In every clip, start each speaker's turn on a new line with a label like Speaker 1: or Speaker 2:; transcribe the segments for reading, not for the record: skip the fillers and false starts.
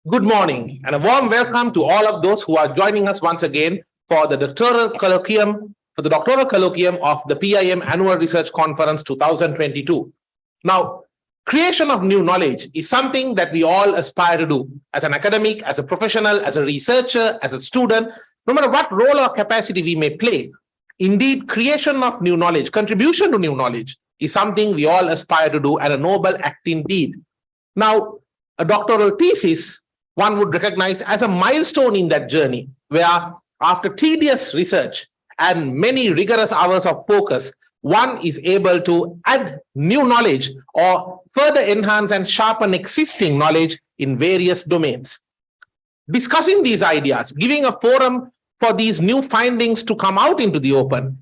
Speaker 1: Good morning and a warm welcome to all of those who are joining us once again for the Doctoral Colloquium, of the PIM Annual Research Conference 2022. Now, creation of new knowledge is something that we all aspire to do as an academic, as a professional, as a researcher, as a student, no matter what role or capacity we may play. Indeed, creation of new knowledge, contribution to new knowledge is something we all aspire to do and a noble act indeed. Now, a doctoral thesis one would recognize as a milestone in that journey, where after tedious research and many rigorous hours of focus, one is able to add new knowledge or further enhance and sharpen existing knowledge in various domains. Discussing these ideas, giving a forum for these new findings to come out into the open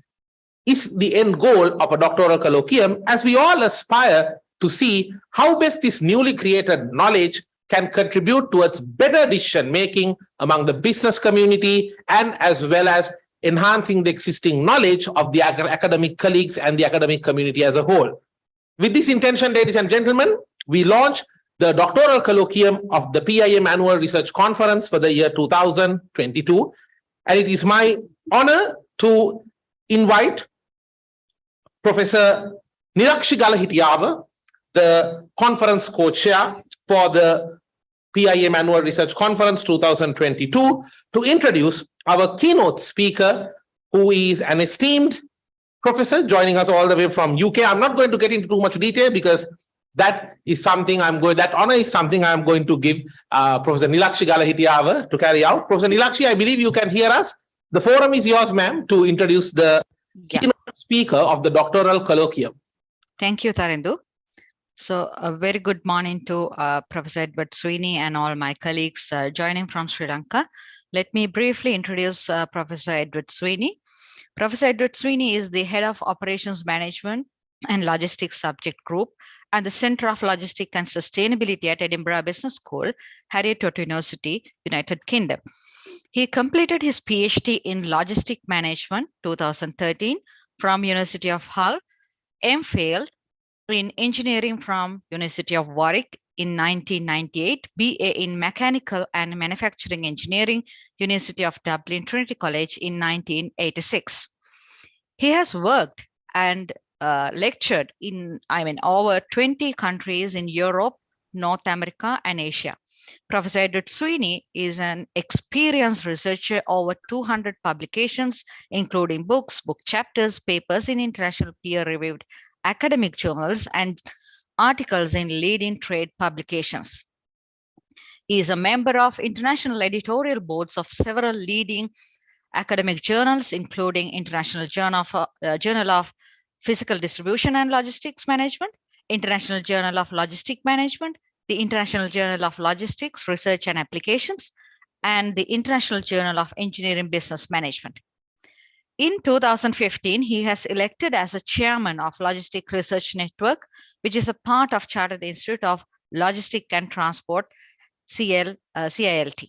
Speaker 1: is the end goal of a doctoral colloquium, as we all aspire to see how best this newly created knowledge can contribute towards better decision making among the business community and as well as enhancing the existing knowledge of the academic colleagues and the academic community as a whole. With this intention, ladies and gentlemen, we launch the Doctoral Colloquium of the PIM Annual Research Conference for the year 2022. And it is my honor to invite Professor Nilakshi Galahitiyava, the conference co-chair for the PIM Annual Research Conference 2022, to introduce our keynote speaker, who is an esteemed professor joining us all the way from UK. I'm not going to get into too much detail because that honor is something I'm going to give Professor Nilakshi Galahitiyava to carry out. Professor Nilakshi, I believe you can hear us. The forum is yours, ma'am, to introduce the keynote speaker of the Doctoral Colloquium.
Speaker 2: Thank you, Tarindu. So a very good morning to Professor Edward Sweeney and all my colleagues joining from Sri Lanka. Let me briefly introduce Professor Edward Sweeney. Professor Edward Sweeney is the Head of Operations Management and Logistics Subject Group and the Center of Logistics and Sustainability at Edinburgh Business School, Heriot University, United Kingdom. He completed his PhD in Logistic Management 2013 from University of Hull, MPhil in Engineering from University of Warwick in 1998, BA in Mechanical and Manufacturing Engineering, University of Dublin Trinity College in 1986. He has worked and lectured in over 20 countries in Europe, North America, and Asia. Professor Edward Sweeney is an experienced researcher, over 200 publications, including books, book chapters, papers in international peer-reviewed academic journals, and articles in leading trade publications. He is a member of international editorial boards of several leading academic journals, including International Journal of Physical Distribution and Logistics Management, International Journal of Logistic Management, the International Journal of Logistics Research and Applications, and the International Journal of Engineering Business Management. In 2015, he has elected as a chairman of Logistic Research Network, which is a part of Chartered Institute of Logistics and Transport, CILT.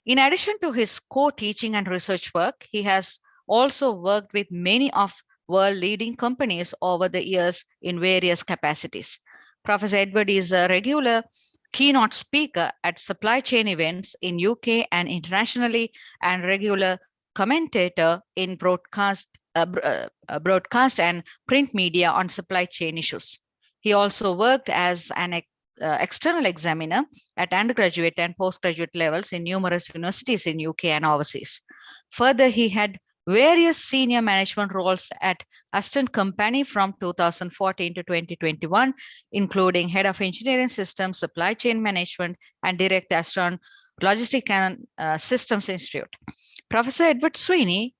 Speaker 2: In addition to his co-teaching and research work, he has also worked with many of world-leading companies over the years in various capacities. Professor Edward is a regular keynote speaker at supply chain events in UK and internationally, and regular commentator in broadcast and print media on supply chain issues. He also worked as an external examiner at undergraduate and postgraduate levels in numerous universities in UK and overseas. Further, he had various senior management roles at Aston Company from 2014 to 2021, including Head of Engineering Systems, Supply Chain Management, and Director Aston Logistics and Systems Institute. Professor Edward Sweeney,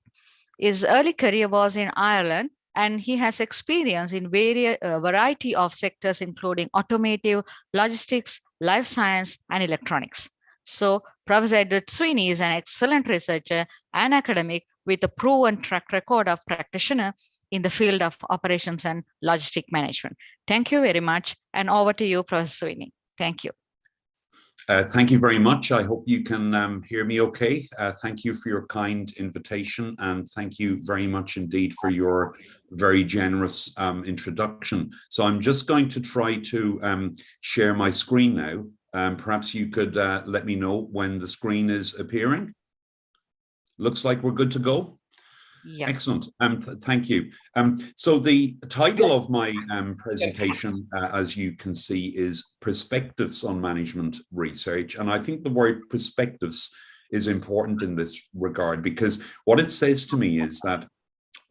Speaker 2: his early career was in Ireland, and he has experience in variety of sectors, including automotive, logistics, life science, and electronics. So Professor Edward Sweeney is an excellent researcher and academic with a proven track record of practitioner in the field of operations and logistic management. Thank you very much. And over to you, Professor Sweeney. Thank you.
Speaker 3: Thank you very much. I hope you can hear me okay. Thank you for your kind invitation, and thank you very much indeed for your very generous introduction. So I'm just going to try to share my screen now. Perhaps you could let me know when the screen is appearing. Looks like we're good to go.
Speaker 2: Yeah.
Speaker 3: Excellent. Thank you. So the title of my presentation, as you can see, is Perspectives on Management Research. And I think the word perspectives is important in this regard, because what it says to me is that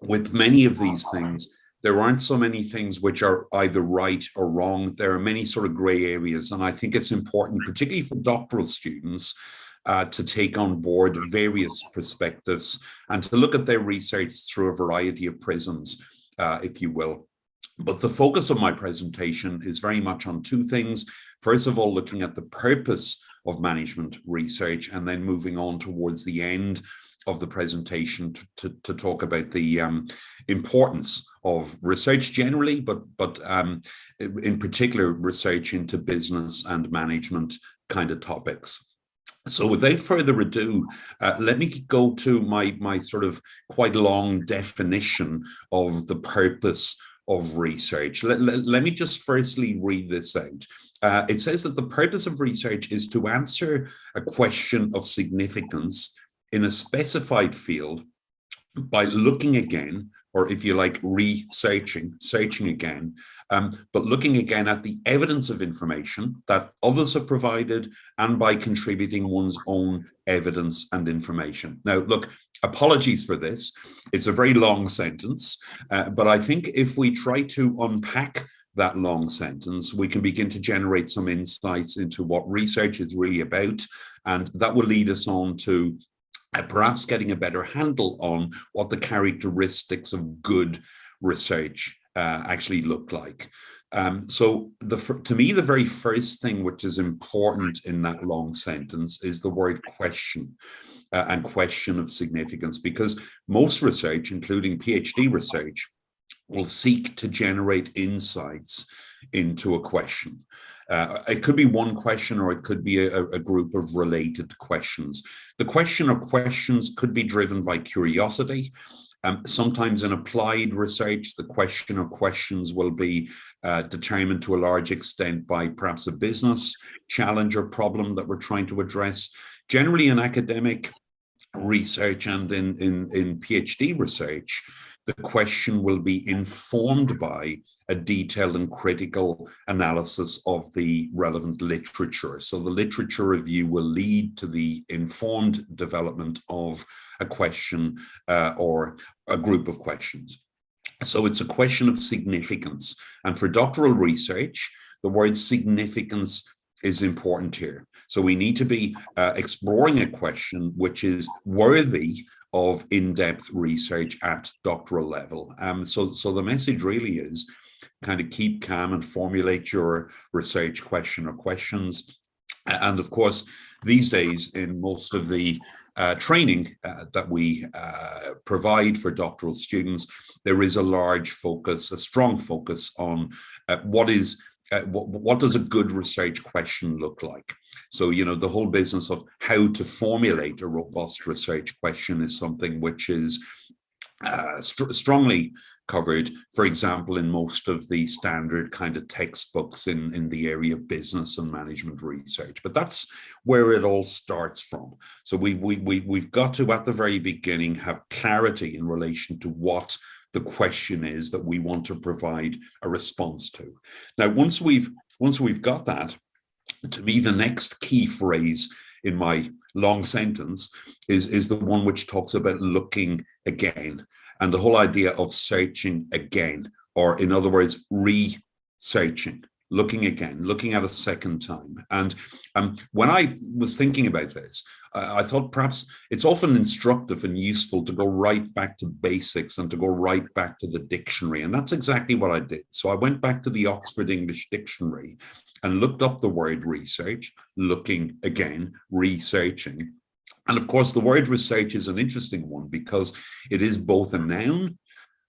Speaker 3: with many of these things, there aren't so many things which are either right or wrong. There are many sort of gray areas. And I think it's important, particularly for doctoral students, to take on board various perspectives and to look at their research through a variety of prisms, if you will. But the focus of my presentation is very much on two things. First of all, looking at the purpose of management research, and then moving on towards the end of the presentation to talk about the importance of research generally, but in particular research into business and management kind of topics. So without further ado, let me go to my sort of quite long definition of the purpose of research. Let me just firstly read this out. It says that the purpose of research is to answer a question of significance in a specified field by looking again, or if you like, searching again, but looking again at the evidence of information that others have provided, and by contributing one's own evidence and information. Now, look, apologies for this. It's a very long sentence, but I think if we try to unpack that long sentence, we can begin to generate some insights into what research is really about, and that will lead us on to perhaps getting a better handle on what the characteristics of good research actually look like. So to me, the very first thing which is important in that long sentence is the word question, and question of significance, because most research, including PhD research, will seek to generate insights into a question. It could be one question, or it could be a group of related questions. The question or questions could be driven by curiosity. Sometimes in applied research, the question or questions will be determined to a large extent by perhaps a business challenge or problem that we're trying to address. Generally in academic research and in PhD research, the question will be informed by a detailed and critical analysis of the relevant literature. So the literature review will lead to the informed development of a question or a group of questions. So it's a question of significance. And for doctoral research, the word significance is important here. So we need to be exploring a question which is worthy of in-depth research at doctoral level. So the message really is kind of keep calm and formulate your research question or questions. And of course, these days in most of the training that we provide for doctoral students, there is a large focus, a strong focus on what does a good research question look like? So, you know, the whole business of how to formulate a robust research question is something which is strongly covered, for example, in most of the standard kind of textbooks in the area of business and management research. But that's where it all starts from. So we've got to, at the very beginning, have clarity in relation to what the question is that we want to provide a response to. Now, once we've got that, to me, the next key phrase in my long sentence is the one which talks about looking again, and the whole idea of searching again, or in other words, researching, looking again, looking at a second time. And when I was thinking about this, I thought perhaps it's often instructive and useful to go right back to basics and to go right back to the dictionary. And that's exactly what I did. So I went back to the Oxford English Dictionary and looked up the word research, looking again, researching. And of course, the word research is an interesting one because it is both a noun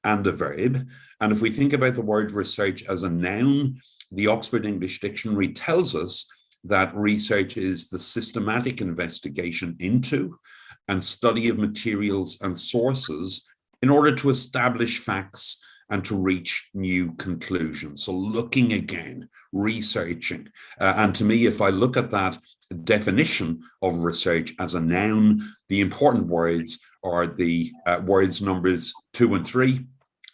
Speaker 3: and a verb. And if we think about the word research as a noun, the Oxford English Dictionary tells us that research is the systematic investigation into and study of materials and sources in order to establish facts and to reach new conclusions. So looking again, researching. And to me, if I look at that definition of research as a noun, the important words are the words numbers 2 and 3.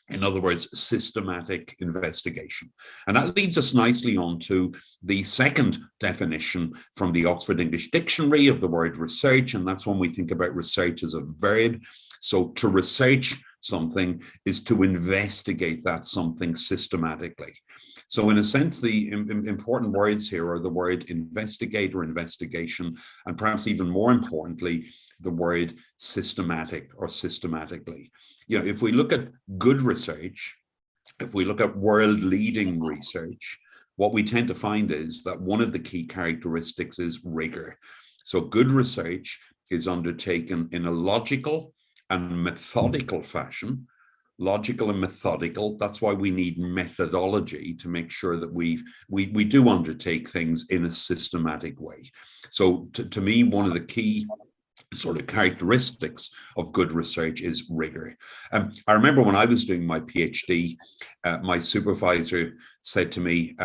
Speaker 3: In other words, systematic investigation. And that leads us nicely on to the second definition from the Oxford English Dictionary of the word research. And that's when we think about research as a verb. So to research something is to investigate that something systematically. So in a sense, the important words here are the word investigate or investigation, and perhaps even more importantly, the word systematic or systematically. You know, if we look at good research, if we look at world-leading research, what we tend to find is that one of the key characteristics is rigor. So good research is undertaken in a logical and methodical fashion. Logical and methodical. That's why we need methodology to make sure that we do undertake things in a systematic way. So to me, one of the key sort of characteristics of good research is rigor. I remember when I was doing my PhD, my supervisor said to me,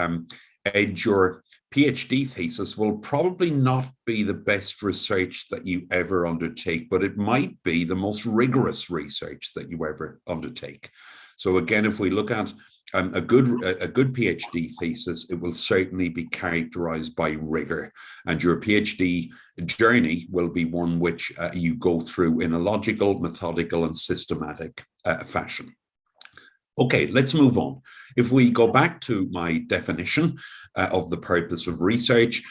Speaker 3: Ed, your PhD thesis will probably not be the best research that you ever undertake, but it might be the most rigorous research that you ever undertake. So again, if we look at a good PhD thesis, it will certainly be characterized by rigor, and your PhD journey will be one which you go through in a logical, methodical, and systematic fashion. Okay, let's move on. If we go back to my definition of the purpose of research,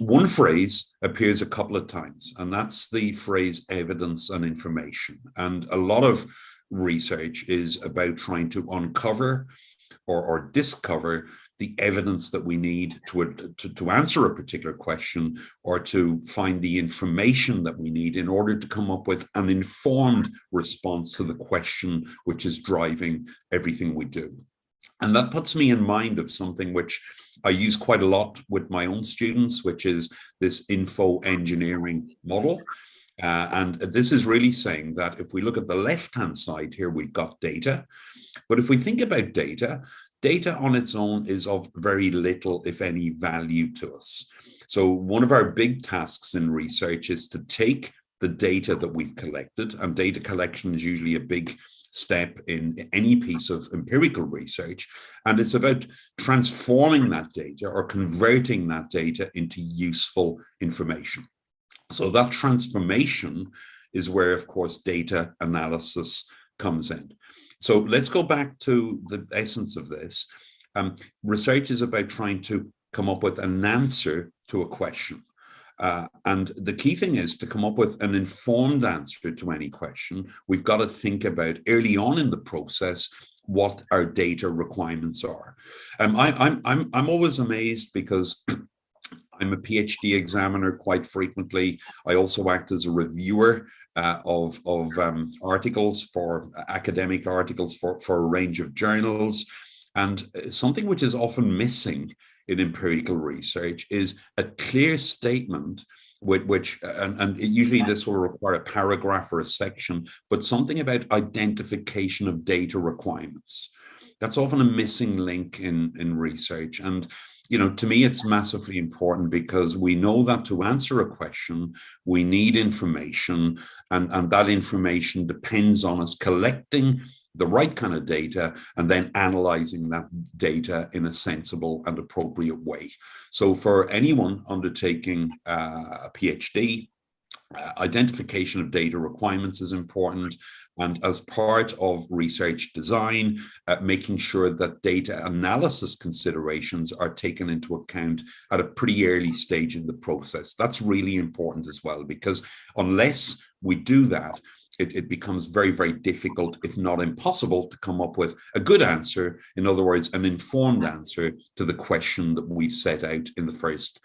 Speaker 3: one phrase appears a couple of times, and that's the phrase evidence and information. And a lot of research is about trying to uncover or discover the evidence that we need to answer a particular question, or to find the information that we need in order to come up with an informed response to the question which is driving everything we do. And that puts me in mind of something which I use quite a lot with my own students, which is this info engineering model. And this is really saying that if we look at the left-hand side here, we've got data. But if we think about data, data on its own is of very little, if any, value to us. So one of our big tasks in research is to take the data that we've collected, and data collection is usually a big step in any piece of empirical research, and it's about transforming that data or converting that data into useful information. So that transformation is where, of course, data analysis comes in. So let's go back to the essence of this. Research is about trying to come up with an answer to a question. And the key thing is to come up with an informed answer to any question. We've got to think about early on in the process what our data requirements are. I'm always amazed because I'm a PhD examiner quite frequently. I also act as a reviewer of articles, for academic articles for a range of journals. And something which is often missing in empirical research is a clear statement and usually this will require a paragraph or a section, but something about identification of data requirements. That's often a missing link in research. And you know, to me, it's massively important because we know that to answer a question, we need information, and that information depends on us collecting the right kind of data and then analyzing that data in a sensible and appropriate way. So for anyone undertaking a PhD, identification of data requirements is important. And as part of research design, making sure that data analysis considerations are taken into account at a pretty early stage in the process. That's really important as well, because unless we do that, it becomes very, very difficult, if not impossible, to come up with a good answer. In other words, an informed answer to the question that we set out in the first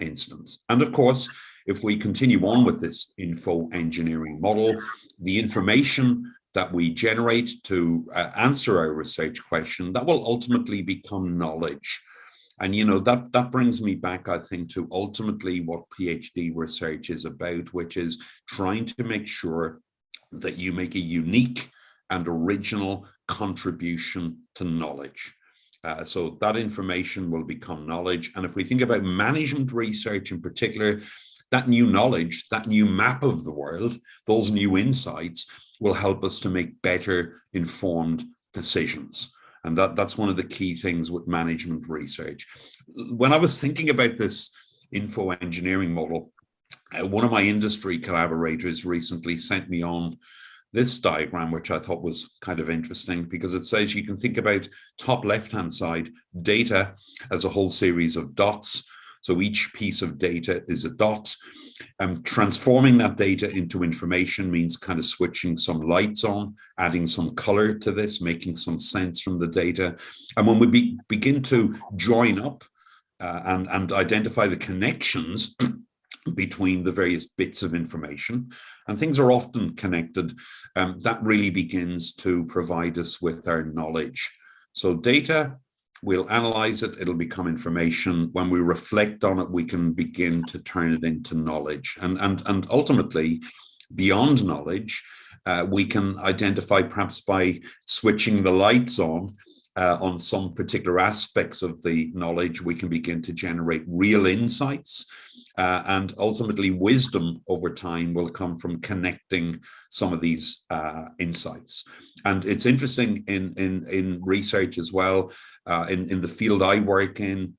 Speaker 3: instance. And of course, if we continue on with this info engineering model, the information that we generate to answer our research question, that will ultimately become knowledge. And, you know, that brings me back, I think, to ultimately what PhD research is about, which is trying to make sure that you make a unique and original contribution to knowledge. So that information will become knowledge. And if we think about management research in particular, that new knowledge, that new map of the world, those new insights will help us to make better informed decisions. And that's one of the key things with management research. When I was thinking about this info engineering model, one of my industry collaborators recently sent me on this diagram, which I thought was kind of interesting, because it says you can think about top left-hand side data as a whole series of dots. So each piece of data is a dot. Transforming that data into information means kind of switching some lights on, adding some color to this, making some sense from the data. And when we begin to join up and identify the connections between the various bits of information, and things are often connected, that really begins to provide us with our knowledge. So data, we'll analyze it, it'll become information. When we reflect on it, we can begin to turn it into knowledge. And ultimately, beyond knowledge, we can identify, perhaps by switching the lights on some particular aspects of the knowledge, we can begin to generate real insights. And ultimately, wisdom over time will come from connecting some of these insights. And it's interesting in research as well. In the field I work in,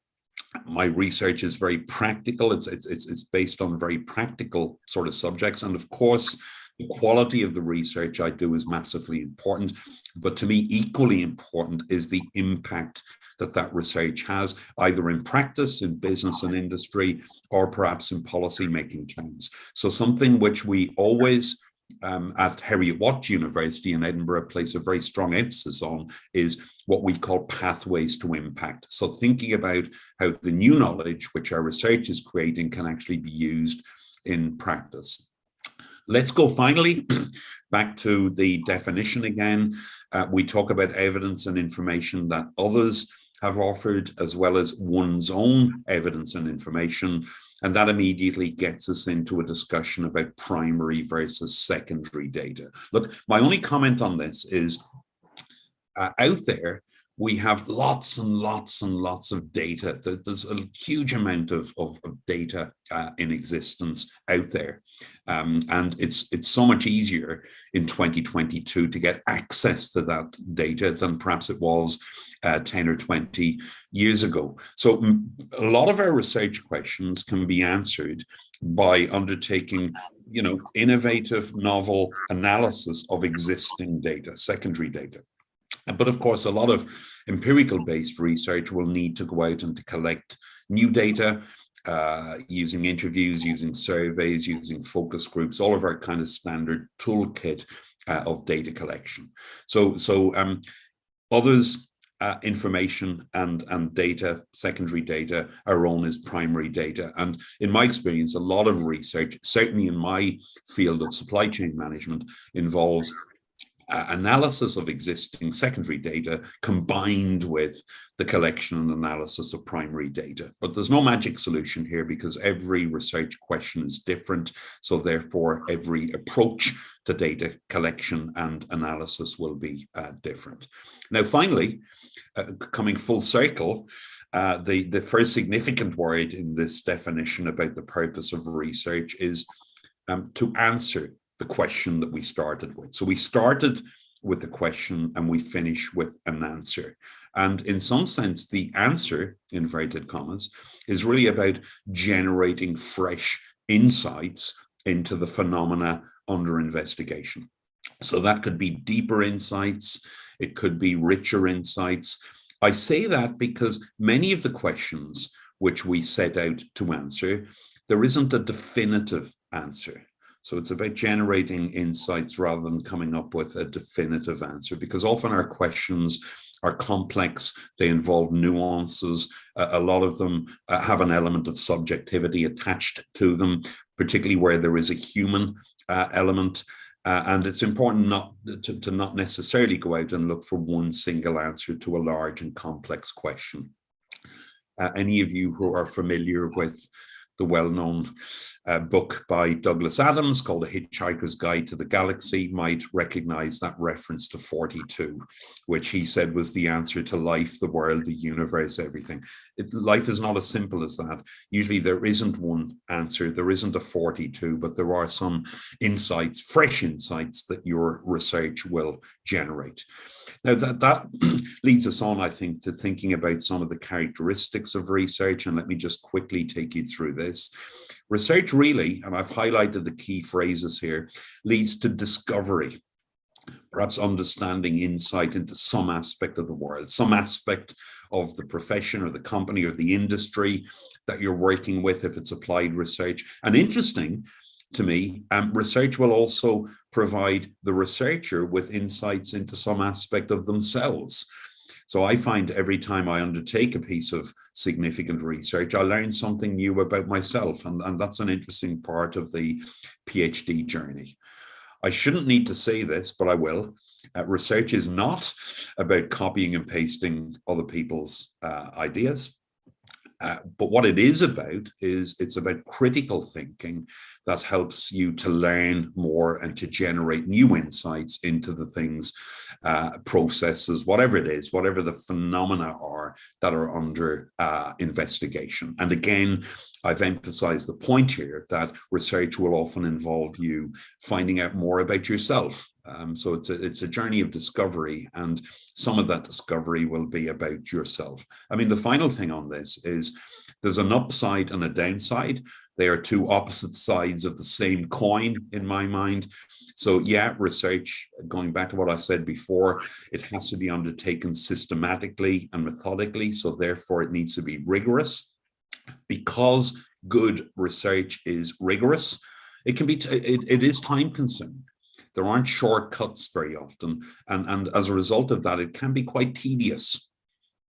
Speaker 3: my research is very practical. It's based on very practical sort of subjects. And of course, the quality of the research I do is massively important. But to me, equally important is the impact that research has, either in practice, in business and industry, or perhaps in policy making terms. So something which we always at Heriot-Watt University in Edinburgh place a very strong emphasis on is what we call pathways to impact. So thinking about how the new knowledge which our research is creating can actually be used in practice. Let's go finally back to the definition again. We talk about evidence and information that others have offered, as well as one's own evidence and information. And that immediately gets us into a discussion about primary versus secondary data. Look, my only comment on this is out there, we have lots and lots and lots of data. There's a huge amount of data in existence out there. And it's so much easier in 2022 to get access to that data than perhaps it was 10 or 20 years ago. So a lot of our research questions can be answered by undertaking, innovative, novel analysis of existing data, secondary data. But of course, a lot of empirical-based research will need to go out and to collect new data using interviews, using surveys, using focus groups, all of our kind of standard toolkit of data collection. So others, information and data, secondary data, are own as primary data. And in my experience, a lot of research, certainly in my field of supply chain management, involves analysis of existing secondary data combined with the collection and analysis of primary data. But there's no magic solution here, because every research question is different. So therefore, every approach to data collection and analysis will be different. Now, finally, coming full circle, the first significant word in this definition about the purpose of research is to answer the question that we started with. So we started with a question and we finish with an answer. And in some sense, the answer, inverted commas, is really about generating fresh insights into the phenomena under investigation. So that could be deeper insights, it could be richer insights. I say that because many of the questions which we set out to answer, there isn't a definitive answer. So it's about generating insights rather than coming up with a definitive answer, because often our questions are complex, they involve nuances. A lot of them have an element of subjectivity attached to them, particularly where there is a human element. And it's important to not necessarily go out and look for one single answer to a large and complex question. Any of you who are familiar with the well-known book by Douglas Adams called A Hitchhiker's Guide to the Galaxy might recognize that reference to 42, which he said was the answer to life, the world, the universe, everything. Life is not as simple as that. Usually there isn't one answer, there isn't a 42, but there are some insights, fresh insights that your research will generate. Now that leads us on, I think, to thinking about some of the characteristics of research, and let me just quickly take you through this. Research really, and I've highlighted the key phrases here, leads to discovery, perhaps understanding, insight into some aspect of the world, some aspect of the profession or the company or the industry that you're working with if it's applied research. And interesting to me, research will also provide the researcher with insights into some aspect of themselves. So I find every time I undertake a piece of significant research, I learn something new about myself. And that's an interesting part of the PhD journey. I shouldn't need to say this, but I will. Research is not about copying and pasting other people's ideas. But what it is about is it's about critical thinking that helps you to learn more and to generate new insights into the things, processes, whatever it is, whatever the phenomena are that are under investigation. And again, I've emphasized the point here that research will often involve you finding out more about yourself. So it's a journey of discovery, and some of that discovery will be about yourself. I mean, the final thing on this is there's an upside and a downside. They are two opposite sides of the same coin in my mind. So yeah, research, going back to what I said before, it has to be undertaken systematically and methodically. So therefore it needs to be rigorous. Because good research is rigorous, it can be, it is time consuming. There aren't shortcuts very often. And as a result of that, it can be quite tedious.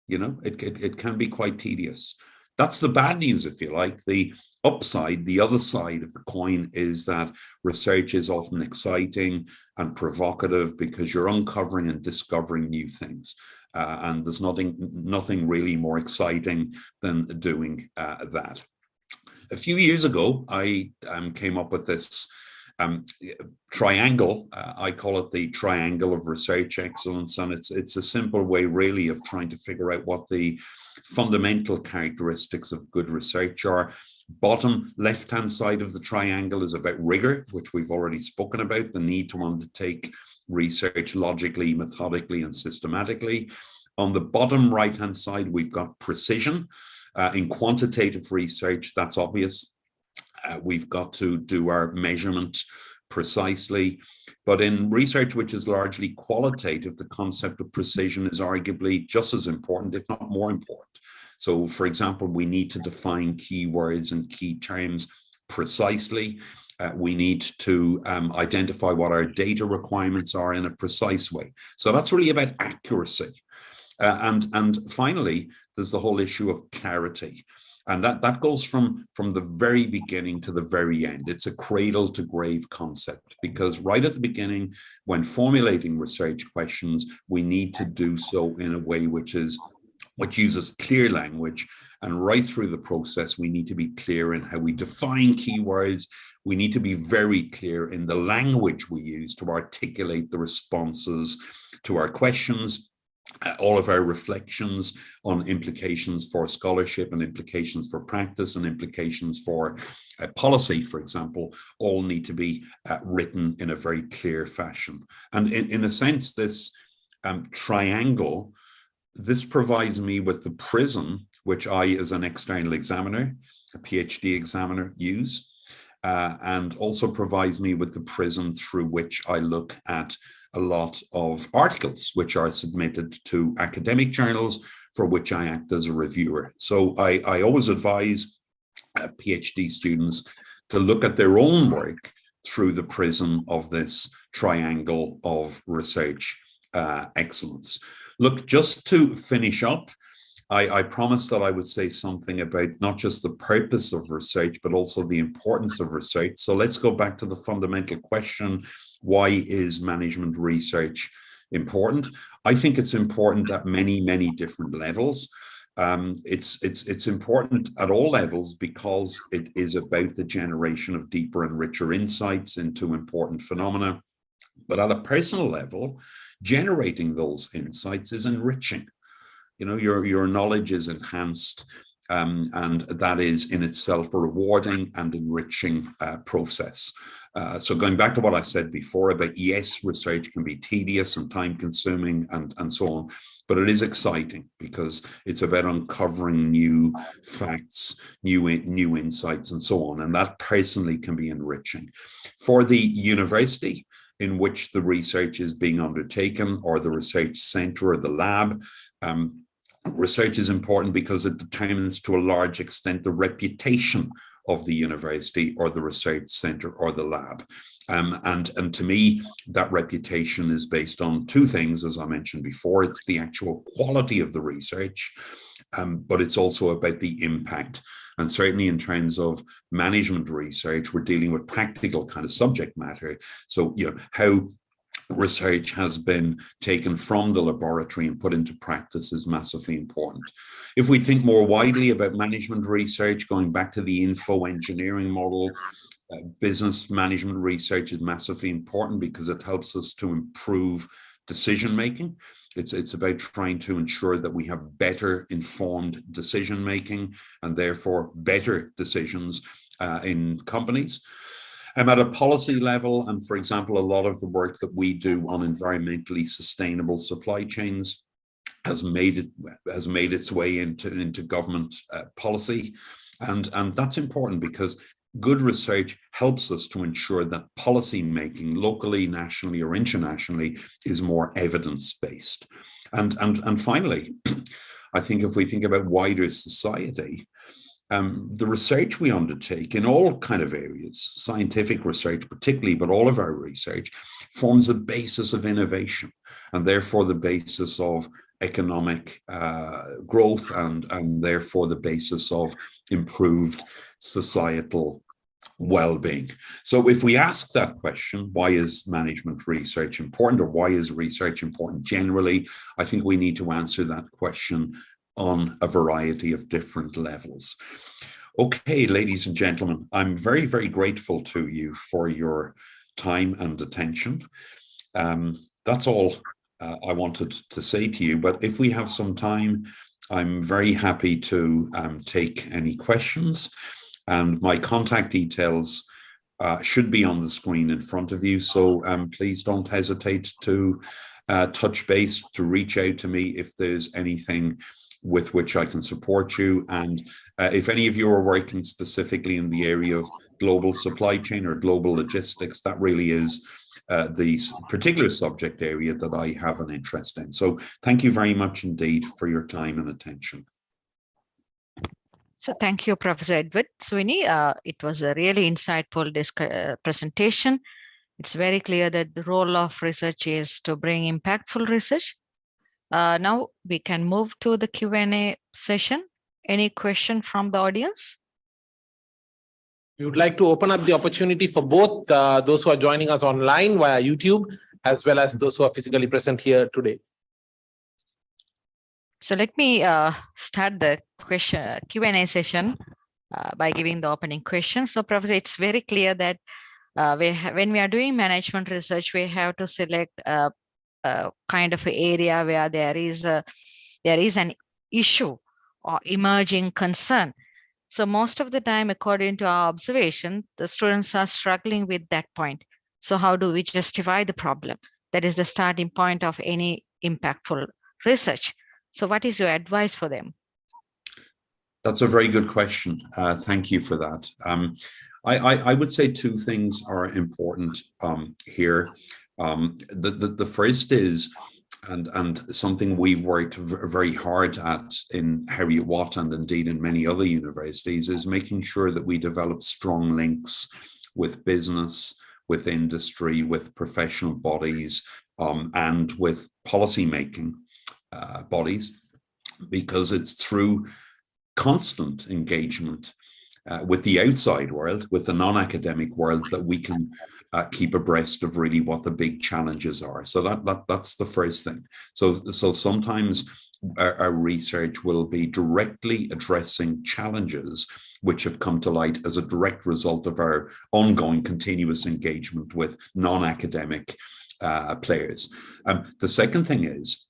Speaker 3: You know, it can be quite tedious. That's the bad news, if you like. The upside, the other side of the coin, is that research is often exciting and provocative because you're uncovering and discovering new things. And there's nothing really more exciting than doing that. A few years ago, I came up with this triangle. I call it the triangle of research excellence, and it's a simple way really of trying to figure out what the fundamental characteristics of good research are. Bottom left-hand side of the triangle is about rigor, which we've already spoken about, the need to undertake research logically, methodically, and systematically. On the bottom right-hand side, we've got precision. In quantitative research, that's obvious. We've got to do our measurement precisely. But in research, which is largely qualitative, the concept of precision is arguably just as important, if not more important. So, for example, we need to define keywords and key terms precisely. We need to identify what our data requirements are in a precise way. So that's really about accuracy. And finally, there's the whole issue of clarity. And that goes from the very beginning to the very end. It's a cradle to grave concept, because right at the beginning, when formulating research questions, we need to do so in a way which uses clear language. And right through the process, we need to be clear in how we define keywords. We need to be very clear in the language we use to articulate the responses to our questions. All of our reflections on implications for scholarship and implications for practice and implications for policy, for example, all need to be written in a very clear fashion. And in a sense, this triangle, this provides me with the prism which I, as an external examiner, a PhD examiner, use, and also provides me with the prism through which I look at a lot of articles which are submitted to academic journals for which I act as a reviewer. So I always advise PhD students to look at their own work through the prism of this triangle of research excellence. Look, just to finish up, I promised that I would say something about not just the purpose of research, but also the importance of research. So let's go back to the fundamental question: why is management research important? I think it's important at many, many different levels. It's important at all levels because it is about the generation of deeper and richer insights into important phenomena. But at a personal level, generating those insights is enriching. You know, your knowledge is enhanced, and that is in itself a rewarding and enriching process. So going back to what I said before about, yes, research can be tedious and time consuming and so on, but it is exciting because it's about uncovering new facts, new insights and so on. And that personally can be enriching. For the university in which the research is being undertaken, or the research center or the lab, research is important because it determines to a large extent the reputation of the university or the research center or the lab. And to me, that reputation is based on two things, as I mentioned before. It's the actual quality of the research, but it's also about the impact. And certainly in terms of management research, we're dealing with practical kind of subject matter. So, you know, how research has been taken from the laboratory and put into practice is massively important. If we think more widely about management research, going back to the info engineering model, business management research is massively important because it helps us to improve decision making. It's about trying to ensure that we have better informed decision making and therefore better decisions in companies. At a policy level, and for example, a lot of the work that we do on environmentally sustainable supply chains has made its way into government policy, and that's important because good research helps us to ensure that policy making locally, nationally, or internationally is more evidence-based. And finally, I think if we think about wider society, the research we undertake in all kind of areas, scientific research particularly, but all of our research forms the basis of innovation and therefore the basis of economic growth and therefore the basis of improved societal well-being. So if we ask that question, why is management research important, or why is research important generally, I think we need to answer that question on a variety of different levels. Okay, ladies and gentlemen, I'm very, very grateful to you for your time and attention. That's all I wanted to say to you, but if we have some time, I'm very happy to take any questions, and my contact details should be on the screen in front of you, so please don't hesitate to touch base, to reach out to me if there's anything with which I can support you. And if any of you are working specifically in the area of global supply chain or global logistics, that really is the particular subject area that I have an interest in. So thank you very much indeed for your time and attention.
Speaker 2: So thank you, Professor Edward Sweeney. It was a really insightful presentation. It's very clear that the role of research is to bring impactful research. Now we can move to the Q&A session. Any question from the audience?
Speaker 1: We would like to open up the opportunity for both those who are joining us online via YouTube, as well as those who are physically present here today.
Speaker 2: So let me start the Q&A session by giving the opening question. So Professor, it's very clear that when we are doing management research, we have to select kind of area where there is an issue or emerging concern. So most of the time, according to our observation, the students are struggling with that point. So how do we justify the problem? That is the starting point of any impactful research. So what is your advice for them?
Speaker 3: That's a very good question. Thank you for that. I would say two things are important here. The first is, and something we've worked very hard at in Heriot-Watt and indeed in many other universities, is making sure that we develop strong links with business, with industry, with professional bodies, and with policy-making bodies, because it's through constant engagement with the outside world, with the non-academic world, that we can keep abreast of really what the big challenges are. So that's the first thing. So sometimes our research will be directly addressing challenges which have come to light as a direct result of our ongoing continuous engagement with non-academic players. The second thing is,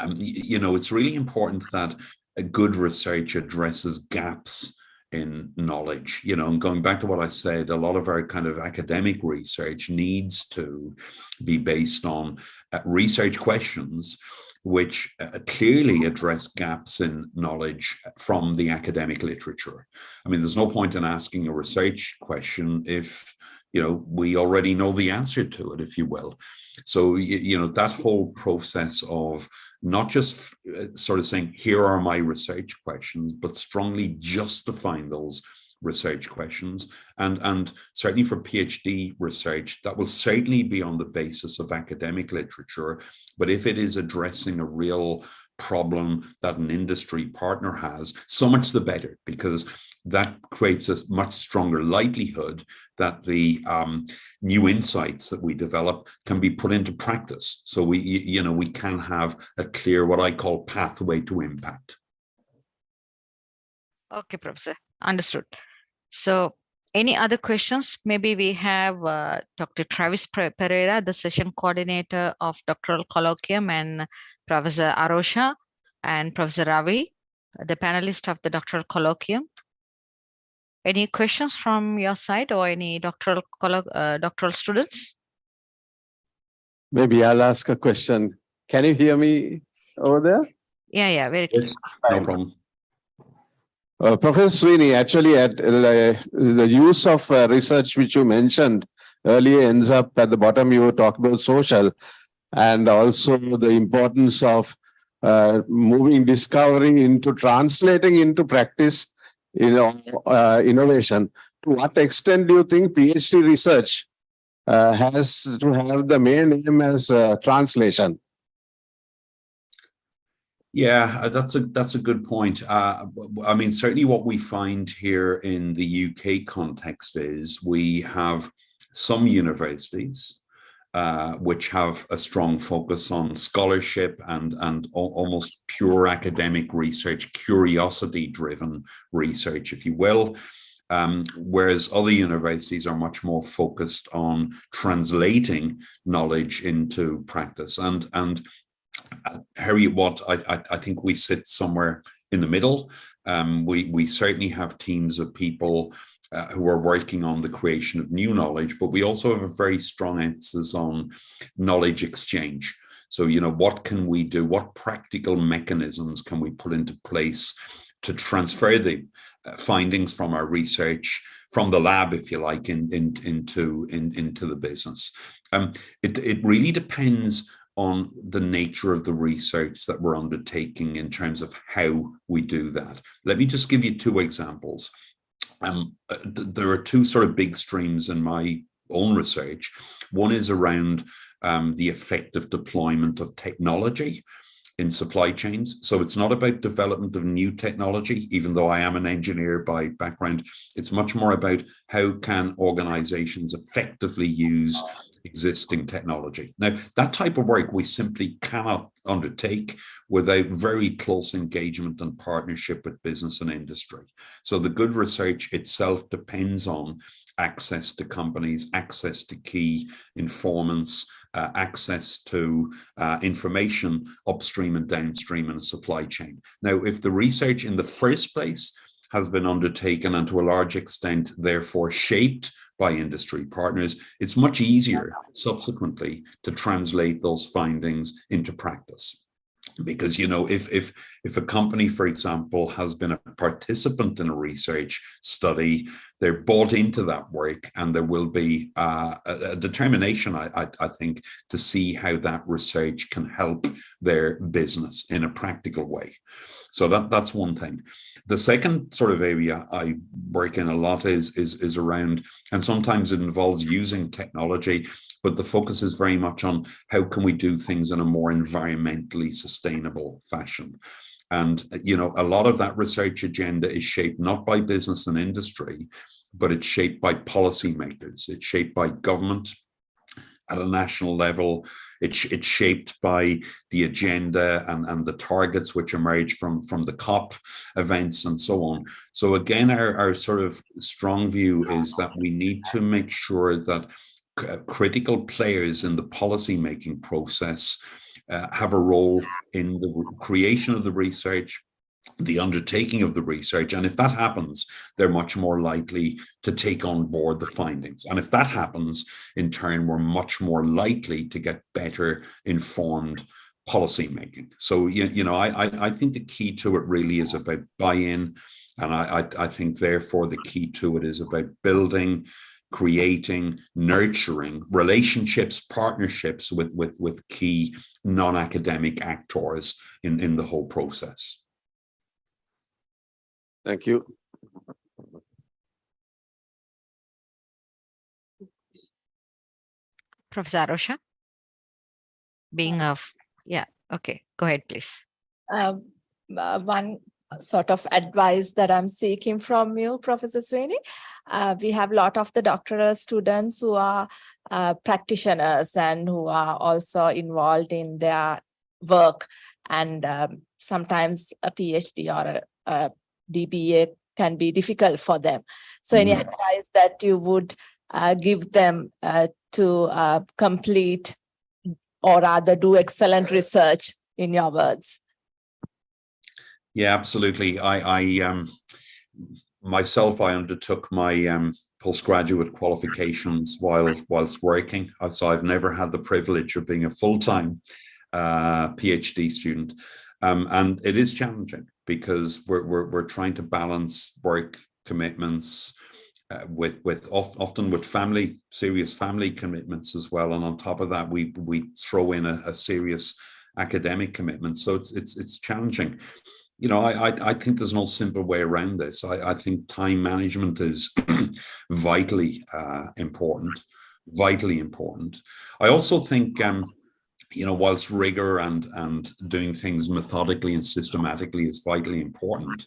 Speaker 3: it's really important that a good research addresses gaps in knowledge, and going back to what I said, a lot of our kind of academic research needs to be based on research questions which clearly address gaps in knowledge from the academic literature. I mean, there's no point in asking a research question if we already know the answer to it, if you will. So, that whole process of not just sort of saying, here are my research questions, but strongly justifying those research questions. And certainly for PhD research, that will certainly be on the basis of academic literature. But if it is addressing a real problem that an industry partner has, so much the better, because that creates a much stronger likelihood that the new insights that we develop can be put into practice. So we can have a clear, what I call, pathway to impact.
Speaker 2: Okay, Professor. Understood. So any other questions? Maybe we have Dr. Travis Pereira, the session coordinator of Doctoral Colloquium, and Professor Arosha and Professor Ravi, the panelist of the Doctoral Colloquium. Any questions from your side or any doctoral students?
Speaker 4: Maybe I'll ask a question. Can you hear me over there?
Speaker 2: Yeah, very clear.
Speaker 3: Yes, no problem.
Speaker 4: Professor Sweeney, actually, the use of research which you mentioned earlier ends up at the bottom. You talk about social and also the importance of moving discovery into translating into practice, innovation. To what extent do you think PhD research has to have the main aim as translation?
Speaker 3: Yeah, that's a good point. I mean, certainly what we find here in the UK context is we have some universities which have a strong focus on scholarship and almost pure academic research, curiosity-driven research, if you will. Whereas other universities are much more focused on translating knowledge into practice. And Heriot-Watt, I think we sit somewhere in the middle. We certainly have teams of people who are working on the creation of new knowledge, but we also have a very strong emphasis on knowledge exchange. So, what can we do? What practical mechanisms can we put into place to transfer the findings from our research, from the lab, if you like, into the business? It really depends on the nature of the research that we're undertaking in terms of how we do that. Let me just give you two examples. There are two sort of big streams in my own research. One is around the effective deployment of technology in supply chains. So it's not about development of new technology, even though I am an engineer by background. It's much more about how can organizations effectively use existing technology. Now, that type of work we simply cannot undertake without very close engagement and partnership with business and industry. So the good research itself depends on access to companies, access to key informants, access to information upstream and downstream in a supply chain. Now, if the research in the first place has been undertaken and to a large extent, therefore, shaped by industry partners, it's much easier subsequently to translate those findings into practice. Because, if a company, for example, has been a participant in a research study, they're bought into that work, and there will be a determination, I think, to see how that research can help their business in a practical way. So that's one thing. The second sort of area I work in a lot is around, and sometimes it involves using technology, but the focus is very much on how can we do things in a more environmentally sustainable fashion. And, a lot of that research agenda is shaped not by business and industry, but it's shaped by policymakers. It's shaped by government at a national level. It's shaped by the agenda and the targets which emerge from the COP events and so on. So again, our sort of strong view is that we need to make sure that critical players in the policy-making process have a role in the creation of the research, the undertaking of the research. And if that happens, they're much more likely to take on board the findings. And if that happens, in turn, we're much more likely to get better informed policy making. So, I think the key to it really is about buy-in. And I think, therefore, the key to it is about building, creating, nurturing relationships, partnerships with key non-academic actors in the whole process.
Speaker 4: Thank you.
Speaker 2: Professor Arosha, being of, yeah, okay, go ahead, please.
Speaker 5: One sort of advice that I'm seeking from you, Professor Sweeney. We have a lot of the doctoral students who are practitioners and who are also involved in their work. And sometimes a PhD or a DBA can be difficult for them. So any advice that you would give them to complete or rather do excellent research, in your words?
Speaker 3: Yeah, absolutely. I myself undertook my postgraduate qualifications whilst working. So I've never had the privilege of being a full-time PhD student. And it is challenging because we're trying to balance work commitments with often with serious family commitments as well. And on top of that, we throw in a serious academic commitment. So it's challenging. I think there's no simple way around this. I think time management is vitally important. I also think whilst rigor and doing things methodically and systematically is vitally important,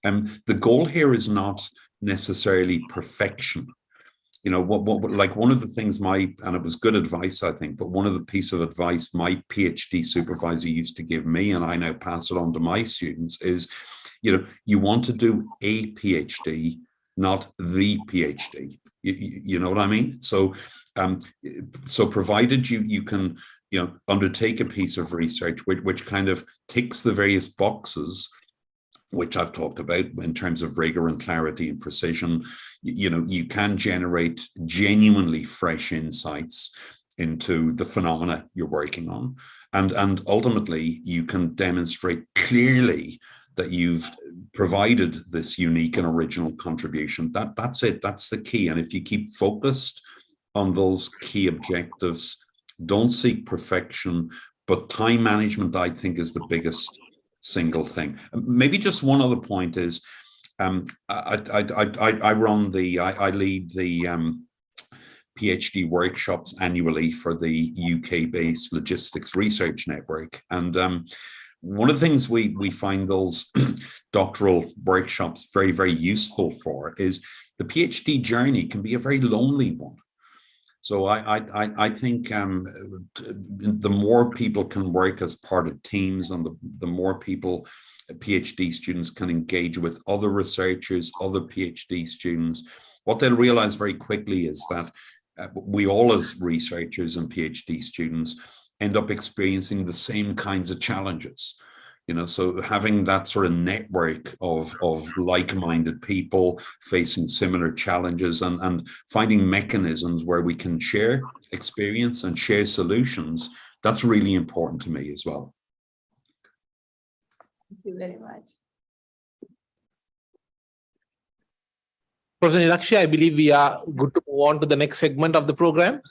Speaker 3: the goal here is not necessarily perfection. Like one of the things and it was good advice, I think, but one of the piece of advice my PhD supervisor used to give me, and I now pass it on to my students, is, you want to do a PhD, not the PhD. You know what I mean? So provided you can, undertake a piece of research which kind of ticks the various boxes, which I've talked about in terms of rigor and clarity and precision, you can generate genuinely fresh insights into the phenomena you're working on. And ultimately, you can demonstrate clearly that you've provided this unique and original contribution. That's it. That's the key. And if you keep focused on those key objectives, don't seek perfection, but time management, I think, is the biggest single thing. Maybe just one other point is, I lead the PhD workshops annually for the UK-based Logistics Research Network. And one of the things we find those doctoral workshops very, very useful for is the PhD journey can be a very lonely one. So I think the more people can work as part of teams, and the more people, PhD students, can engage with other researchers, other PhD students, what they'll realize very quickly is that we all, as researchers and PhD students, end up experiencing the same kinds of challenges. So having that sort of network of like-minded people facing similar challenges and finding mechanisms where we can share experience and share solutions, that's really important to me as well.
Speaker 5: Thank you very much.
Speaker 1: Professor Nilakshi, I believe we are good to move on to the next segment of the program.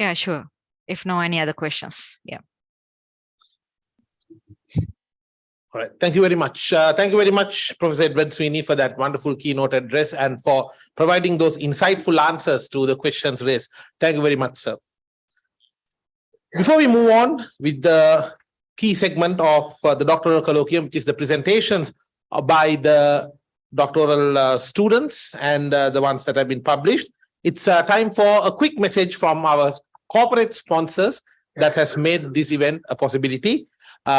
Speaker 2: Yeah, sure. If no any other questions, yeah.
Speaker 1: All right. Thank you very much. Thank you very much, Professor Edward Sweeney, for that wonderful keynote address and for providing those insightful answers to the questions raised. Thank you very much, sir. Before we move on with the key segment of the doctoral colloquium, which is the presentations by the doctoral students and the ones that have been published, it's time for a quick message from our corporate sponsors that has made this event a possibility.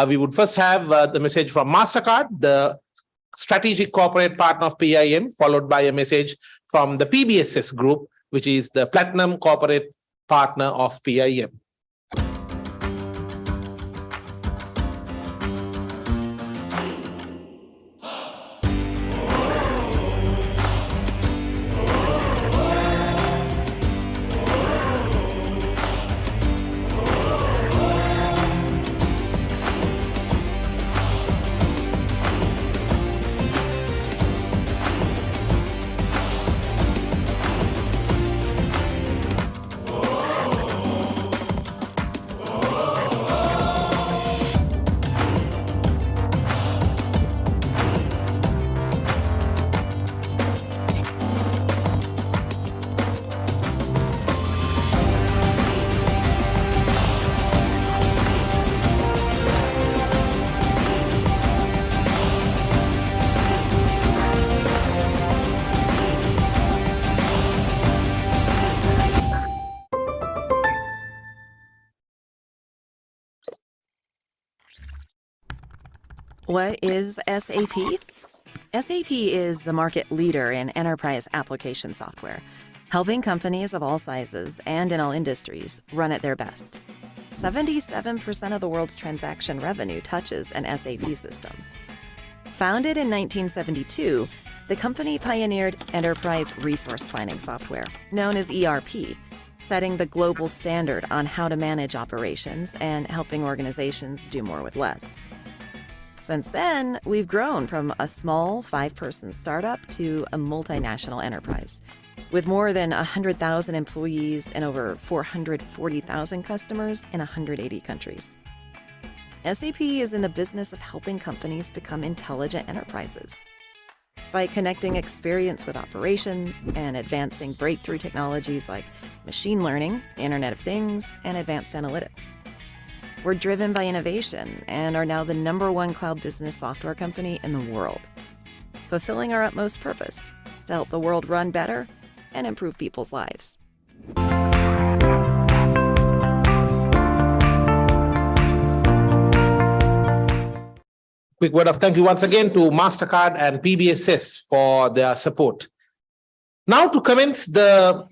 Speaker 1: We would first have the message from MasterCard, the strategic corporate partner of PIM, followed by a message from the PBSS group, which is the platinum corporate partner of PIM.
Speaker 6: What is SAP? SAP is the market leader in enterprise application software, helping companies of all sizes and in all industries run at their best. 77% of the world's transaction revenue touches an SAP system. Founded in 1972, the company pioneered enterprise resource planning software, known as ERP, setting the global standard on how to manage operations and helping organizations do more with less. Since then, we've grown from a small 5-person startup to a multinational enterprise, with more than 100,000 employees and over 440,000 customers in 180 countries. SAP is in the business of helping companies become intelligent enterprises. By connecting experience with operations and advancing breakthrough technologies like machine learning, Internet of Things, and advanced analytics. We're driven by innovation and are now the #1 cloud business software company in the world, fulfilling our utmost purpose to help the world run better and improve people's lives.
Speaker 1: Quick word of thank you once again to MasterCard and PBSS for their support. Now to commence the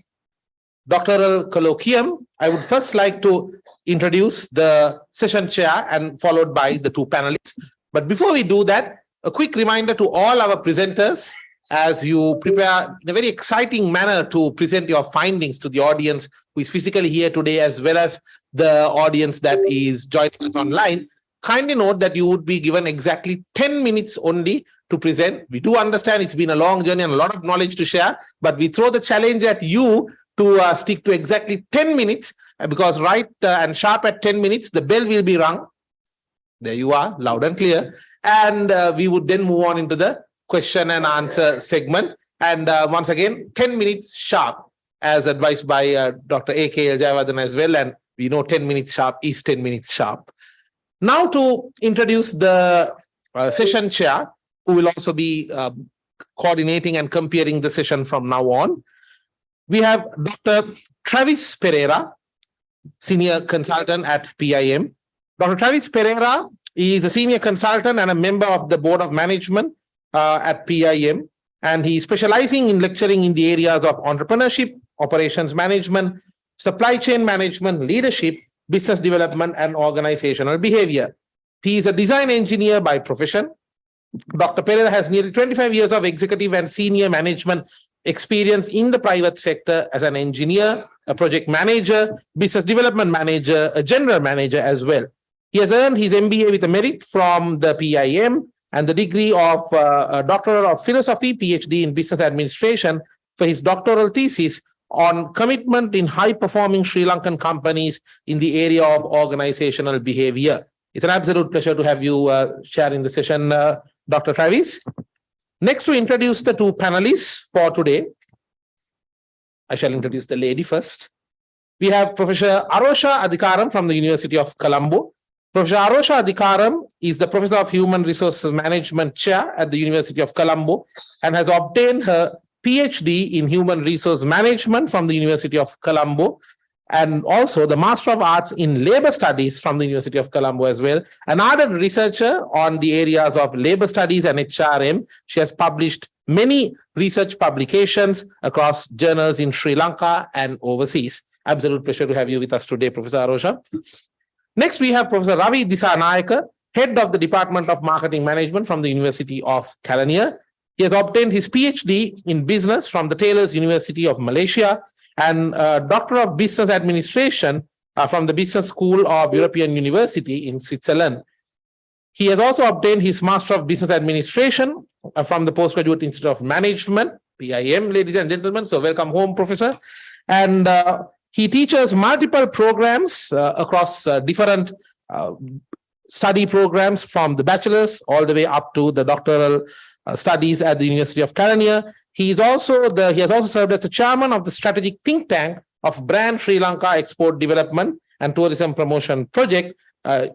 Speaker 1: doctoral colloquium, I would first like to introduce the session chair and followed by the two panelists. But before we do that, a quick reminder to all our presenters as you prepare in a very exciting manner to present your findings to the audience who is physically here today, as well as the audience that is joining us online. Kindly note that you would be given exactly 10 minutes only to present. We do understand it's been a long journey and a lot of knowledge to share, but we throw the challenge at you to stick to exactly 10 minutes because right and sharp at 10 minutes, the bell will be rung. There you are, loud and clear. And we would then move on into the question and answer segment. And once again, 10 minutes sharp as advised by Dr. A.K. Jayawardene as well. And we know 10 minutes sharp is 10 minutes sharp. Now to introduce the session chair, who will also be coordinating and comparing the session from now on. We have Dr. Travis Pereira, Senior Consultant at PIM. Dr. Travis Pereira is a Senior Consultant and a member of the Board of Management at PIM. And he is specializing in lecturing in the areas of entrepreneurship, operations management, supply chain management, leadership, business development, and organizational behavior. He is a design engineer by profession. Dr. Pereira has nearly 25 years of executive and senior management experience in the private sector as an engineer, a project manager, business development manager, a general manager as well. He has earned his MBA with a merit from the PIM and the degree of Doctoral of Philosophy, PhD in Business Administration for his doctoral thesis on commitment in high-performing Sri Lankan companies in the area of organizational behavior. It's an absolute pleasure to have you share in the session, Dr. Travis. Next, to introduce the two panelists for today, I shall introduce the lady first. We have Professor Arosha Adhikaram from the University of Colombo. Professor Arosha Adhikaram is the Professor of Human Resources Management Chair at the University of Colombo and has obtained her PhD in Human Resource Management from the University of Colombo and also the Master of Arts in Labor Studies from the University of Colombo as well. An ardent researcher on the areas of labor studies and HRM. She has published many research publications across journals in Sri Lanka and overseas. Absolute pleasure to have you with us today, Professor Arosha. Next, we have Professor Ravi Disanayake, Head of the Department of Marketing Management from the University of Kelaniya. He has obtained his PhD in business from the Taylor's University of Malaysia and Doctor of Business Administration from the Business School of European University in Switzerland. He has also obtained his Master of Business Administration from the Postgraduate Institute of Management, PIM, ladies and gentlemen. So welcome home, Professor. And he teaches multiple programs across different study programs from the bachelor's all the way up to the doctoral studies at the University of Kelaniya. He has also served as the chairman of the strategic think tank of Brand Sri Lanka Export Development and Tourism Promotion Project,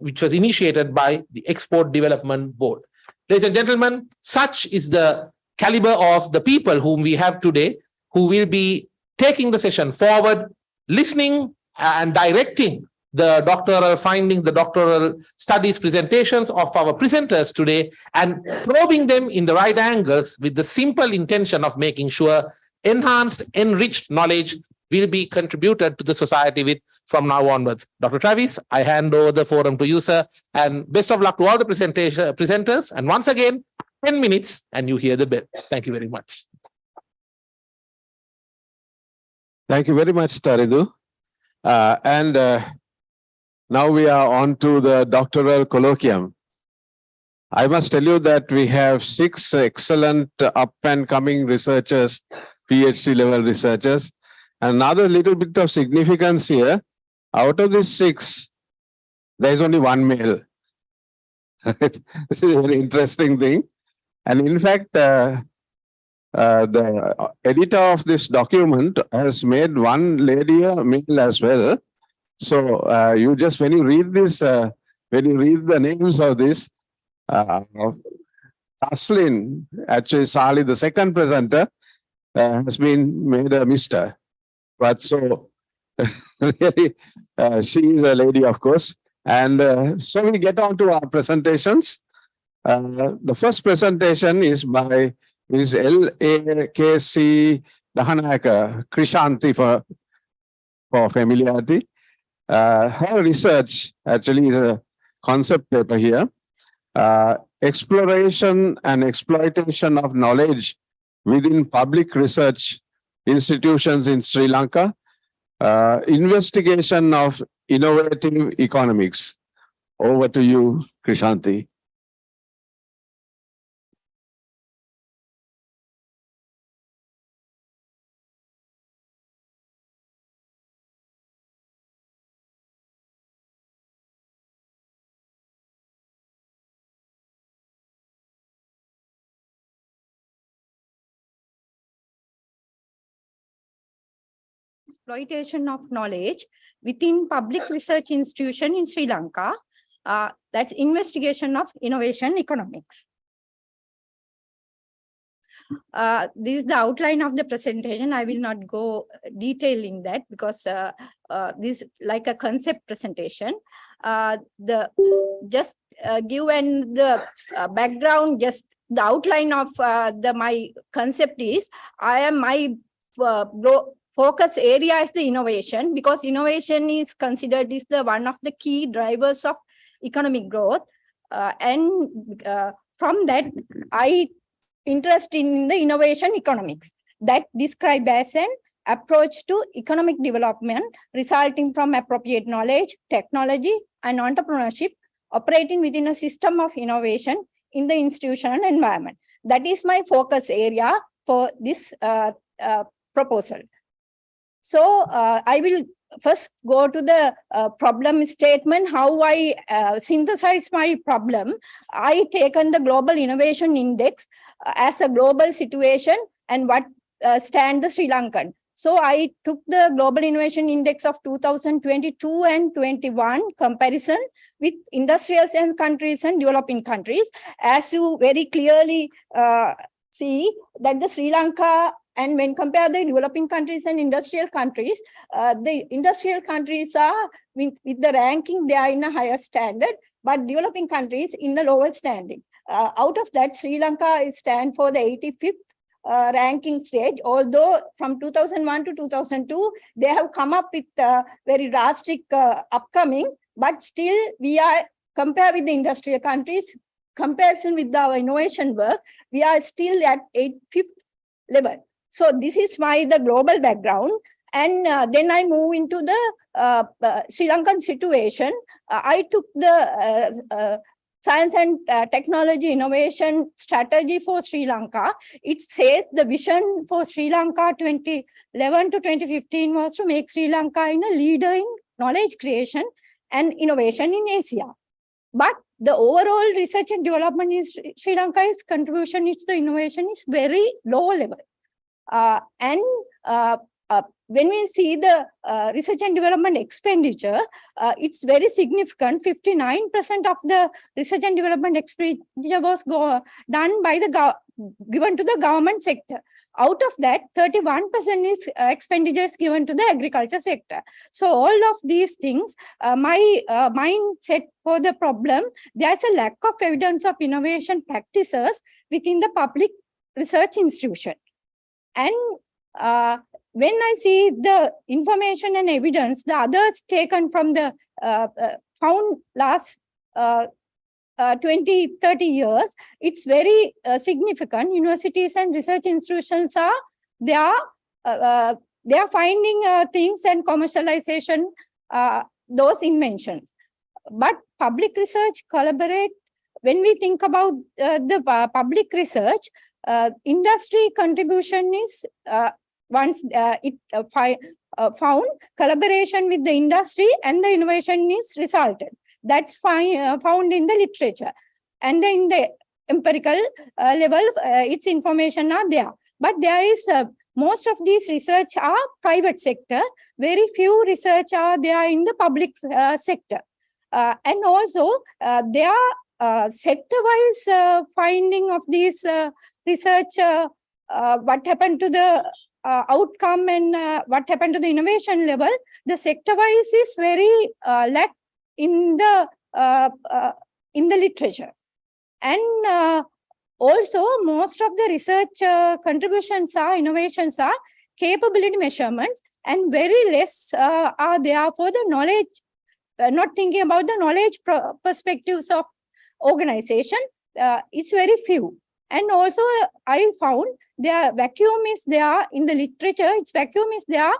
Speaker 1: which was initiated by the Export Development Board. Ladies and gentlemen, such is the caliber of the people whom we have today, who will be taking the session forward, listening and directing the doctoral findings, the doctoral studies presentations of our presenters today, and probing them in the right angles with the simple intention of making sure enhanced, enriched knowledge will be contributed to the society with from now onwards. Dr. Travis, I hand over the forum to you, sir, and best of luck to all the presenters. And once again, 10 minutes and you hear the bell. Thank you very much.
Speaker 4: Thank you very much, Taridu. Now we are on to the doctoral colloquium. I must tell you that we have 6 excellent up-and-coming researchers, PhD level researchers. Another little bit of significance here, out of these 6, there is only 1 male. This is a very interesting thing. And in fact, the editor of this document has made 1 lady a male as well. So you just, when you read this, when you read the names of this, Aslin, actually Sali, the second presenter, has been made a Mr. But so really, she is a lady, of course. And so we get on to our presentations. The first presentation is by Ms. L.A.K.C. Dahanayake, Krishanti for familiarity. Her research actually is a concept paper here. Exploration and exploitation of knowledge within public research institutions in Sri Lanka. Investigation of innovative economics. Over to you, Krishanti.
Speaker 7: Exploitation of knowledge within public research institution in Sri Lanka. That's investigation of innovation economics. This is the outline of the presentation. I will not go detailing that because this is like a concept presentation. Just given the background, just the outline of my concept is, my focus area is the innovation, because innovation is considered is the one of the key drivers of economic growth. From that, I interest in the innovation economics that describe as an approach to economic development resulting from appropriate knowledge, technology, and entrepreneurship operating within a system of innovation in the institutional environment. That is my focus area for this proposal. So I will first go to the problem statement, how I synthesize my problem. I taken the Global Innovation Index as a global situation and what stand the Sri Lankan. So I took the Global Innovation Index of 2022 and 21 comparison with industrial countries and developing countries. As you very clearly see that the Sri Lanka And when compare the developing countries and industrial countries, the industrial countries are, with the ranking, they are in a higher standard, but developing countries in the lower standing. Out of that, Sri Lanka is stand for the 85th ranking stage, although from 2001 to 2002, they have come up with very drastic upcoming, but still we are, compared with the industrial countries, comparison with our innovation work, we are still at 85th level. So this is why the global background. And then I move into the Sri Lankan situation. I took the Science and Technology Innovation Strategy for Sri Lanka. It says the vision for Sri Lanka 2011 to 2015 was to make Sri Lanka in a leader in knowledge creation and innovation in Asia. But the overall research and development in Sri Lanka's contribution to the innovation is very low level. When we see the research and development expenditure, it's very significant. 59% of the research and development expenditure was done by the given to the government sector. Out of that, 31% is expenditures given to the agriculture sector. So all of these things, my mindset for the problem, there's a lack of evidence of innovation practices within the public research institution. And when I see the information and evidence, the others taken from the found last 20, 30 years, it's very significant. Universities and research institutions are, they are finding things and commercialization, those inventions. But public research collaborate. When we think about the public research, industry contribution is once it found collaboration with the industry and the innovation is resulted. That's found in the literature. And then in the empirical level, its information are there. But there is, most of these research are private sector. Very few research are there in the public sector. And also, there are sector-wise finding of these research, what happened to the outcome and what happened to the innovation level, the sector-wise is very lack in the literature. And also, most of the research contributions are, innovations are capability measurements, and very less are there for the knowledge, not thinking about the knowledge perspectives of organization. It's very few. And also, I found their vacuum is there in the literature, its vacuum is there,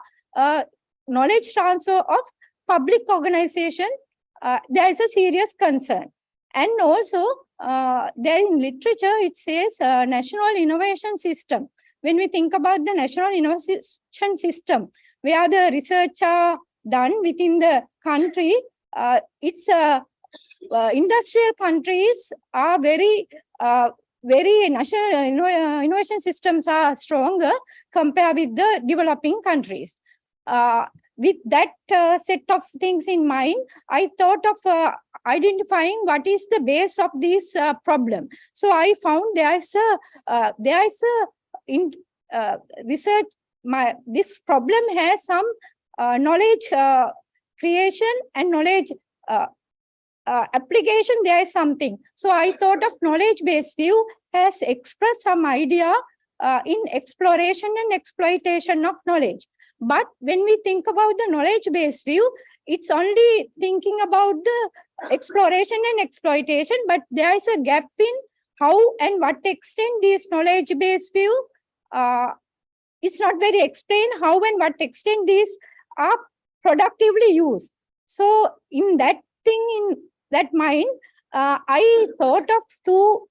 Speaker 7: knowledge transfer of public organization, there is a serious concern. And also, there in literature, it says national innovation system. When we think about the national innovation system, where the research are done within the country, it's industrial countries are very national innovation systems are stronger compared with the developing countries. With that set of things in mind, I thought of identifying what is the base of this problem. So I found there is a research. This problem has some knowledge creation and knowledge application. There is something. So I thought of knowledge-based view has expressed some idea in exploration and exploitation of knowledge. But when we think about the knowledge-based view, it's only thinking about the exploration and exploitation, but there is a gap in how and what extent this knowledge-based view is not very explained, how and what extent these are productively used. So in that thing, in that mind, I thought of two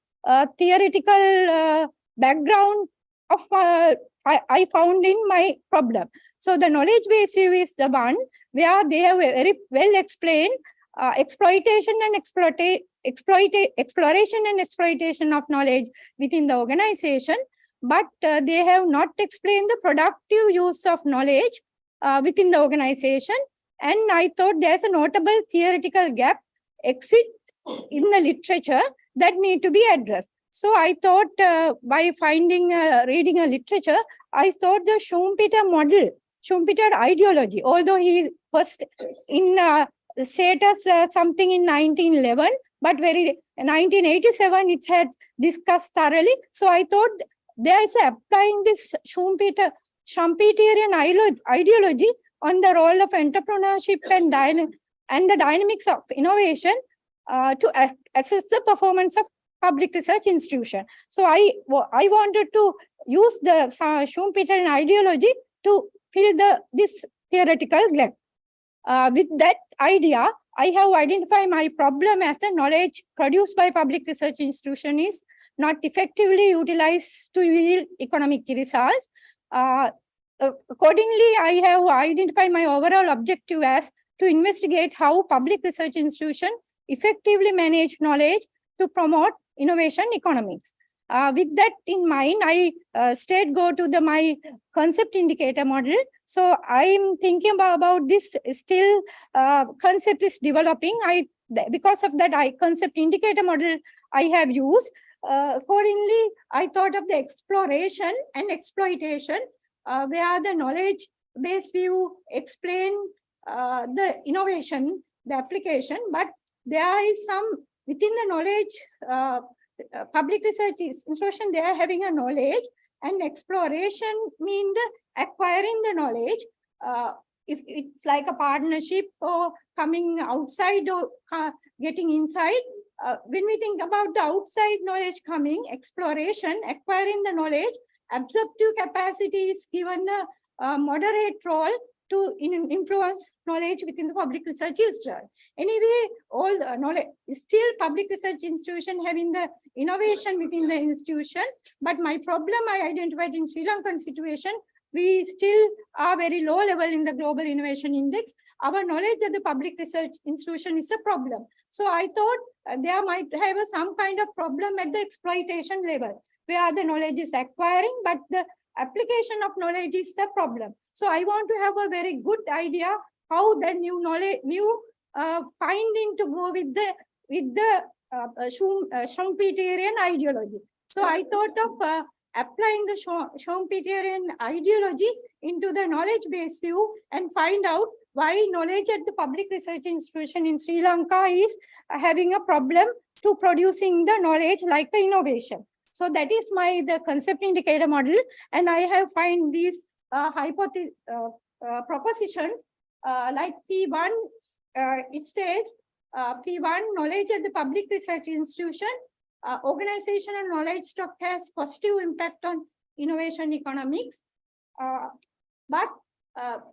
Speaker 7: theoretical background of I found in my problem. So the knowledge-based view is the one where they have very well explained exploitation and exploration and exploitation of knowledge within the organization, but they have not explained the productive use of knowledge within the organization. And I thought there's a notable theoretical gap exist in the literature that need to be addressed. So I thought by reading a literature, I thought the Schumpeter model, Schumpeter ideology, although he first in status something in 1911, but 1987 it had discussed thoroughly. So I thought there is applying this Schumpeterian ideology on the role of entrepreneurship and the dynamics of innovation to assess the performance of public research institution. So I wanted to use the Schumpeterian ideology to fill this theoretical gap. With that idea, I have identified my problem as the knowledge produced by public research institution is not effectively utilized to yield economic results. Accordingly, I have identified my overall objective as to investigate how public research institutions effectively manage knowledge to promote innovation economics. With that in mind, I go to my concept indicator model. So I'm thinking about this still concept is developing. Because of that, concept indicator model I have used. Accordingly, I thought of the exploration and exploitation, where the knowledge-based view explain the innovation, the application, but there is some within the knowledge public research institution, they are having a knowledge, and exploration means the acquiring the knowledge. If it's like a partnership or coming outside or getting inside, when we think about the outside knowledge coming, exploration, acquiring the knowledge, absorptive capacity is given a moderate role to influence knowledge within the public research institution. Anyway, all the knowledge still public research institution having the innovation within the institution, but my problem I identified in Sri Lankan situation, we still are very low level in the global innovation index. Our knowledge of the public research institution is a problem. So I thought there might have some kind of problem at the exploitation level, where the knowledge is acquiring, but the application of knowledge is the problem. So I want to have a very good idea how the new knowledge, finding to go with the Schumpeterian ideology. So I thought of applying the Schumpeterian ideology into the knowledge-based view and find out why knowledge at the public research institution in Sri Lanka is having a problem to producing the knowledge like the innovation. So that is the concept indicator model, and I have find these propositions like P1. It says P1 knowledge at the public research institution, organizational knowledge stock has positive impact on innovation economics. But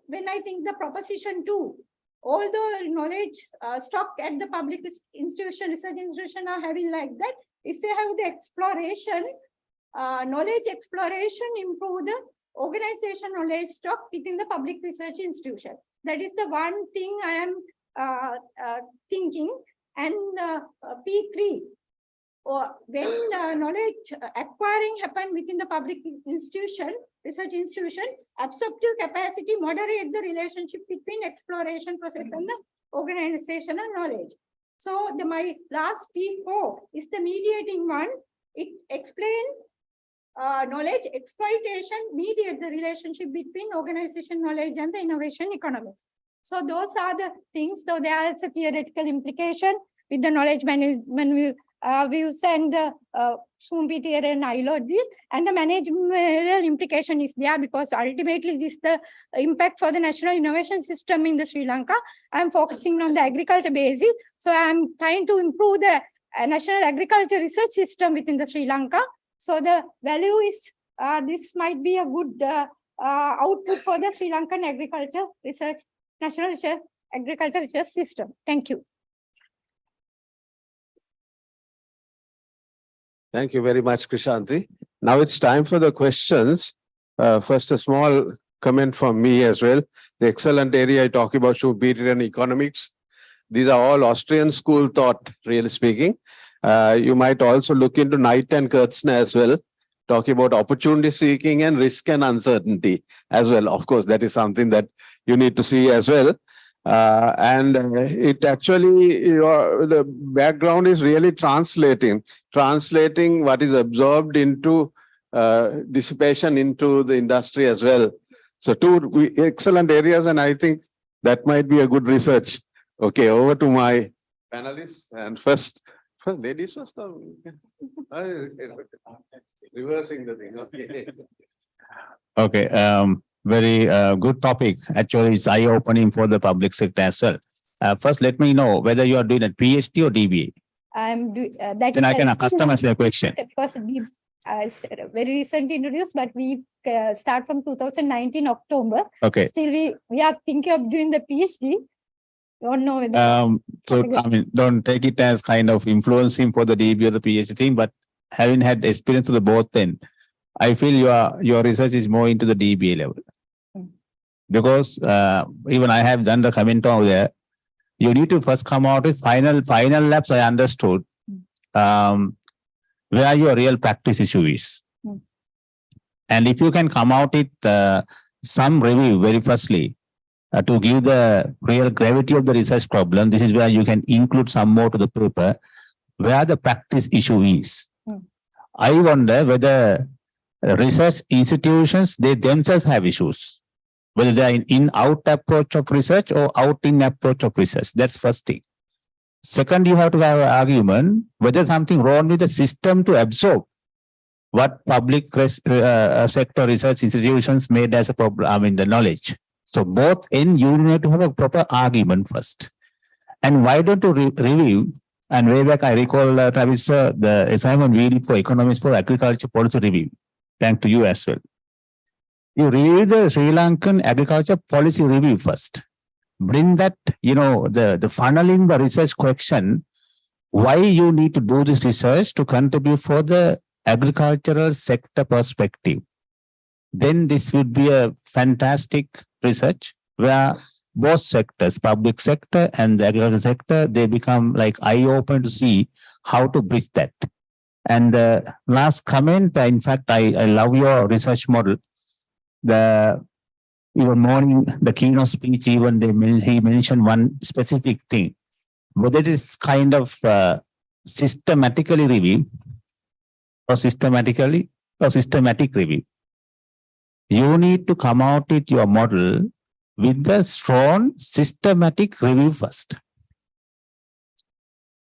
Speaker 7: when I think the proposition 2, although knowledge stock at the public institution, research institution are having like that, if you have the exploration, knowledge exploration improve the organization knowledge stock within the public research institution. That is the one thing I am thinking. And P3, or when knowledge acquiring happen within the public institution, research institution, absorptive capacity moderate the relationship between exploration process and the organizational knowledge. So my last P4 is the mediating one. It explains knowledge exploitation mediate the relationship between organization knowledge and the innovation economics. So those are the things. So there is a theoretical implication with the knowledge management views and the Schumpeterian ideology, and the managerial implication is there because ultimately this is the impact for the national innovation system in the Sri Lanka. I'm focusing on the agriculture basis. So I'm trying to improve the national agriculture research system within the Sri Lanka. So the value is this might be a good output for the Sri Lankan agriculture research, national research, agriculture research system. Thank you.
Speaker 4: Thank you very much, Krishanti. Now it's time for the questions. First, a small comment from me as well. The excellent area I talk about Schumpeterian economics. These are all Austrian school thought, really speaking. You might also look into Knight and Kurtzner as well, talking about opportunity seeking and risk and uncertainty as well. Of course, that is something that you need to see as well. And it actually, the background is really translating what is absorbed into dissipation into the industry as well. So two excellent areas, and I think that might be a good research. Okay, over to my panelists. And first ladies first. Reversing the thing. Okay.
Speaker 8: Okay, very good topic. Actually, it's eye-opening for the public sector as well. First, let me know whether you are doing a PhD or DBA.
Speaker 7: I'm doing that.
Speaker 8: Then I can customize the question.
Speaker 7: Because we very recently introduced, but we start from 2019 October.
Speaker 8: Okay.
Speaker 7: Still, we are thinking of doing the PhD. Don't know whether.
Speaker 8: So I mean, don't take it as kind of influencing for the DB or the PhD thing, but having had experience to the both, then I feel your research is more into the DBA level. Because even I have done the comment over there, you need to first come out with final labs. I understood where your real practice issue is, and if you can come out with some review very firstly to give the real gravity of the research problem. This is where you can include some more to the paper where the practice issue is. I wonder whether research institutions, they themselves have issues, whether they are in-out approach of research or out-in approach of research. That's first thing. Second, you have to have an argument whether something wrong with the system to absorb what public sector research institutions made as a problem, I mean the knowledge. So both in you need to have a proper argument first. And why don't you review, and way back I recall Travis, the assignment we did for economics for agriculture policy review. Thanks to you as well. You review the Sri Lankan agriculture policy review first. Bring that, the funneling the research question, why you need to do this research to contribute for the agricultural sector perspective. Then this would be a fantastic research where both sectors, public sector and the agricultural sector, they become like eye-open to see how to bridge that. And last comment, in fact, I love your research model. Even morning, the keynote speech, even he mentioned one specific thing, but it is kind of systematically review or systematic review. You need to come out with your model with the strong systematic review first.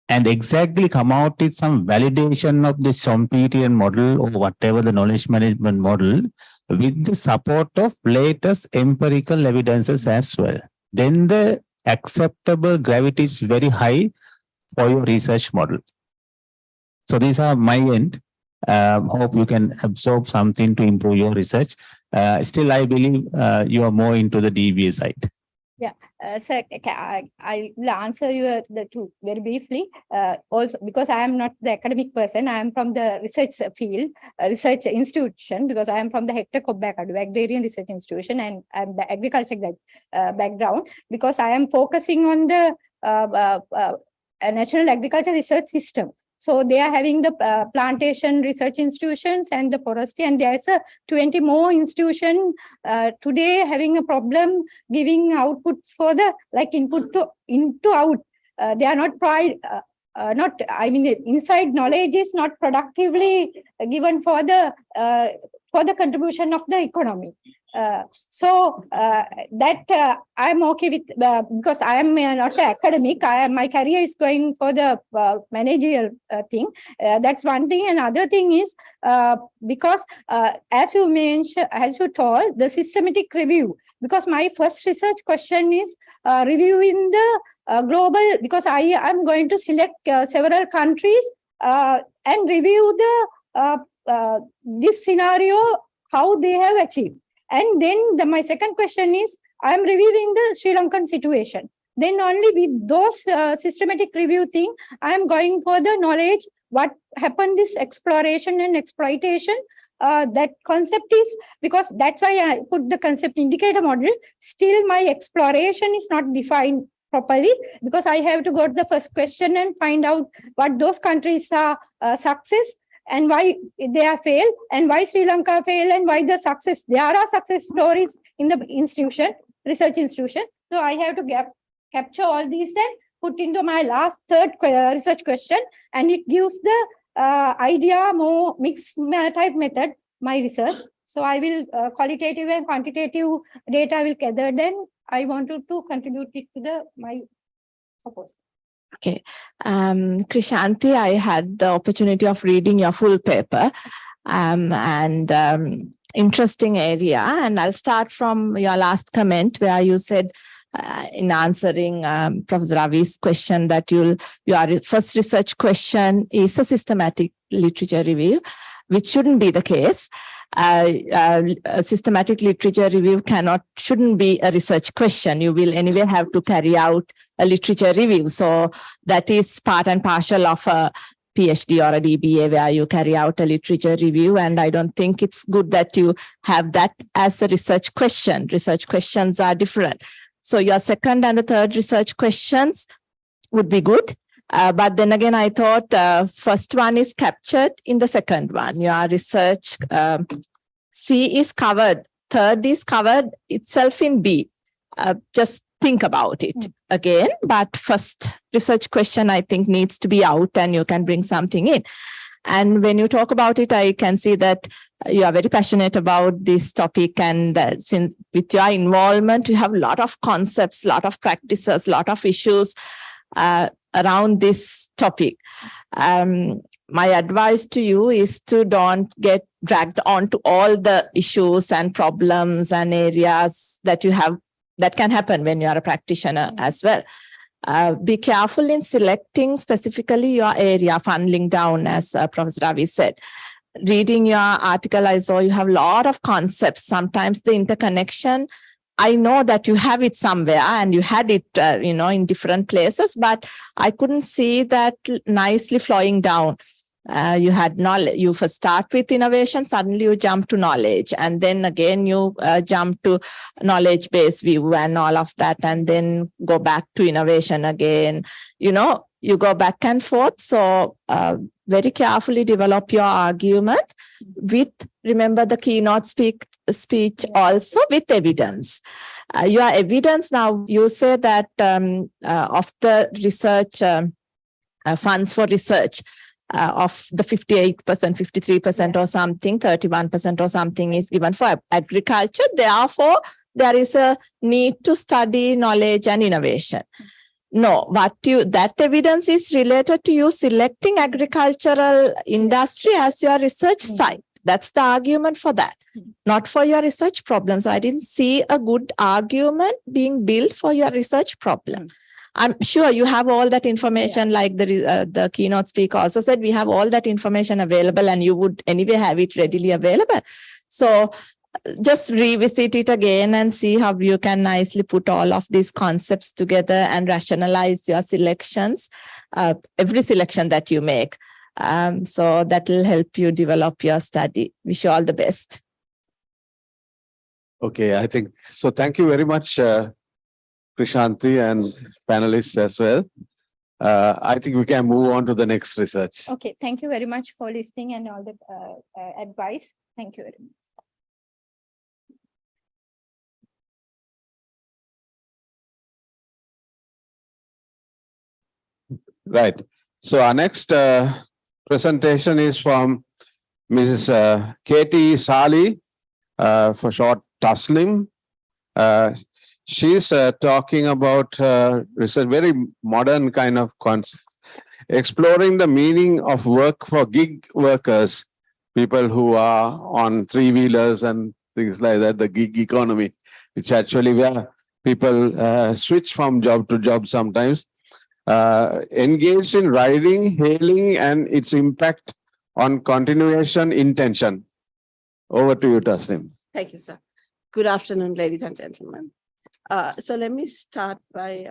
Speaker 8: And exactly come out with some validation of the Schumpeterian model or whatever the knowledge management model with the support of latest empirical evidences as well. Then the acceptable gravity is very high for your research model. So these are my end. Hope you can absorb something to improve your research. Still, I believe you are more into the DBA side.
Speaker 7: Yeah, sir, I will answer you the two very briefly. Also, because I am not the academic person, I am from the research field, research institution, because I am from the Hector Kobbakadu Agrarian Research Institution, and I'm the agriculture background, because I am focusing on the national agriculture research system. So they are having the plantation research institutions and the forestry, and there's a 20 more institution today having a problem giving output for the input to into out. They are not inside knowledge is not productively given for the contribution of the economy. So that I'm okay with, because I am not an academic. My career is going for the managerial thing. That's one thing. And other thing is because as you mentioned, as you told, the systematic review. Because my first research question is reviewing the global, because I am going to select several countries and review the this scenario, how they have achieved. And then my second question is, I am reviewing the Sri Lankan situation. Then only with those systematic review thing, I am going for the knowledge, what happened, this exploration and exploitation. That concept is, because that's why I put the concept indicator model. Still my exploration is not defined properly, because I have to go to the first question and find out what those countries are success, and why they are failed, and why Sri Lanka failed, and why the success. There are success stories in the institution, research institution. So I have to capture all these and put into my third research question, and it gives the idea more mixed type method, my research. So I will qualitative and quantitative data will gather, then I wanted to contribute it to my proposal.
Speaker 5: Okay. Krishanti, I had the opportunity of reading your full paper, and interesting area. And I'll start from your last comment where you said in answering Professor Ravi's question that your first research question is a systematic literature review, which shouldn't be the case. A systematic literature review shouldn't be a research question. You will anyway have to carry out a literature review. So that is part and parcel of a PhD or a DBA where you carry out a literature review. And I don't think it's good that you have that as a research question. Research questions are different. So your second and the third research questions would be good. But then again, I thought first one is captured in the second one. Your research C is covered. Third is covered itself in B. Just think about it again. But first research question, I think, needs to be out and you can bring something in. And when you talk about it, I can see that you are very passionate about this topic. And since with your involvement, you have a lot of concepts, a lot of practices, a lot of issues around this topic. My advice to you is to don't get dragged onto all the issues and problems and areas that you have that can happen when you are a practitioner as well. Be careful in selecting specifically your area, funneling down, as Professor Ravi said. Reading your article, I saw you have a lot of concepts. Sometimes the interconnection, I know that you have it somewhere and you had it, in different places, but I couldn't see that nicely flowing down. You had knowledge. You first start with innovation, suddenly you jump to knowledge, and then again you jump to knowledge-based view and all of that, and then go back to innovation again. You go back and forth. So very carefully develop your argument with, remember the keynote speech also with evidence. Your evidence now, you say that of the research funds for research, of the 58%, 53% or something, 31% or something is given for agriculture. Therefore, there is a need to study knowledge and innovation. No, that evidence is related to you selecting agricultural industry as your research site. That's the argument for that, not for your research problem. So I didn't see a good argument being built for your research problem. I'm sure you have all that information, like the keynote speaker also said, we have all that information available and you would anyway have it readily available. So just revisit it again and see how you can nicely put all of these concepts together and rationalize your selections, every selection that you make. So that will help you develop your study. Wish you all the best.
Speaker 4: Okay, I think so. Thank you very much, Krishanti and panelists as well. I think we can move on to the next research.
Speaker 7: Okay, thank you very much for listening and all the advice. Thank you very much.
Speaker 4: Right. So our next presentation is from Mrs. Katie Sali, for short Taslim. She's talking about research, very modern kind of concept, exploring the meaning of work for gig workers, people who are on three-wheelers and things like that, the gig economy, which actually where people switch from job to job sometimes. Engaged in riding, hailing, and its impact on continuation intention. Over to you, Taslim.
Speaker 9: Thank you, sir. Good afternoon, ladies and gentlemen. So let me start by,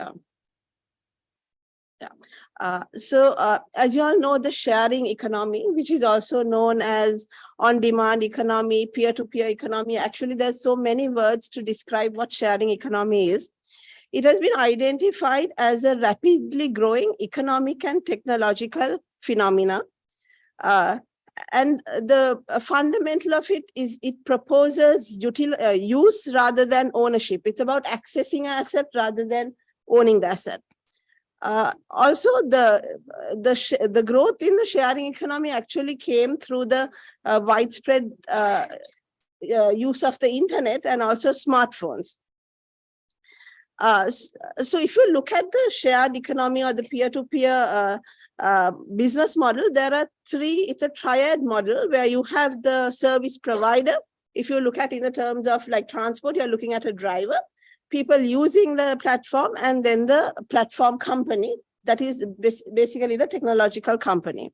Speaker 9: as you all know, the sharing economy, which is also known as on-demand economy, peer-to-peer economy. Actually, there's so many words to describe what sharing economy is. It has been identified as a rapidly growing economic and technological phenomena. And the fundamental of it is it proposes use rather than ownership. It's about accessing an asset rather than owning the asset. Also, the growth in the sharing economy actually came through the widespread use of the internet and also smartphones. So if you look at the shared economy or the peer-to-peer business model, there are three. It's a triad model where you have the service provider. If you look at in the terms of like transport, you're looking at a driver, people using the platform, and then the platform company, that is basically the technological company.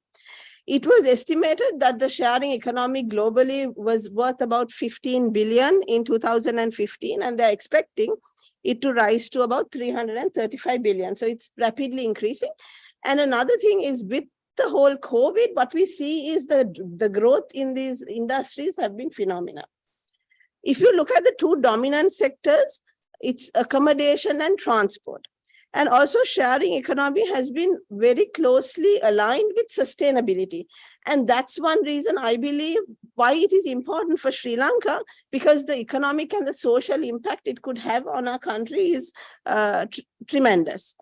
Speaker 9: It was estimated that the sharing economy globally was worth about 15 billion in 2015, and they're expecting it to rise to about 335 billion. So it's rapidly increasing. And another thing is, with the whole COVID, what we see is the growth in these industries have been phenomenal. If you look at the two dominant sectors, it's accommodation and transport. And also sharing economy has been very closely aligned with sustainability. And that's one reason I believe why it is important for Sri Lanka, because the economic and the social impact it could have on our country is tremendous.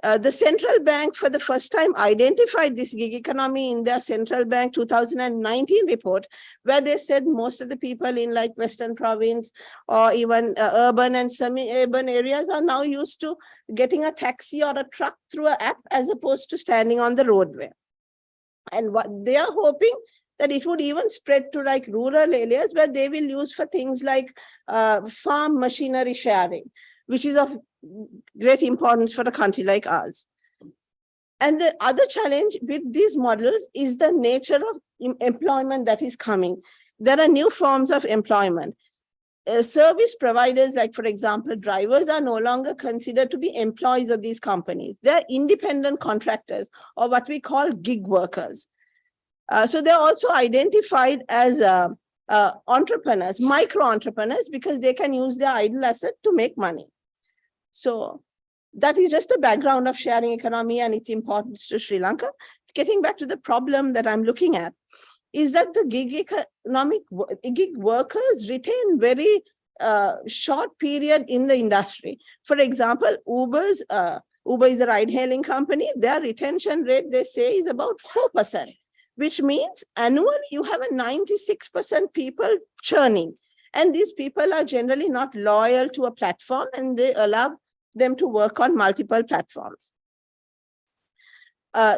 Speaker 9: The central bank for the first time identified this gig economy in their central bank 2019 report, where they said most of the people in like Western province or even urban and semi-urban areas are now used to getting a taxi or a truck through an app as opposed to standing on the roadway. And what they are hoping that it would even spread to like rural areas where they will use for things like farm machinery sharing, which is of great importance for a country like ours. And the other challenge with these models is the nature of employment that is coming. There are new forms of employment. Service providers, like for example, drivers, are no longer considered to be employees of these companies. They're independent contractors, or what we call gig workers. So they're also identified as entrepreneurs, micro-entrepreneurs, because they can use their idle asset to make money. So that is just the background of sharing economy and its importance to Sri Lanka. Getting back to the problem that I'm looking at, is that the gig workers retain very short period in the industry. For example, Uber is a ride-hailing company. Their retention rate, they say, is about 4%, which means annually you have a 96% people churning. And these people are generally not loyal to a platform, and they allow them to work on multiple platforms.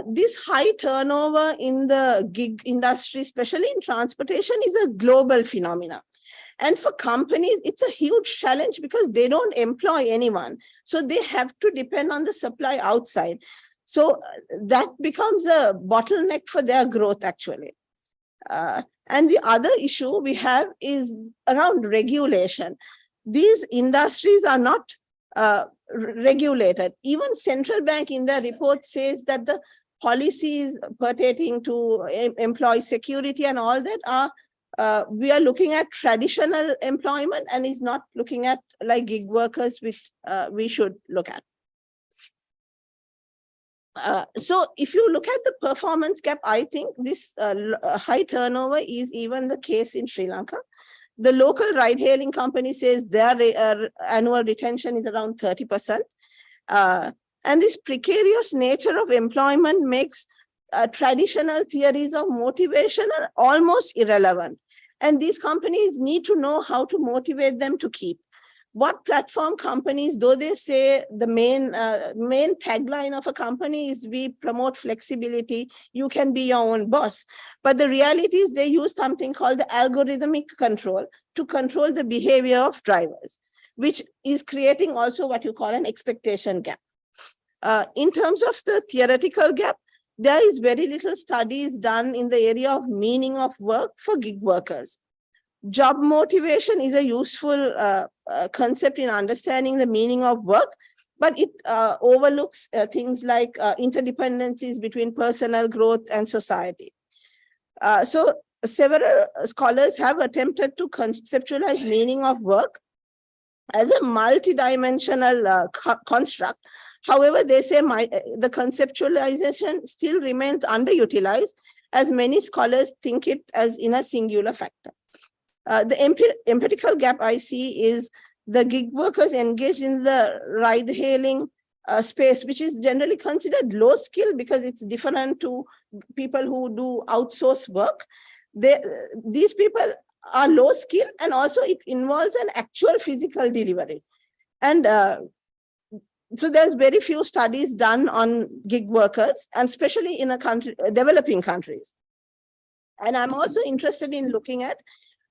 Speaker 9: This high turnover in the gig industry, especially in transportation, is a global phenomenon. And for companies, it's a huge challenge because they don't employ anyone. So they have to depend on the supply outside. So that becomes a bottleneck for their growth, actually. And the other issue we have is around regulation. These industries are not regulated. Even central bank in their report says that the policies pertaining to employee security and all that are, we are looking at traditional employment and is not looking at like gig workers, which we should look at. So if you look at the performance gap, I think this high turnover is even the case in Sri Lanka. The local ride-hailing company says their annual retention is around 30%. And this precarious nature of employment makes traditional theories of motivation almost irrelevant. And these companies need to know how to motivate them to keep. What platform companies, though they say the main tagline of a company is we promote flexibility, you can be your own boss. But the reality is they use something called the algorithmic control to control the behavior of drivers, which is creating also what you call an expectation gap. In terms of the theoretical gap, there is very little studies done in the area of meaning of work for gig workers. Job motivation is a useful concept in understanding the meaning of work, but it overlooks things like interdependencies between personal growth and society. So several scholars have attempted to conceptualize meaning of work as a multidimensional construct. However, they say the conceptualization still remains underutilized, as many scholars think it as in a singular factor. The empirical gap I see is the gig workers engaged in the ride-hailing space, which is generally considered low skill because it's different to people who do outsource work. These people are low skill, and also it involves an actual physical delivery. And so there's very few studies done on gig workers, and especially in developing countries. And I'm also interested in looking at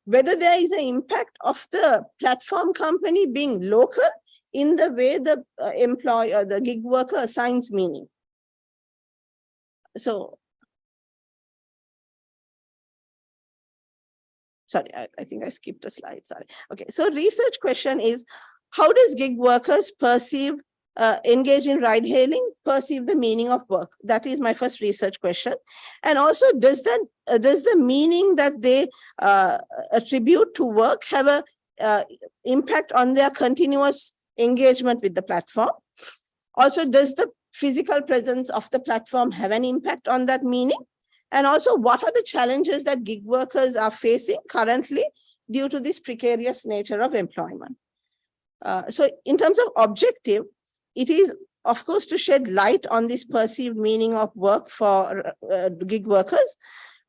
Speaker 9: whether there is an impact of the platform company being local in the way the employer, the gig worker assigns meaning. So, sorry, I think I skipped a slide, sorry. Okay, so research question is, how does gig workers perceive, engage in ride hailing, perceive the meaning of work? That is my first research question. And also, does the meaning that they attribute to work have a impact on their continuous engagement with the platform? Also, does the physical presence of the platform have an impact on that meaning? And also, what are the challenges that gig workers are facing currently due to this precarious nature of employment? So in terms of objective, it is, of course, to shed light on this perceived meaning of work for gig workers.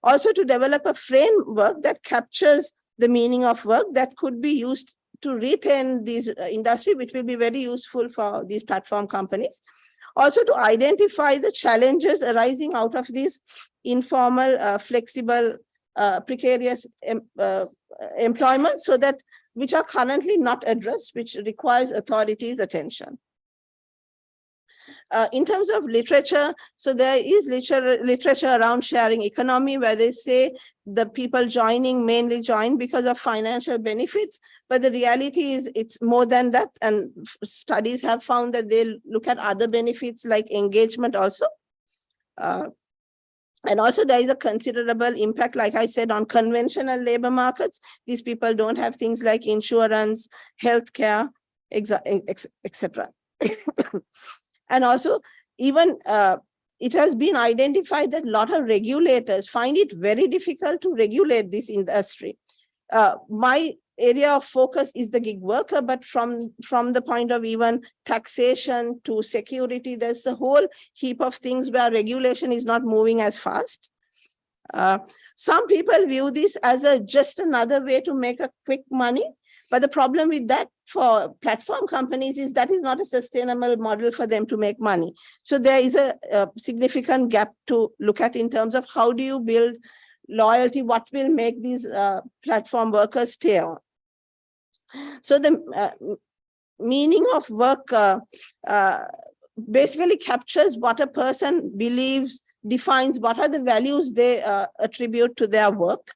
Speaker 9: Also to develop a framework that captures the meaning of work that could be used to retain this industry, which will be very useful for these platform companies. Also to identify the challenges arising out of these informal, flexible, precarious employment, so that which are currently not addressed, which requires authorities' attention. In terms of literature, so there is literature around sharing economy, where they say the people joining mainly join because of financial benefits, but the reality is it's more than that, and studies have found that they look at other benefits like engagement also. And also there is a considerable impact, like I said, on conventional labor markets. These people don't have things like insurance, healthcare, etc. And also, even it has been identified that a lot of regulators find it very difficult to regulate this industry. My area of focus is the gig worker, but from the point of even taxation to security, there's a whole heap of things where regulation is not moving as fast. Some people view this as just another way to make a quick money. But the problem with that for platform companies is that is not a sustainable model for them to make money. So there is a significant gap to look at in terms of how do you build loyalty, what will make these platform workers stay on. So the meaning of work basically captures what a person believes, defines what are the values they attribute to their work.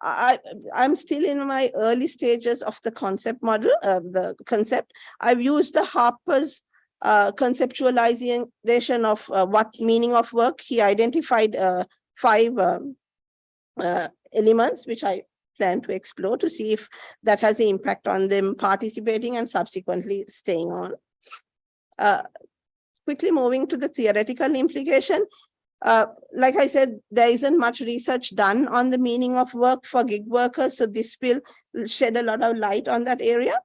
Speaker 9: I'm still in my early stages of the concept model, the concept. I've used the Harper's conceptualization of what meaning of work. He identified 5 elements, which I plan to explore to see if that has an impact on them participating and subsequently staying on. Quickly moving to the theoretical implication. Like I said, there isn't much research done on the meaning of work for gig workers, so this will shed a lot of light on that area.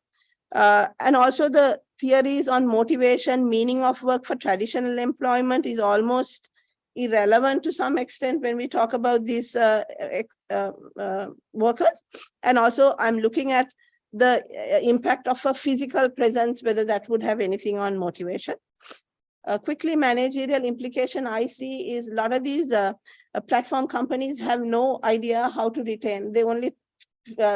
Speaker 9: And also the theories on motivation, meaning of work for traditional employment is almost irrelevant to some extent when we talk about these workers. And also I'm looking at the impact of a physical presence, whether that would have anything on motivation. Quickly, managerial implication I see is a lot of these platform companies have no idea how to retain. They only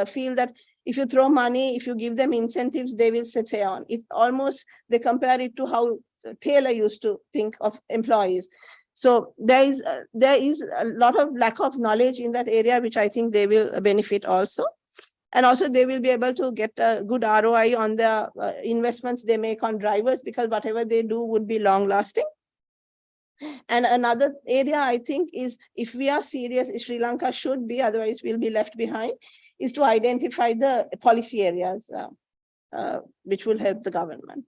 Speaker 9: feel that if you throw money, if you give them incentives, they will stay on. It almost, they compare it to how Taylor used to think of employees. So there is a lot of lack of knowledge in that area, which I think they will benefit also. And also they will be able to get a good ROI on the investments they make on drivers, because whatever they do would be long lasting. And another area I think is, if we are serious, Sri Lanka should be, otherwise we'll be left behind, is to identify the policy areas which will help the government.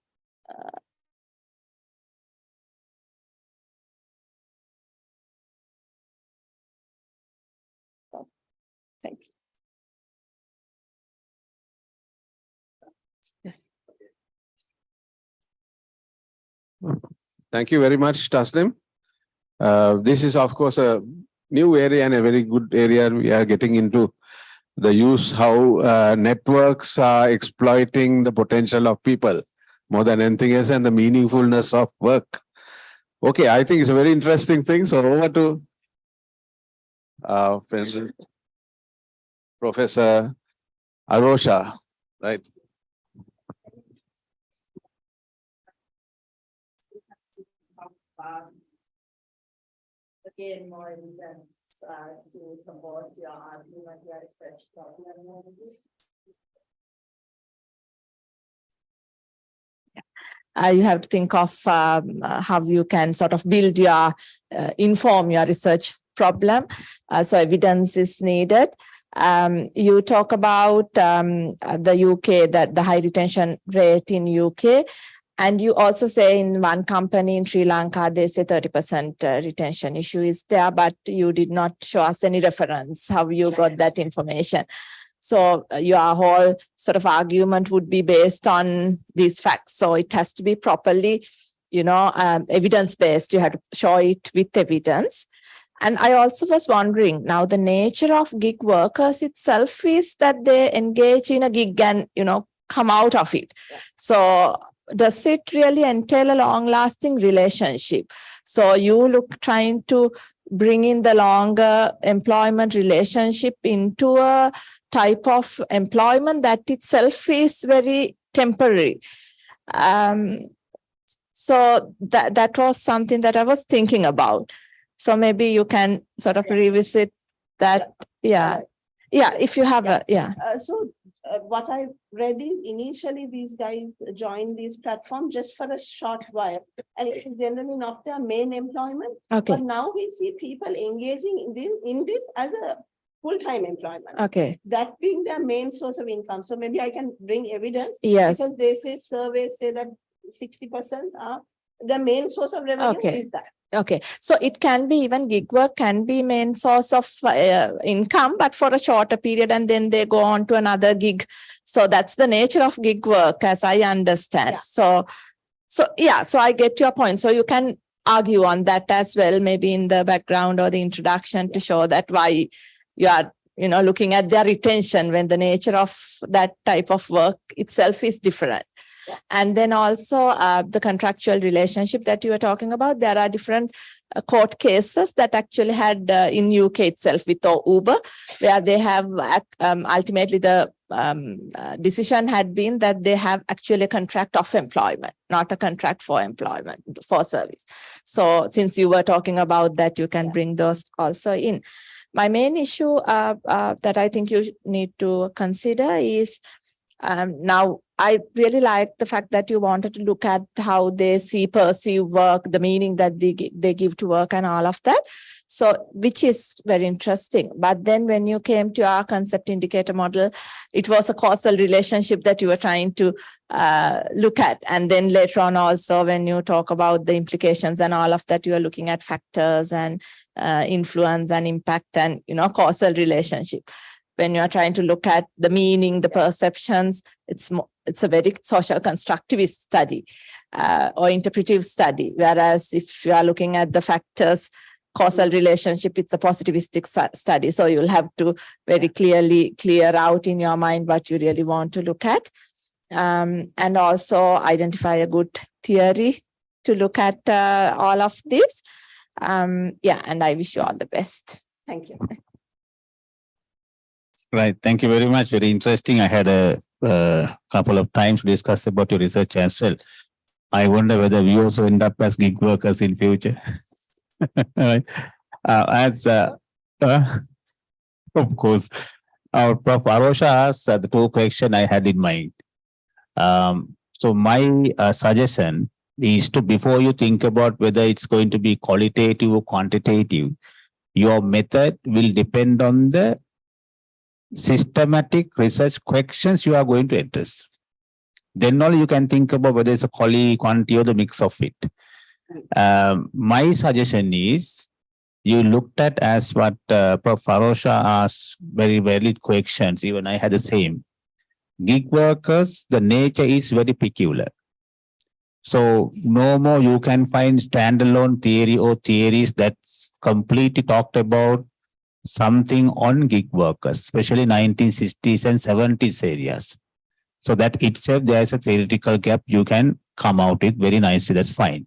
Speaker 9: Thank you. Yes.
Speaker 4: Thank you very much, Taslim. This is, of course, a new area and a very good area we are getting into. The use, how networks are exploiting the potential of people more than anything else, and the meaningfulness of work. Okay, I think it's a very interesting thing. So over to Professor Arosha, right?
Speaker 5: Again, more evidence to support your argument, your research problem. You have to think of how you can sort of build your, inform your research problem. So evidence is needed. You talk about the UK, that the high retention rate in UK. And you also say in one company in Sri Lanka, they say 30% retention issue is there, but you did not show us any reference, how you got that information. So your whole sort of argument would be based on these facts. So it has to be properly, evidence-based. You have to show it with evidence. And I also was wondering, now the nature of gig workers itself is that they engage in a gig and, come out of it. So does it really entail a long-lasting relationship? So you trying to bring in the longer employment relationship into a type of employment that itself is very temporary. So that was something that I was thinking about. So maybe you can sort of revisit that. Yeah. If you have
Speaker 9: what I read is initially these guys joined these platforms just for a short while, and it is generally not their main employment.
Speaker 5: Okay.
Speaker 9: But now we see people engaging in this as a full-time employment.
Speaker 5: Okay.
Speaker 9: That being their main source of income. So maybe I can bring evidence.
Speaker 5: Yes.
Speaker 9: Because they say surveys say that 60% are the main source of revenue is that.
Speaker 5: Okay, so it can be even gig work can be main source of income, but for a shorter period, and then they go on to another gig. So that's the nature of gig work, as I understand. Yeah. So I get your point. So you can argue on that as well, maybe in the background or the introduction to show that why you are, looking at their retention when the nature of that type of work itself is different. And then also the contractual relationship that you were talking about, there are different court cases that actually had in UK itself with Uber, where they have ultimately the decision had been that they have actually a contract of employment, not a contract for employment, for service. So since you were talking about that, you can bring those also in. My main issue that I think you need to consider is now, I really like the fact that you wanted to look at how they perceive work, the meaning that they give to work and all of that. So, which is very interesting. But then when you came to our concept indicator model, it was a causal relationship that you were trying to look at. And then later on also, when you talk about the implications and all of that, you are looking at factors and influence and impact and, causal relationship. When you are trying to look at the meaning, the perceptions, it's a very social constructivist study or interpretive study. Whereas if you are looking at the factors, causal relationship, it's a positivistic study. So you'll have to very clearly clear out in your mind what you really want to look at. And also identify a good theory to look at all of this. And I wish you all the best. Thank you.
Speaker 8: Right. Thank you very much. Very interesting. I had a couple of times to discuss about your research as well. I wonder whether we also end up as gig workers in future. Right. Of course, our Prof. Arosha asked the two questions I had in mind. So my suggestion is to, before you think about whether it's going to be qualitative or quantitative, your method will depend on the systematic research questions you are going to address. Then only you can think about whether it's a quantity or the mix of it. My suggestion is you looked at as what Prof. Arosha asked, very valid questions. Even I had the same. Gig workers, the nature is very peculiar. So no more you can find standalone theory or theories that's completely talked about something on gig workers, especially 1960s and 70s areas. So that itself, there's a theoretical gap you can come out with very nicely, that's fine.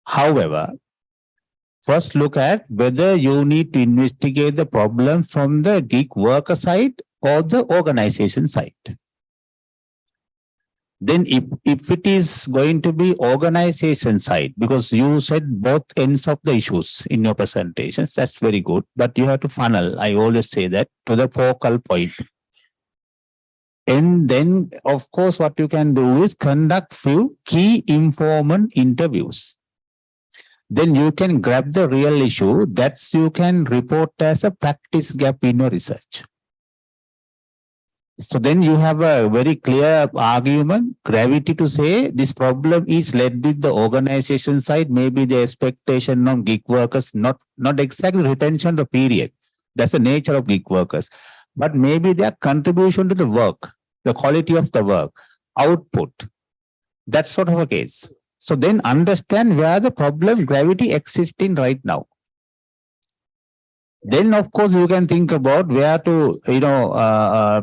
Speaker 8: However, first look at whether you need to investigate the problem from the gig worker side or the organization side. Then if it is going to be organization side, because you said both ends of the issues in your presentations, that's very good, but you have to funnel, I always say that, to the focal point. And then, of course, what you can do is conduct few key informant interviews. Then you can grab the real issue that you can report as a practice gap in your research. So then you have a very clear argument, gravity to say this problem is led with the organization side, maybe the expectation of gig workers, not exactly retention of period. That's the nature of gig workers. But maybe their contribution to the work, the quality of the work, output, that sort of a case. So then understand where the problem gravity exists in right now. Then, of course, you can think about where to,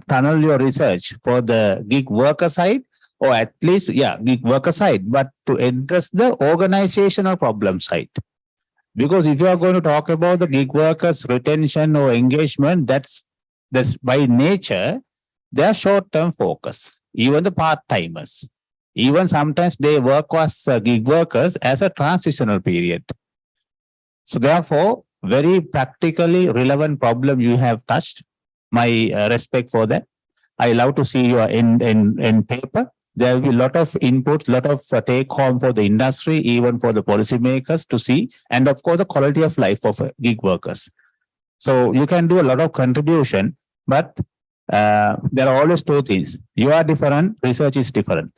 Speaker 8: tunnel your research for the gig worker side, or at least, gig worker side, but to address the organizational problem side. Because if you are going to talk about the gig workers' retention or engagement, that's by nature, they are short-term focus. Even the part-timers, even sometimes they work as gig workers as a transitional period. So therefore, very practically relevant problem you have touched. My respect for that. I love to see your in paper. There will be a lot of input, lot of take home for the industry, even for the policymakers to see, and of course the quality of life of gig workers. So you can do a lot of contribution, but there are always two things. You are different, research is different,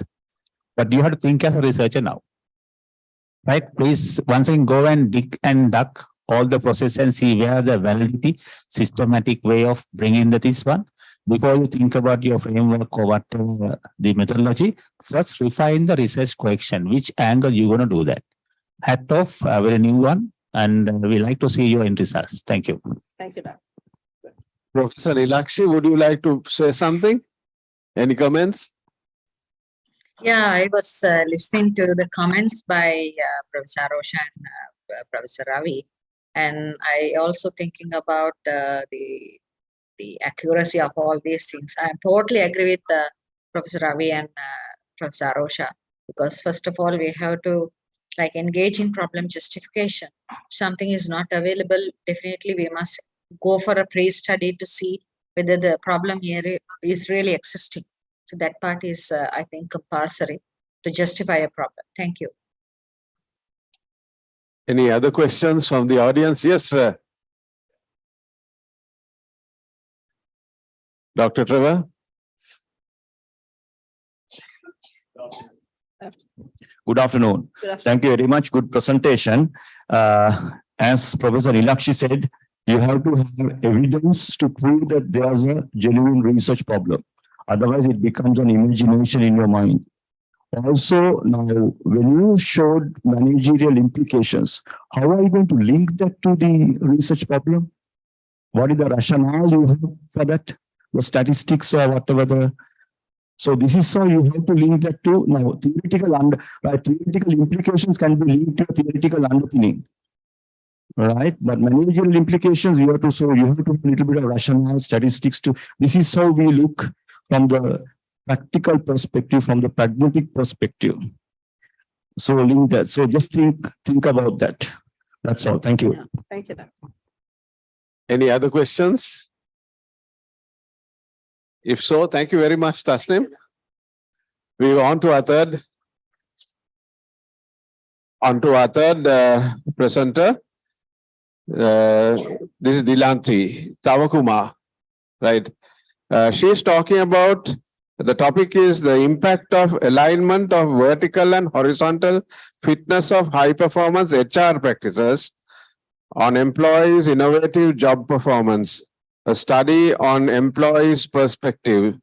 Speaker 8: but you have to think as a researcher now, right? Please once again go and dig and duck all the process and see where the validity, systematic way of bringing this one. Before you think about your framework or whatever the methodology, first refine the research question. Which angle you're going to do that? Hat off, a very new one, and we like to see your end results. Thank you.
Speaker 9: Thank you, Dr.
Speaker 4: Professor Ilakshi, would you like to say something? Any comments?
Speaker 10: Yeah, I was listening to the comments by Professor Arosha and Professor Ravi. And I also thinking about the accuracy of all these things. I totally agree with Professor Ravi and Professor Arosha, because first of all, we have to engage in problem justification. If something is not available, definitely we must go for a pre-study to see whether the problem here is really existing. So that part is, I think, compulsory to justify a problem. Thank you.
Speaker 4: Any other questions from the audience? Yes, sir. Dr. Trevor.
Speaker 11: Good afternoon. Thank you very much. Good presentation. As Professor Ilakshi said, you have to have evidence to prove that there's a genuine research problem. Otherwise, it becomes an imagination in your mind. Also, now, when you showed managerial implications, how are you going to link that to the research problem? What is the rationale you have for that? The statistics or whatever so this is how you have to link that to now theoretical implications can be linked to theoretical underpinning. Right, but managerial implications you have to have a little bit of rationale statistics to. This is how we look from the practical perspective, from the pragmatic perspective. So link that. So just think about that. That's all. Thank you.
Speaker 9: Yeah. Thank you, Doctor.
Speaker 4: Any other questions? If so, thank you very much, Tasnim. We go on to our third presenter. This is Dilanthi Tavakuma, right? She is talking about, the topic is the impact of alignment of vertical and horizontal fitness of high performance HR practices on employees' innovative job performance, a study on employees' perspective,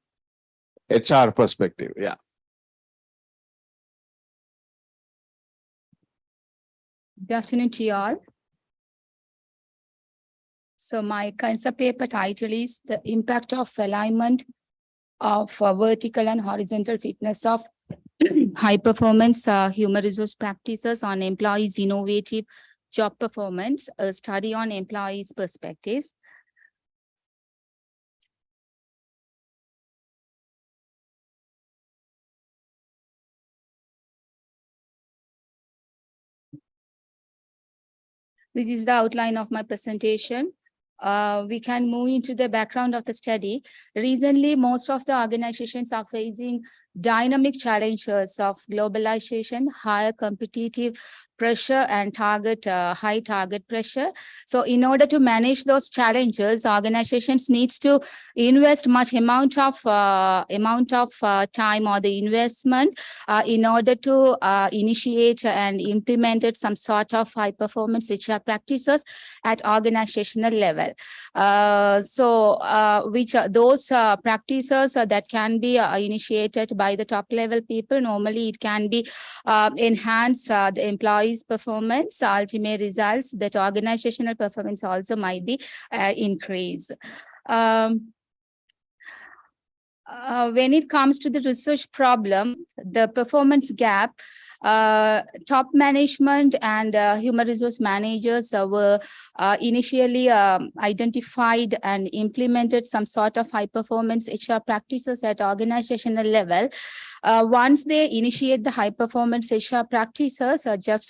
Speaker 4: HR perspective. Yeah.
Speaker 12: Good afternoon to you all. So my concept paper title is The Impact of Alignment of Vertical and Horizontal Fitness of High Performance Human Resource Practices on Employees' Innovative Job Performance, a study on employees' perspectives. This is the outline of my presentation. We can move into the background of the study. Recently, most of the organizations are facing dynamic challenges of globalization, higher competitive pressure, and high target pressure. So in order to manage those challenges, organizations needs to invest much amount of time or the investment in order to initiate and implement some sort of high performance HR practices at organizational level. Those practices that can be initiated by the top level people. Normally it can be enhance the employees' performance, ultimate results, that organizational performance also might be increased. When it comes to the research problem, the performance gap, top management and human resource managers were initially identified and implemented some sort of high performance HR practices at organizational level. Once they initiate the high performance HR practices,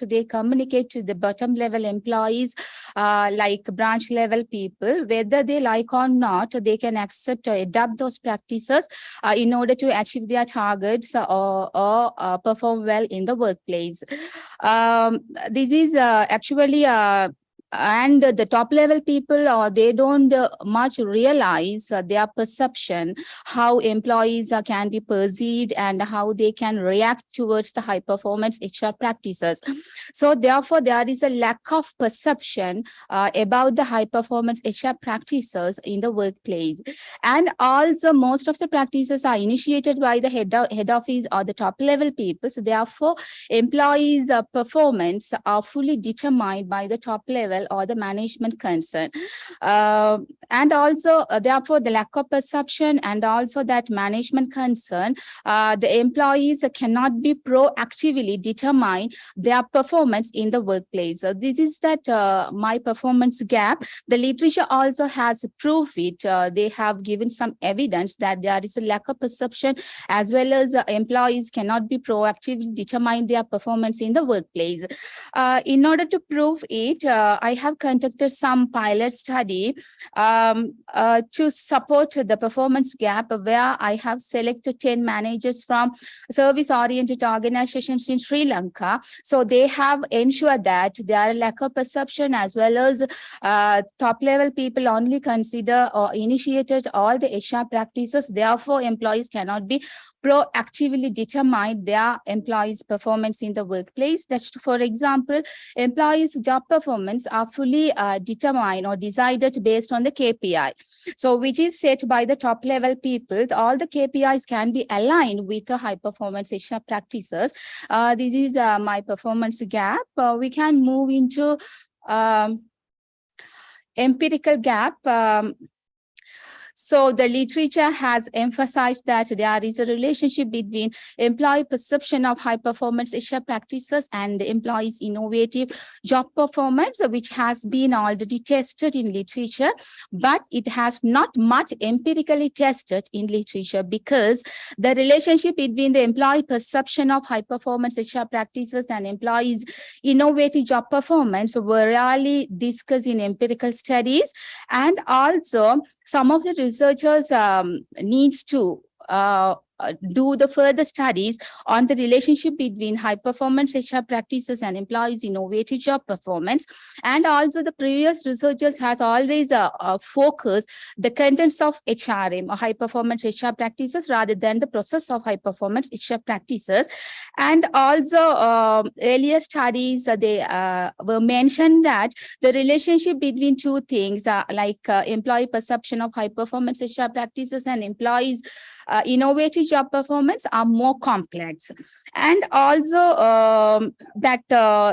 Speaker 12: they communicate to the bottom level employees, like branch level people, whether they like or not, they can accept or adopt those practices in order to achieve their targets or perform well in the workplace. This is actually and the top level people, they don't much realize their perception, how employees can be perceived and how they can react towards the high performance HR practices. So therefore, there is a lack of perception about the high performance HR practices in the workplace. And also most of the practices are initiated by the head office or the top level people. So therefore, employees' performance are fully determined by the top level or the management concern. And also, therefore, the lack of perception and also that management concern, the employees cannot be proactively determine their performance in the workplace. So this is that my performance gap. The literature also has proved it. They have given some evidence that there is a lack of perception as well as employees cannot be proactively determine their performance in the workplace. In order to prove it, I have conducted some pilot study to support the performance gap, where I have selected 10 managers from service-oriented organizations in Sri Lanka. So they have ensured that there are lack of perception as well as top-level people only consider or initiated all the HR practices. Therefore, employees cannot be proactively determine their employees' performance in the workplace. That's, for example, employees' job performance are fully determined or decided based on the KPI. So which is set by the top level people. All the KPIs can be aligned with the high performance HR practices. This is my performance gap. We can move into empirical gap. So the literature has emphasized that there is a relationship between employee perception of high performance HR practices and employees' innovative job performance, which has been already tested in literature, but it has not much empirically tested in literature because the relationship between the employee perception of high performance HR practices and employees' innovative job performance were rarely discussed in empirical studies. And also some of the researchers needs to do the further studies on the relationship between high performance HR practices and employees' innovative job performance. And also the previous researchers has always focused the contents of HRM or high performance HR practices rather than the process of high performance HR practices. And also earlier studies, they were mentioned that the relationship between two things like employee perception of high performance HR practices and employees' innovative innovative job performance are more complex. And also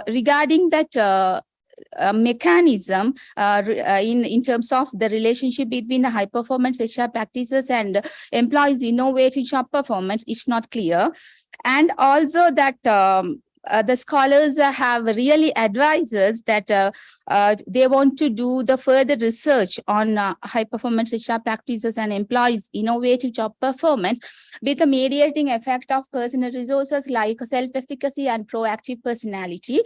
Speaker 12: regarding that mechanism in terms of the relationship between the high performance HR practices and employees' innovative job performance is not clear. And also that the scholars have really advised us that they want to do the further research on high performance HR practices and employees' innovative job performance with a mediating effect of personal resources like self-efficacy and proactive personality.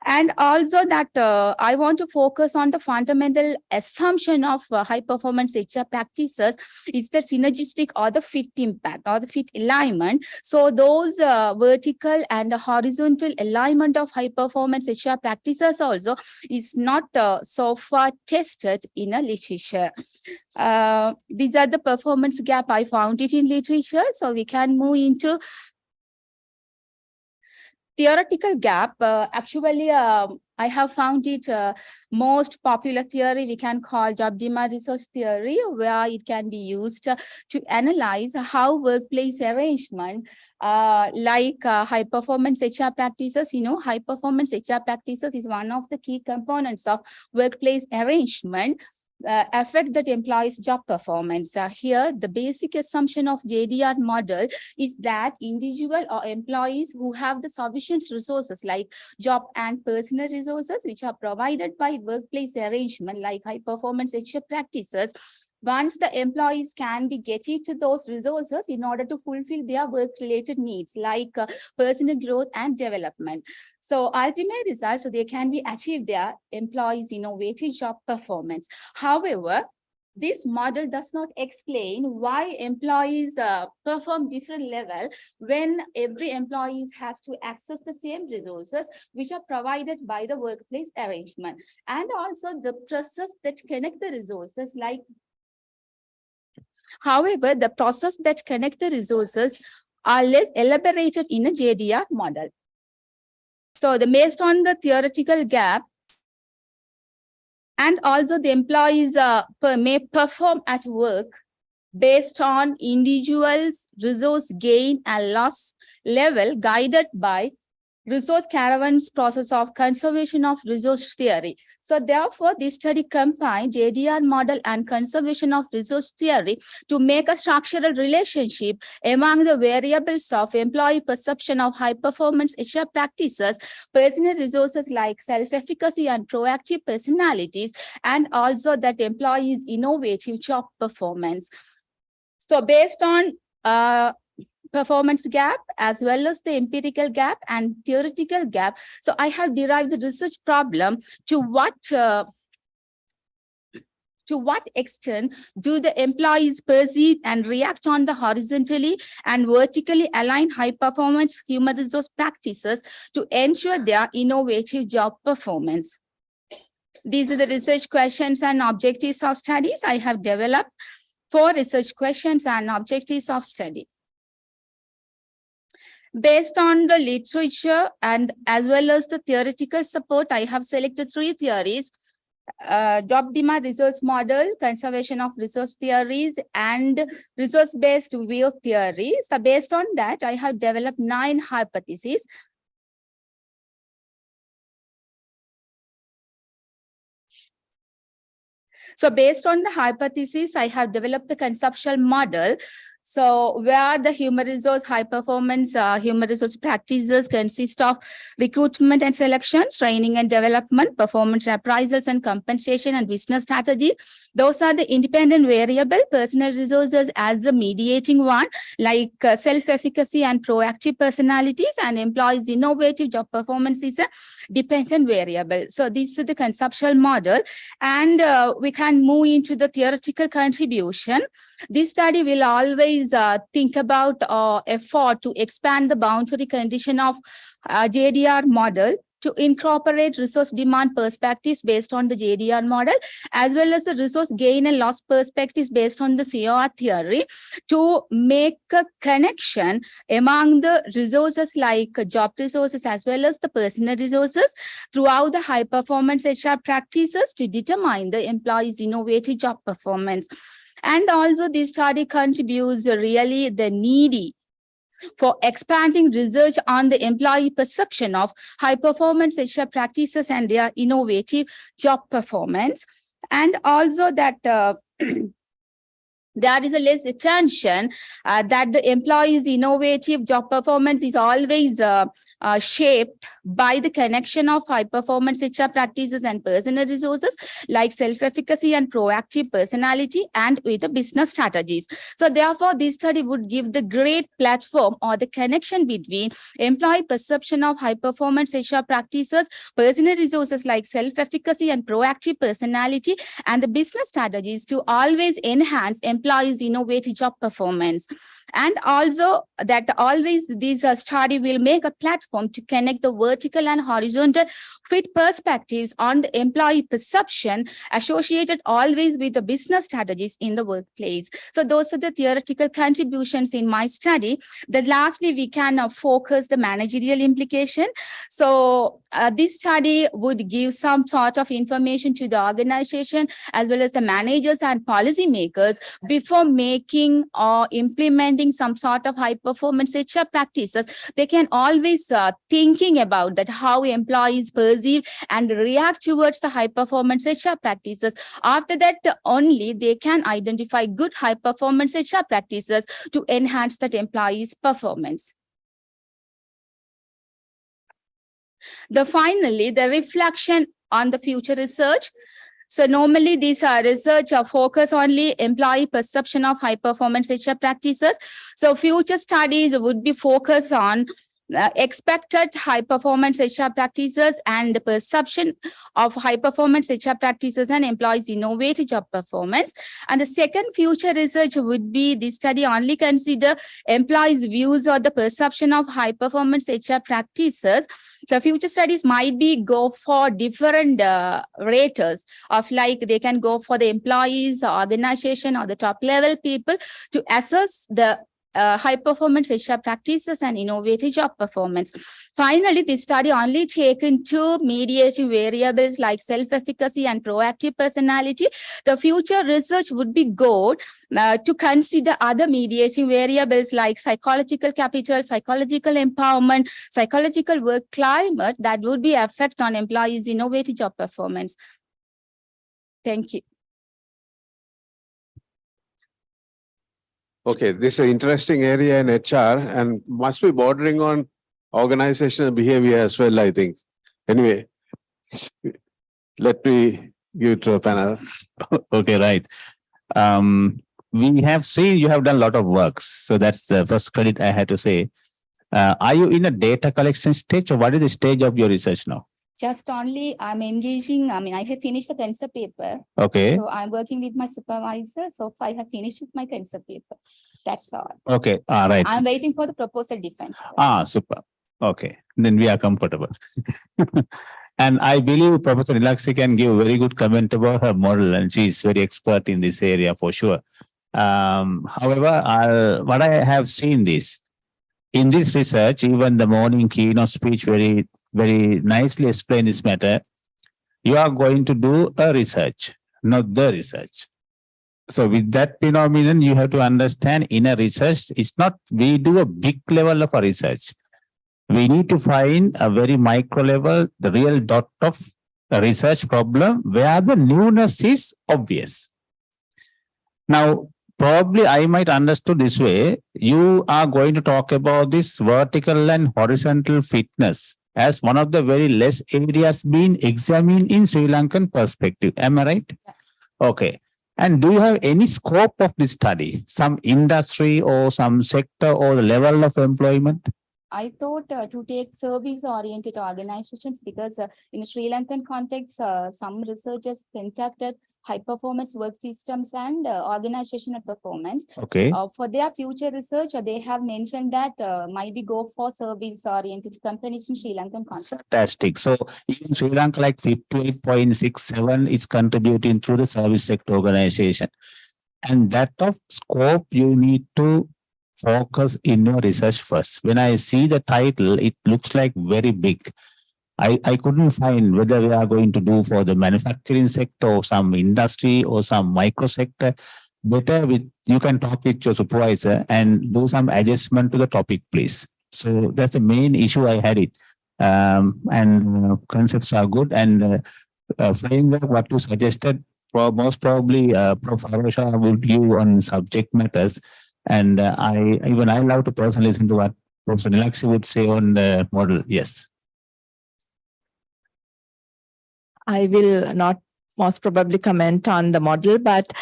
Speaker 12: And also that I want to focus on the fundamental assumption of high performance HR practices is the synergistic or the fit impact or the fit alignment. So those vertical and horizontal alignment of high performance HR practices also is not so far tested in a literature. These are the performance gap. I found it in literature. So we can move into theoretical gap. Actually, I have found it most popular theory we can call job demand resource theory, where it can be used to analyze how workplace arrangement like high performance HR practices. High performance HR practices is one of the key components of workplace arrangement affect that employees' job performance. Here, the basic assumption of JDR model is that individual or employees who have the sufficient resources like job and personal resources, which are provided by workplace arrangement like high performance HR practices, once the employees can be getting to those resources in order to fulfill their work-related needs like personal growth and development. So ultimate results, so they can be achieved their employees' innovative job performance. However, this model does not explain why employees perform different level when every employee has to access the same resources which are provided by the workplace arrangement. And also the process that connect the resources like however, the process that connect the resources are less elaborated in a JDR model. So based on the theoretical gap, and also the employees may perform at work based on individuals' resource gain and loss level guided by resource caravan's process of conservation of resource theory. So therefore, this study combined JDR model and conservation of resource theory to make a structural relationship among the variables of employee perception of high performance HR practices, personal resources like self-efficacy and proactive personalities, and also that employees' innovative job performance. So based on performance gap as well as the empirical gap and theoretical gap, so I have derived the research problem to what extent do the employees perceive and react on the horizontally and vertically aligned high performance human resource practices to ensure their innovative job performance. These are the research questions and objectives of studies. I have developed 4 research questions and objectives of study. Based on the literature and as well as the theoretical support, I have selected 3 theories: job demand resource model, conservation of resource theories, and resource-based view theory. So based on that, I have developed 9 hypotheses. So based on the hypothesis, I have developed the conceptual model. So where the human resource high performance human resource practices consist of recruitment and selection, training and development, performance appraisals and compensation, and business strategy. Those are the independent variable. Personal resources as the mediating one, like self-efficacy and proactive personalities, and employees' innovative job performance is a dependent variable. So this is the conceptual model, and we can move into the theoretical contribution. This study will always think about effort to expand the boundary condition of JDR model to incorporate resource demand perspectives based on the JDR model, as well as the resource gain and loss perspectives based on the COR theory, to make a connection among the resources like job resources as well as the personal resources throughout the high performance HR practices to determine the employee's innovative job performance. And also this study contributes really the needy for expanding research on the employee perception of high performance HR practices and their innovative job performance. And also that there is a less attention that the employee's innovative job performance is always shaped by the connection of high performance HR practices and personal resources like self-efficacy and proactive personality and with the business strategies. So therefore, this study would give the great platform or the connection between employee perception of high performance HR practices, personal resources like self-efficacy and proactive personality, and the business strategies to always enhance employees' innovative job performance. And also that always this study will make a platform to connect the vertical and horizontal fit perspectives on the employee perception associated always with the business strategies in the workplace. So those are the theoretical contributions in my study. Then lastly, we can focus the managerial implication. So this study would give some sort of information to the organization as well as the managers and policymakers before making or implementing some sort of high performance HR practices. They can always thinking about that how employees perceive and react towards the high performance HR practices. After that, only they can identify good high performance HR practices to enhance that employee's performance. Finally, the reflection on the future research. So normally these research focus only employee perception of high performance HR practices. So future studies would be focused on expected high performance HR practices and the perception of high performance HR practices and employees' innovative job performance. And the second future research would be this study only consider employees' views or the perception of high performance HR practices. The future studies might be go for different raters of like they can go for the employees, organization, or the top level people to assess the high performance HR practices and innovative job performance. Finally, this study only taken two mediating variables like self-efficacy and proactive personality. The future research would be good to consider other mediating variables like psychological capital, psychological empowerment, psychological work climate that would be effect on employees' innovative job performance. Thank you.
Speaker 4: Okay, this is an interesting area in HR and must be bordering on organizational behavior as well, I think. Anyway, let me give it to a panel.
Speaker 8: Okay, right. We have seen you have done a lot of work. So that's the first credit I had to say. Are you in a data collection stage or what is the stage of your research now?
Speaker 12: Just only I'm engaging, I have finished the concept paper.
Speaker 8: Okay.
Speaker 12: So I'm working with my supervisor. So I have finished with my concept paper. That's all.
Speaker 8: Okay. All right.
Speaker 12: I'm waiting for the proposal defense.
Speaker 8: Super. Okay. Then we are comfortable. And I believe Professor Nilaksi can give a very good comment about her model and she is very expert in this area for sure. However, what I have seen this, in this research, even the morning keynote speech very nicely explain this matter. You are going to do a research, not the research. So with that phenomenon, you have to understand in a research, it's not we do a big level of a research. We need to find a very micro level, the real dot of a research problem where the newness is obvious. Now, probably I might understood this way. You are going to talk about this vertical and horizontal fitness as one of the very less areas being examined in Sri Lankan perspective. Am I right?
Speaker 12: Yeah.
Speaker 8: Okay. And do you have any scope of this study? Some industry or some sector or the level of employment?
Speaker 12: I thought to take service-oriented organizations because in Sri Lankan context, some researchers contacted high-performance work systems and organizational performance.
Speaker 8: Okay.
Speaker 12: For their future research, they have mentioned that might be go for service-oriented companies in Sri Lankan context.
Speaker 8: Fantastic. So in Sri Lanka, like 58.67 is contributing through the service sector organization. And that of scope, you need to focus in your research first. When I see the title, it looks like very big. I couldn't find whether we are going to do for the manufacturing sector or some industry or some micro sector. better with, you can talk with your supervisor and do some adjustment to the topic, please. So that's the main issue I had it. Concepts are good, and framework, what you suggested, most probably Prof. Arosha will give on subject matters. And I love to personally listen to what Professor Nilaksi would say on the model. Yes.
Speaker 5: I will not most probably comment on the model, but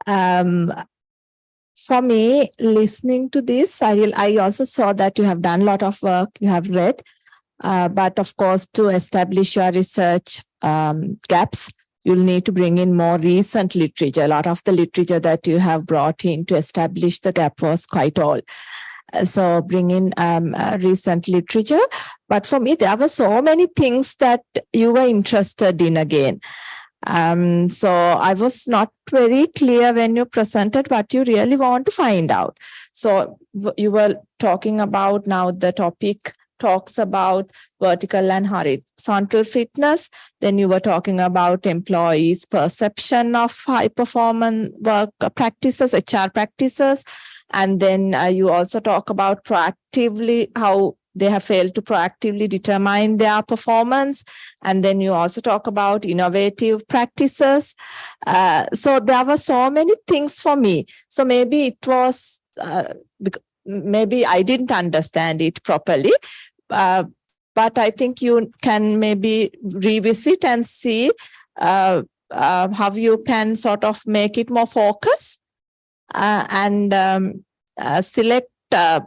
Speaker 5: for me, listening to this, I also saw that you have done a lot of work, you have read, but of course, to establish your research gaps, you'll need to bring in more recent literature. A lot of the literature that you have brought in to establish the gap was quite old. So bring in recent literature. But for me, there were so many things that you were interested in again. So I was not very clear when you presented what you really want to find out. So you were talking about, now the topic talks about vertical and horizontal fitness. Then you were talking about employees' perception of high performance work practices, HR practices. And then you also talk about proactively, how they have failed to proactively determine their performance. And then you also talk about innovative practices. So there were so many things for me. So maybe it was, maybe I didn't understand it properly. But I think you can maybe revisit and see how you can sort of make it more focused and select,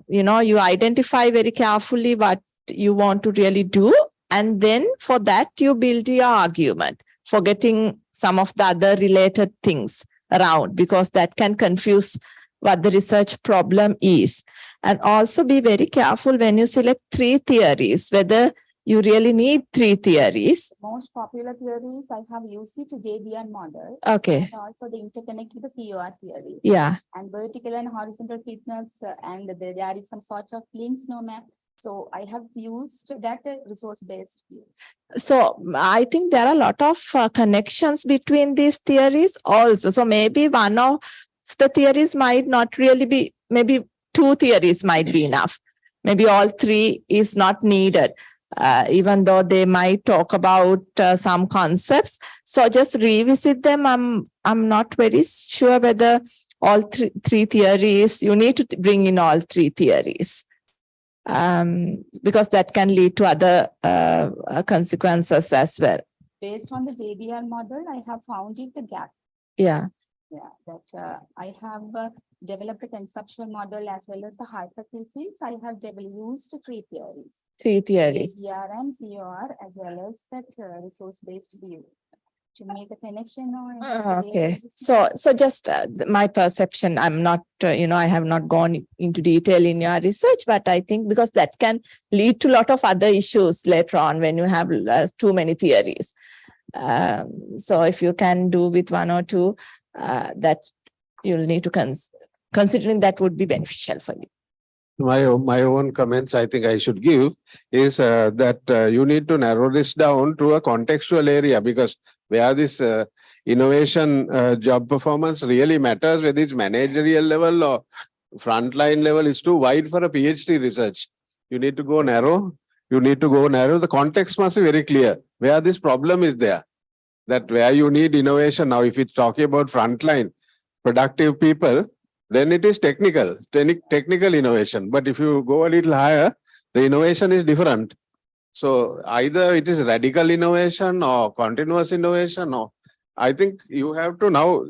Speaker 5: you identify very carefully what you want to really do. And then for that, you build your argument, forgetting some of the other related things around, because that can confuse what the research problem is. And also be very careful when you select 3 theories, whether you really need 3 theories.
Speaker 12: Most popular theories, I have used it to JDN model.
Speaker 5: Okay.
Speaker 12: And also the interconnect with the COR theory.
Speaker 5: Yeah.
Speaker 12: And vertical and horizontal fitness, and there is some sort of links, no ma'am. So I have used that resource-based view.
Speaker 5: So I think there are a lot of connections between these theories also. So maybe one of the theories might not really be, maybe 2 theories might be enough. Maybe all 3 is not needed, even though they might talk about some concepts. So just revisit them. I'm not very sure whether all 3 theories, you need to bring in all 3 theories. Because that can lead to other consequences as well.
Speaker 12: Based on the JDR model, I have found it the gap.
Speaker 5: Yeah.
Speaker 12: Yeah, that I have developed a conceptual model as well as the hypothesis. I have used 3 theories.
Speaker 5: 3 theories.
Speaker 12: JDR and COR as well as that resource-based view to make a connection.
Speaker 5: Okay. So just my perception, I'm not, I have not gone into detail in your research, but I think because that can lead to a lot of other issues later on when you have too many theories. So if you can do with 1 or 2, that you'll need to considering that would be beneficial for you.
Speaker 4: My own comments I think I should give is that you need to narrow this down to a contextual area, because where this innovation job performance really matters, whether it's managerial level or frontline level, is too wide for a PhD research. You need to go narrow. The context must be very clear where this problem is there. That where you need innovation. Now, if it's talking about frontline productive people, then it is technical innovation. But if you go a little higher, the innovation is different. So either it is radical innovation or continuous innovation, or I think you have to now,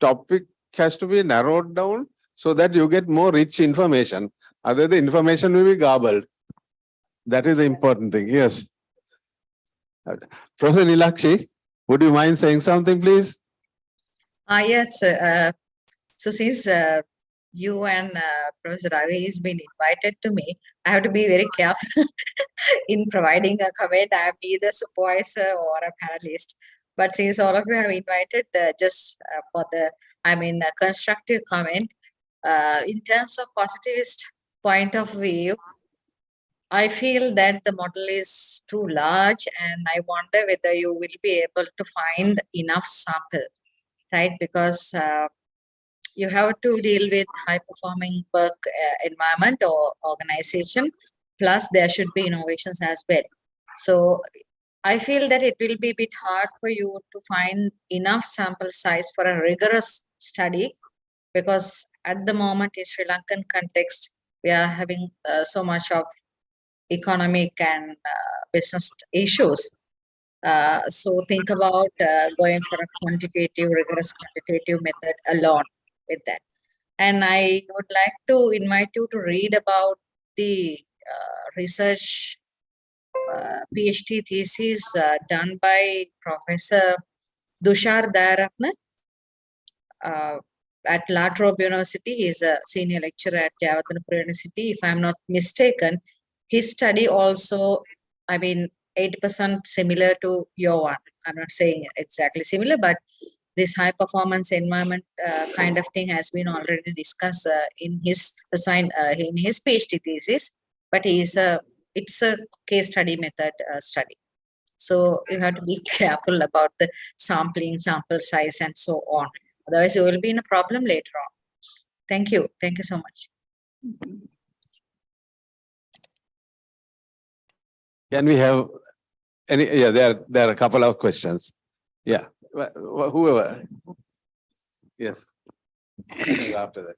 Speaker 4: topic has to be narrowed down so that you get more rich information. Other the information will be garbled. That is the important thing. Yes. Professor Nilaksi, would you mind saying something, please?
Speaker 10: Yes. So since you and Professor Ravi has been invited to me, I have to be very careful in providing a comment. I am neither supervisor or a panelist. But since all of you have invited, just for the, constructive comment, in terms of positivist point of view, I feel that the model is too large, and I wonder whether you will be able to find enough sample, right? Because you have to deal with high performing work environment or organization, plus there should be innovations as well. So I feel that it will be a bit hard for you to find enough sample size for a rigorous study, because at the moment in Sri Lankan context, we are having so much of economic and business issues. So think about going for a quantitative, rigorous quantitative method alone with that. And I would like to invite you to read about the research PhD thesis done by Professor Dushar Dayaratne at La Trobe University. He is a senior lecturer at Jawatanapura University. If I'm not mistaken, his study also, I mean, 80% similar to your one. I'm not saying exactly similar, but this high performance environment kind of thing has been already discussed in his in his PhD thesis. But it's a case study method study. So you have to be careful about the sampling, sample size, and so on. Otherwise, you will be in a problem later on. Thank you. Thank you so much.
Speaker 4: Can we have any? Yeah, there are a couple of questions. Yeah, whoever. Yes. After that.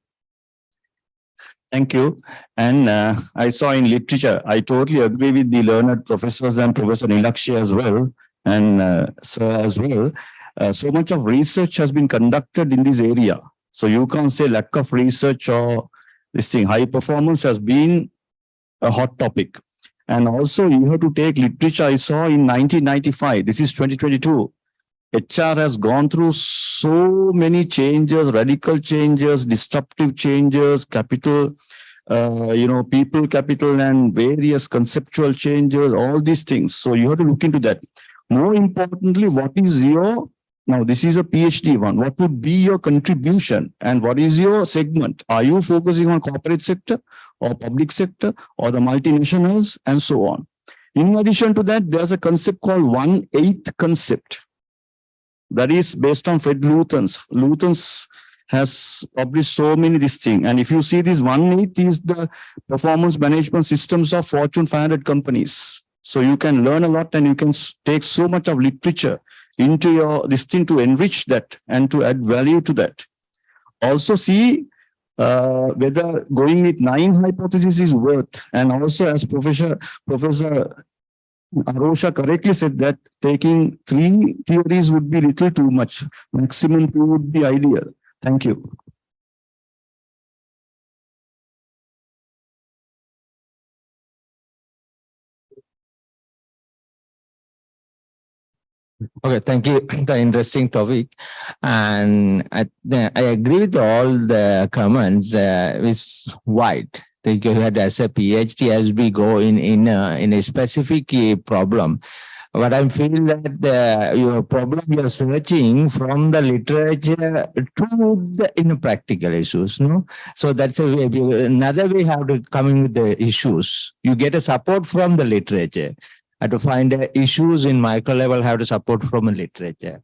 Speaker 11: Thank you. And I saw in literature, I totally agree with the learned professors and Professor Nilakshi as well, and sir as well. So much of research has been conducted in this area. So you can't say lack of research or this thing. High performance has been a hot topic. And also you have to take literature. I saw in 1995, this is 2022. HR has gone through so many changes, radical changes, disruptive changes, capital, people capital and various conceptual changes, all these things. So you have to look into that. More importantly, what is your, now this is a PhD one, what would be your contribution and what is your segment? Are you focusing on corporate sector or public sector or the multinationals and so on? In addition to that, there's a concept called 1/8 concept. That is based on Fred Luthans. Luthans has published so many this thing. And if you see this 1/8 is the performance management systems of Fortune 500 companies. So you can learn a lot and you can take so much of literature into your this thing to enrich that and to add value to that. Also see whether going with 9 hypotheses is worth. And also as Professor Arosha correctly said that taking 3 theories would be little too much. Maximum 2 would be ideal. Thank you.
Speaker 8: Okay, thank you. The interesting topic, and I agree with all the comments. It's wide. That you had as a PhD as we go in a specific problem. But I'm feeling that your problem you're searching from the literature to the practical issues, no? So that's a way. Another way how to come in with the issues. You get a support from the literature. To find issues in micro level, how to support from a literature.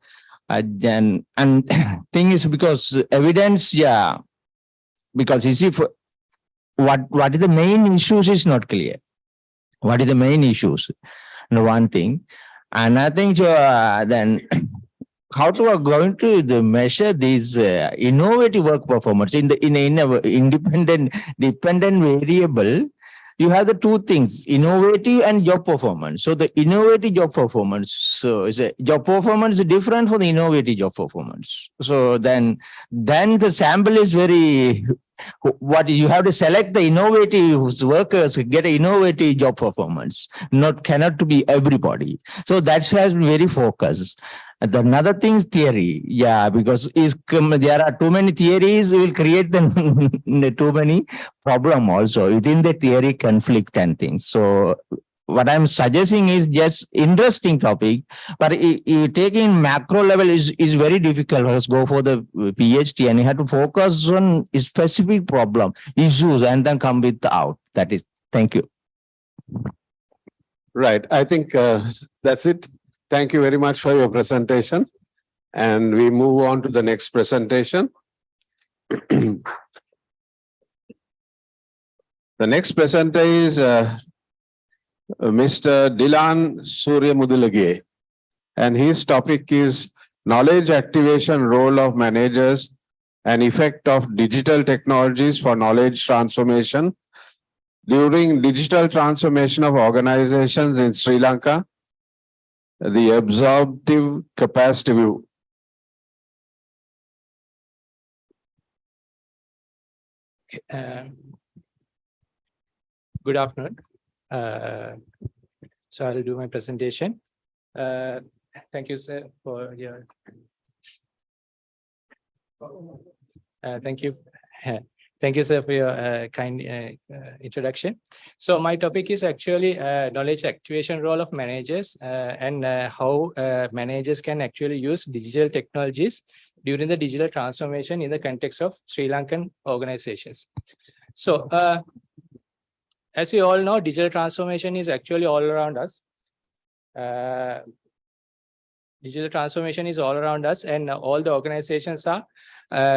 Speaker 8: And thing is because evidence, yeah, because you see, for what is the main issues is not clear. What is the main issues? No, one thing. And I think then how to are going to measure these innovative work performance in a independent dependent variable. You have the 2 things, innovative and job performance. So the innovative job performance, so is a job performance is different from the innovative job performance. So then the sample is very, what you have to select the innovative workers, get an innovative job performance, cannot to be everybody. So that's has very focused. And another thing is theory. Yeah, because there are too many theories, we will create too many problem also within the theory conflict and things. So what I'm suggesting is just interesting topic, but taking macro level is very difficult. Let's go for the PhD and you have to focus on a specific problem, issues, and then come with the out. That is, thank you.
Speaker 4: Right. I think that's it. Thank you very much for your presentation. And we move on to the next presentation. The next presenter is Mr. Dilan Suryamudulage, and his topic is knowledge activation role of managers and effect of digital technologies for knowledge transformation during digital transformation of organizations in Sri Lanka, the absorptive capacity view.
Speaker 13: Good afternoon. So I'll do my presentation. Thank you, sir, for your. Thank you. Thank you, sir, for your kind introduction. So my topic is actually knowledge activation role of managers and how managers can actually use digital technologies during the digital transformation in the context of Sri Lankan organizations. So as you all know, digital transformation is actually all around us. Digital transformation is all around us, and all the organizations are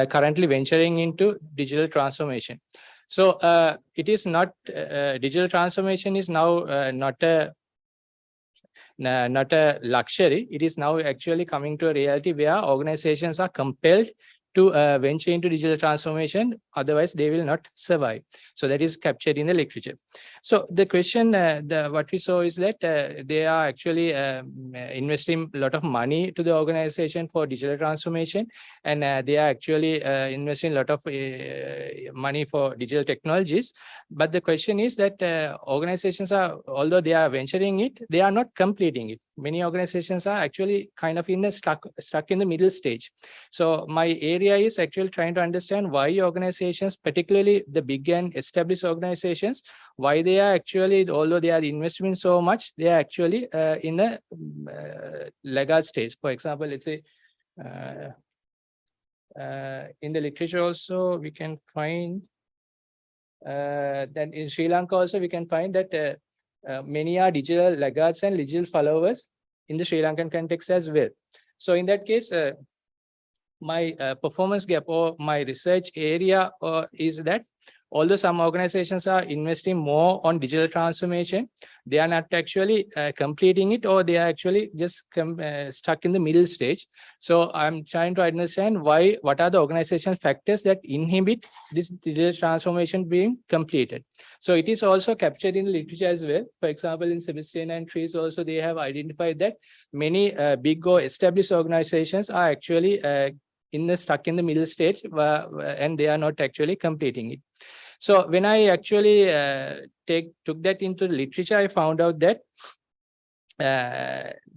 Speaker 13: currently venturing into digital transformation. So it is not digital transformation is now not a luxury. It is now actually coming to a reality where organizations are compelled to venture into digital transformation, otherwise they will not survive. So that is captured in the literature. So the question, what we saw is that they are actually investing a lot of money to the organization for digital transformation, and they are actually investing a lot of money for digital technologies. But the question is that organizations are, although they are venturing it, they are not completing it. Many organizations are actually kind of in the stuck in the middle stage. So my area is actually trying to understand why organizations, particularly the big and established organizations, why they are actually, although they are investing so much, they are actually in a laggard stage. For example, let's say in the literature also we can find that in Sri Lanka also we can find that many are digital laggards and digital followers in the Sri Lankan context as well. So in that case, my performance gap or my research area is that although some organizations are investing more on digital transformation, they are not actually completing it, or they are actually just stuck in the middle stage. So I'm trying to understand what are the organizational factors that inhibit this digital transformation being completed. So it is also captured in the literature as well. For example, in Sebastian and Trees also, they have identified that many big or established organizations are actually stuck in the middle stage, and they are not actually completing it. So when I actually took that into the literature, I found out that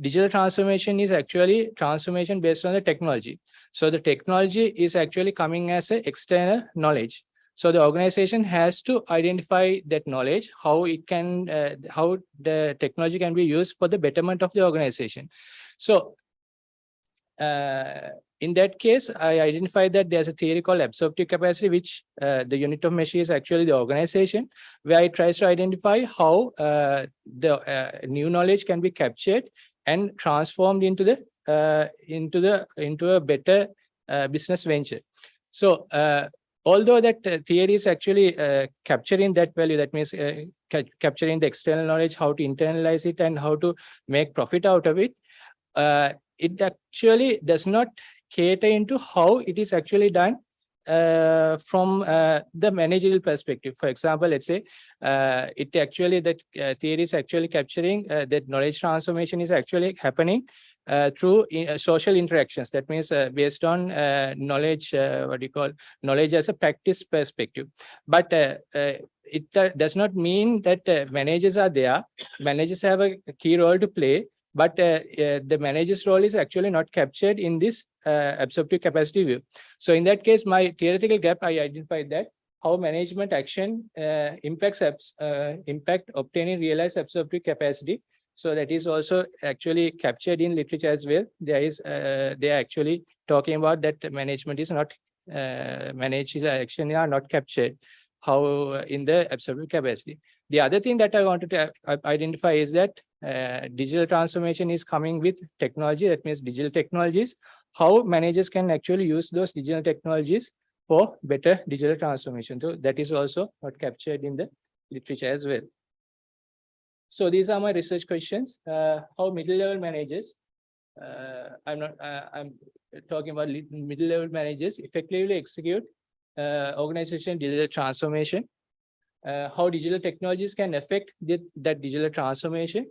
Speaker 13: digital transformation is actually transformation based on the technology. So the technology is actually coming as an external knowledge. So the organization has to identify that knowledge, how the technology can be used for the betterment of the organization. So in that case, I identified that there's a theory called absorptive capacity, which the unit of measure is actually the organization, where it tries to identify how the new knowledge can be captured and transformed into a better business venture. So although that theory is actually capturing that value, that means capturing the external knowledge, how to internalize it and how to make profit out of it, it actually does not cater into how it is actually done from the managerial perspective. For example, let's say that theory is actually capturing that knowledge transformation is actually happening through social interactions. That means based on knowledge, knowledge as a practice perspective. But it does not mean that managers are there. Managers have a key role to play, but the manager's role is actually not captured in this absorptive capacity view. So in that case, my theoretical gap, I identified that how management action impact obtaining realized absorptive capacity. So that is also actually captured in literature as well. They are actually talking about that management is not managerial action are not captured how in the absorptive capacity. The other thing that I wanted to identify is that digital transformation is coming with technology. That means digital technologies. How managers can actually use those digital technologies for better digital transformation. So that is also not captured in the literature as well. So these are my research questions. How middle-level managers, I'm talking about middle-level managers effectively execute organization digital transformation. How digital technologies can affect that digital transformation.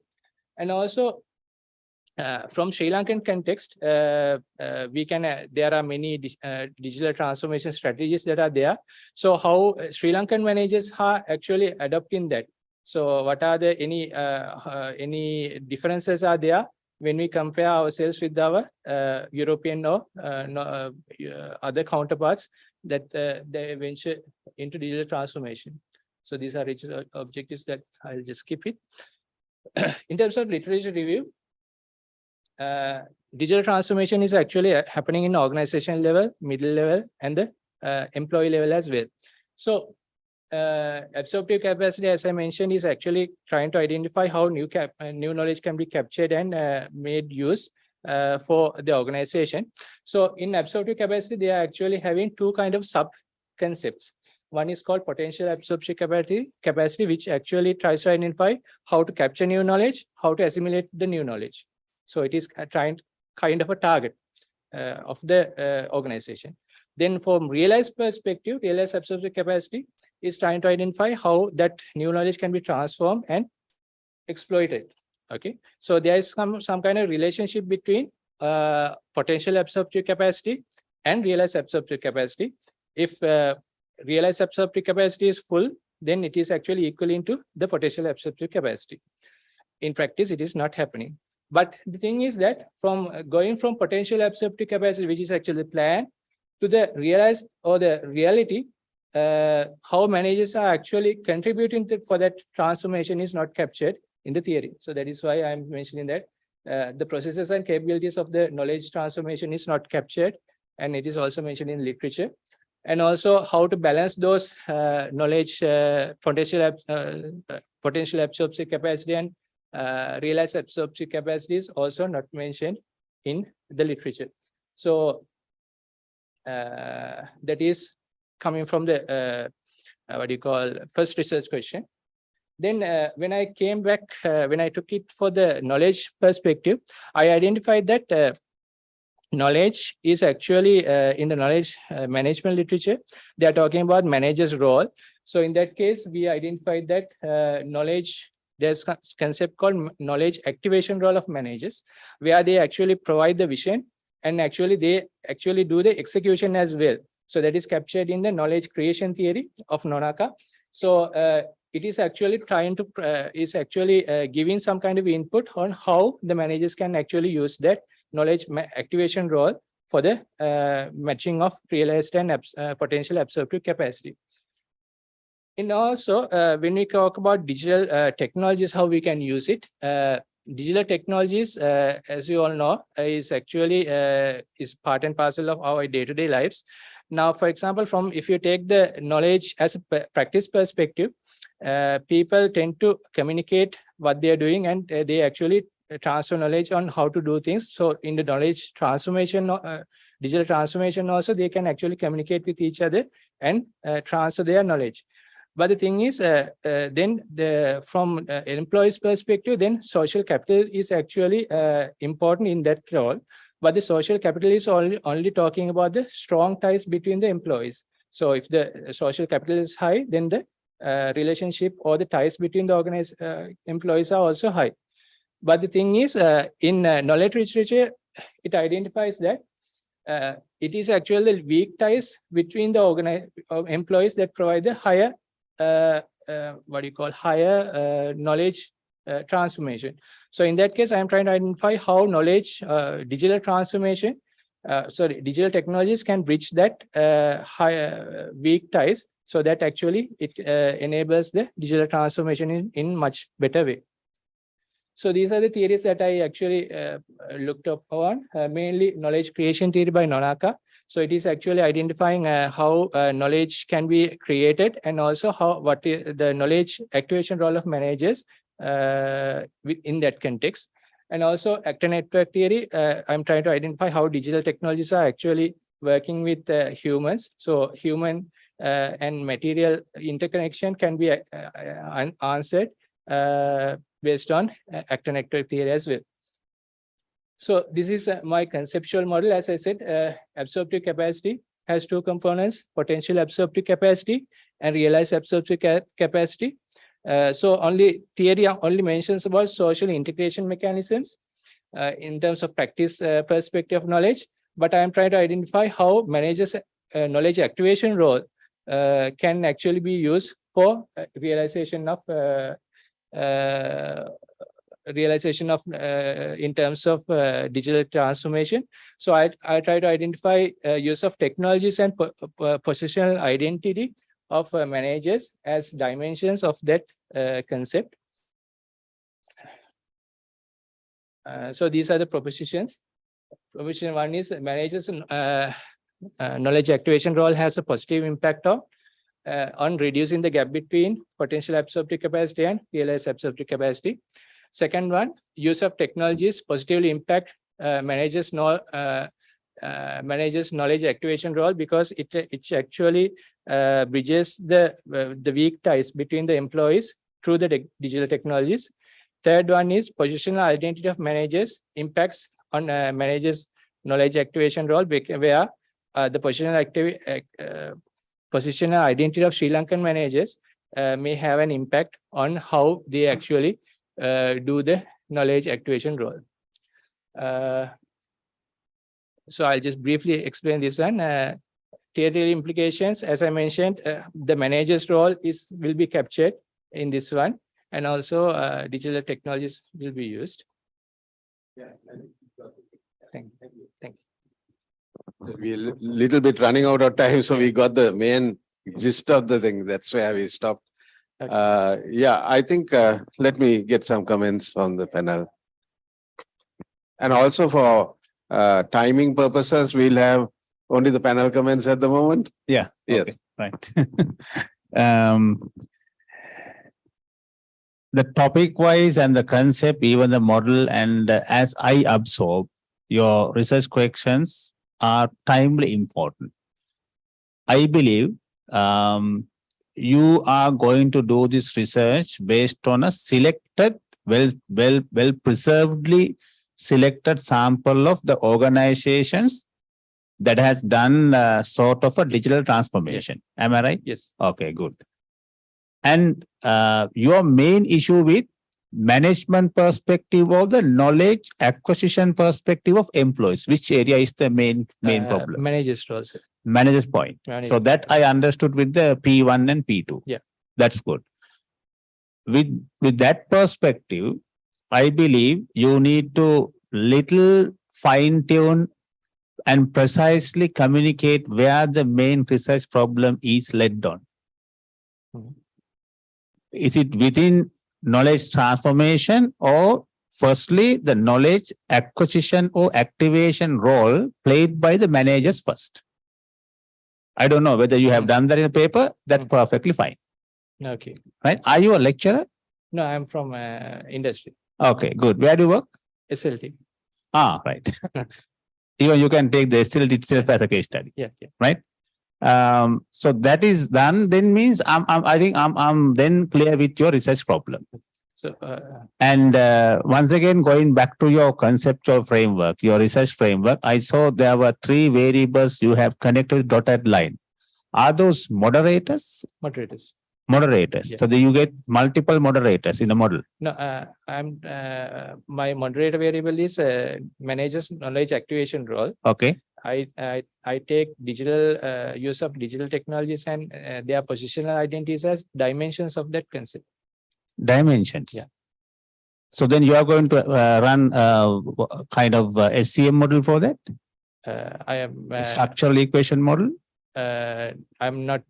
Speaker 13: And also from Sri Lankan context, there are many digital transformation strategies that are there. So how Sri Lankan managers are actually adopting that. So what are the any differences are there when we compare ourselves with our European or other counterparts that they venture into digital transformation. So these are objectives that I'll just skip it. In terms of literature review, digital transformation is actually happening in organization level, middle level, and the employee level as well. So absorptive capacity, as I mentioned, is actually trying to identify how new knowledge can be captured and made use for the organization. So in absorptive capacity, they are actually having two kind of sub concepts. One is called potential absorption capacity, which actually tries to identify how to capture new knowledge, how to assimilate the new knowledge. So it is kind of a target of the organization. Then from realized perspective, realized absorption capacity is trying to identify how that new knowledge can be transformed and exploited. Okay, so there is some kind of relationship between potential absorptive capacity and realized absorptive capacity. If realized absorptive capacity is full, then it is actually equal to the potential absorptive capacity. In practice, it is not happening. But the thing is that from going from potential absorptive capacity, which is actually the plan, to the realized or the reality, how managers are actually contributing for that transformation is not captured in the theory. So that is why I'm mentioning that the processes and capabilities of the knowledge transformation is not captured, and it is also mentioned in literature. And also how to balance those knowledge potential absorptive capacity and realized absorptive capacity is also not mentioned in the literature. So that is coming from the first research question. Then when I came back, when I took it for the knowledge perspective, I identified that knowledge is actually in the knowledge management literature, they are talking about manager's role. So in that case, we identified that knowledge, there's a concept called knowledge activation role of managers, where they actually provide the vision and actually they actually do the execution as well. So that is captured in the knowledge creation theory of Nonaka. So it is actually trying to giving some kind of input on how the managers can actually use that knowledge activation role for the matching of realized and potential absorptive capacity. And also, when we talk about digital technologies, how we can use it, digital technologies, as you all know, is actually is part and parcel of our day-to-day lives. Now, for example, if you take the knowledge as a practice perspective, people tend to communicate what they are doing, and they actually transfer knowledge on how to do things. So in the knowledge transformation, digital transformation also, they can actually communicate with each other and transfer their knowledge. But the thing is, then from employees' perspective, then social capital is actually important in that role. But the social capital is only talking about the strong ties between the employees. So if the social capital is high, then the relationship or the ties between the employees are also high. But the thing is, in knowledge literature, it identifies that it is actually the weak ties between the employees that provide the higher higher knowledge transformation. So in that case, I'm trying to identify how knowledge digital transformation, digital technologies can bridge that higher weak ties, so that actually it enables the digital transformation in much better way. So these are the theories that I actually looked up on, mainly knowledge creation theory by Nonaka. So it is actually identifying how knowledge can be created, and also what is the knowledge activation role of managers in that context. And also actor network theory, I'm trying to identify how digital technologies are actually working with humans. So human and material interconnection can be answered based on actor-nectar theory as well. So this is my conceptual model. As I said, absorptive capacity has two components: potential absorptive capacity and realized absorptive capacity. So theory only mentions about social integration mechanisms in terms of practice perspective of knowledge, but I am trying to identify how managers' knowledge activation role can actually be used for realization of in terms of digital transformation. So I try to identify use of technologies and positional identity of managers as dimensions of that concept. So these are the propositions. Proposition one is managers' knowledge activation role has a positive impact on reducing the gap between potential absorptive capacity and realized absorptive capacity. Second one, use of technologies positively impact managers' knowledge activation role because it actually bridges the weak ties between the employees through the digital technologies. Third one is positional identity of managers impacts on managers' knowledge activation role, where the positional identity of Sri Lankan managers may have an impact on how they actually do the knowledge activation role. So I'll just briefly explain this one. Theoretical implications, as I mentioned, the manager's role will be captured in this one, and also digital technologies will be used. Yeah. Thank you.
Speaker 4: We're a little bit running out of time, so we got the main gist of the thing. That's where we stopped.
Speaker 13: Okay.
Speaker 4: Yeah, I think let me get some comments from the panel. And also for timing purposes, we'll have only the panel comments at the moment.
Speaker 8: Yeah.
Speaker 4: Yes.
Speaker 8: Okay, right. The topic wise and the concept, even the model, and as I absorb, your research questions are timely important. I believe you are going to do this research based on a selected, well preservedly selected sample of the organizations that has done sort of a digital transformation. Am I right?
Speaker 13: Yes.
Speaker 8: Okay, good. And your main issue with management perspective or the knowledge acquisition perspective of employees, which area is the main problem?
Speaker 13: Managers roles.
Speaker 8: Manager's point. So that I understood with the P1 and P2.
Speaker 13: Yeah.
Speaker 8: That's good. With that perspective, I believe you need to little fine tune and precisely communicate where the main research problem is led on. Is it within knowledge transformation, or firstly the knowledge acquisition or activation role played by the managers first? I don't know whether you have done that in a paper. That's perfectly fine.
Speaker 13: Okay.
Speaker 8: Right? Are you a lecturer?
Speaker 13: No, I'm from industry.
Speaker 8: Okay, good. Where do you work?
Speaker 13: SLT.
Speaker 8: Ah, right. Even you can take the SLT itself as a case study.
Speaker 13: Yeah.
Speaker 8: Right? So that is done, then means I think I'm then clear with your research problem.
Speaker 13: So
Speaker 8: and once again, going back to your conceptual framework, your research framework, I saw there were 3 variables you have connected with dotted line. Are those moderators?
Speaker 13: Moderators.
Speaker 8: Yeah. So you get multiple moderators in the model.
Speaker 13: No, my moderator variable is manager's knowledge activation role.
Speaker 8: Okay.
Speaker 13: I take digital use of digital technologies and their positional identities as dimensions of that concept.
Speaker 8: Dimensions.
Speaker 13: Yeah.
Speaker 8: So then you are going to run kind of SCM model for that?
Speaker 13: I am
Speaker 8: structural equation model.
Speaker 13: I'm not.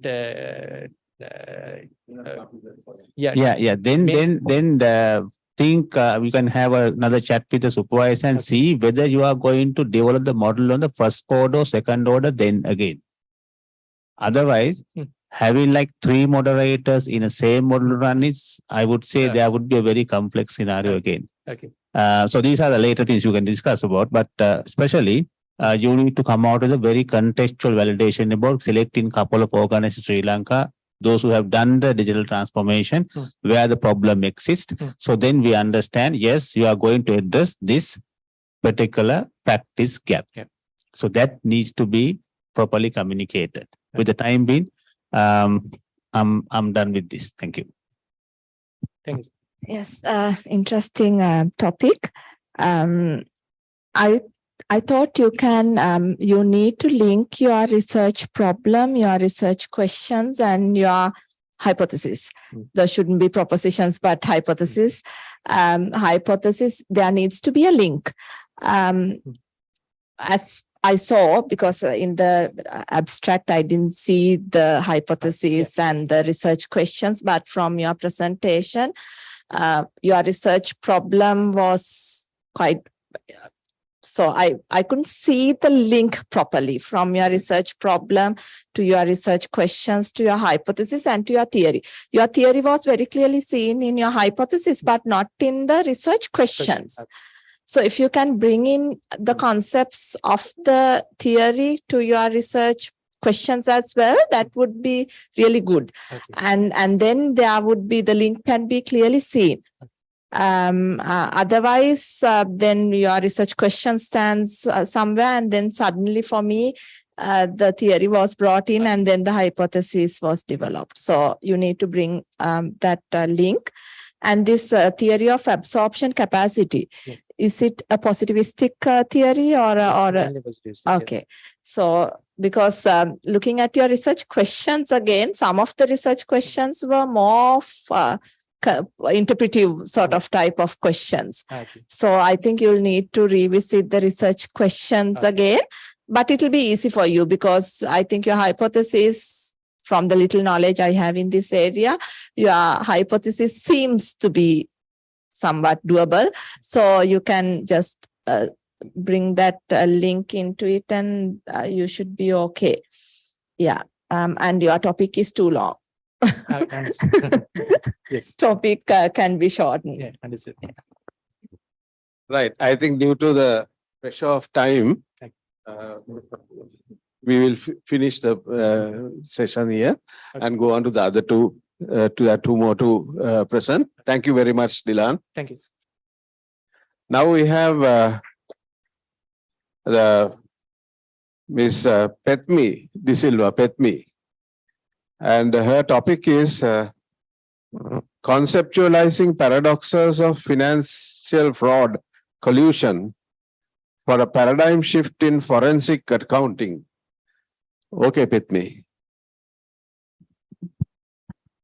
Speaker 8: Yeah. Then think we can have another chat with the supervisor and see whether you are going to develop the model on the first order, second order, then again. Otherwise, having like 3 moderators in a same model run is, I would say, there would be a very complex scenario again.
Speaker 13: Okay.
Speaker 8: So these are the later things you can discuss about, but especially you need to come out with a very contextual validation about selecting couple of organizations in Sri Lanka, those who have done the digital transformation, where the problem exists. So then we understand, yes, you are going to address this particular practice gap. So that needs to be properly communicated. With the time being, I'm done with this. Thank you.
Speaker 13: Thank you.
Speaker 5: Yes, interesting topic. I thought you need to link your research problem, your research questions, and your hypothesis. There shouldn't be propositions, but hypothesis. Hypothesis, there needs to be a link. As I saw, because in the abstract, I didn't see the hypothesis and the research questions, but from your presentation, your research problem was quite... So I couldn't see the link properly from your research problem to your research questions, to your hypothesis and to your theory. Your theory was very clearly seen in your hypothesis, but not in the research questions. So if you can bring in the concepts of the theory to your research questions as well, that would be really good. And then there would be, the link can be clearly seen. Otherwise, then your research question stands somewhere, and then suddenly for me, the theory was brought in and then the hypothesis was developed. So you need to bring that link. And this theory of absorption capacity, is it a positivistic theory or okay? So because looking at your research questions again, some of the research questions were more of interpretive sort of type of questions. So I think you'll need to revisit the research questions again, but it'll be easy for you because I think your hypothesis, from the little knowledge I have in this area, your hypothesis seems to be somewhat doable. So you can just bring that link into it and you should be okay. Yeah. And your topic is too long.
Speaker 13: Yes.
Speaker 5: Topic can be shortened.
Speaker 13: Yeah, understood.
Speaker 4: Right. I think due to the pressure of time, we will finish the session here and go on to the other two, two more to present. Thank you very much, Dilan.
Speaker 13: Thank you.
Speaker 4: Now we have the Miss Petmi De Silva, Petmi. And her topic is conceptualizing paradoxes of financial fraud collusion for a paradigm shift in forensic accounting. Okay, Petmi.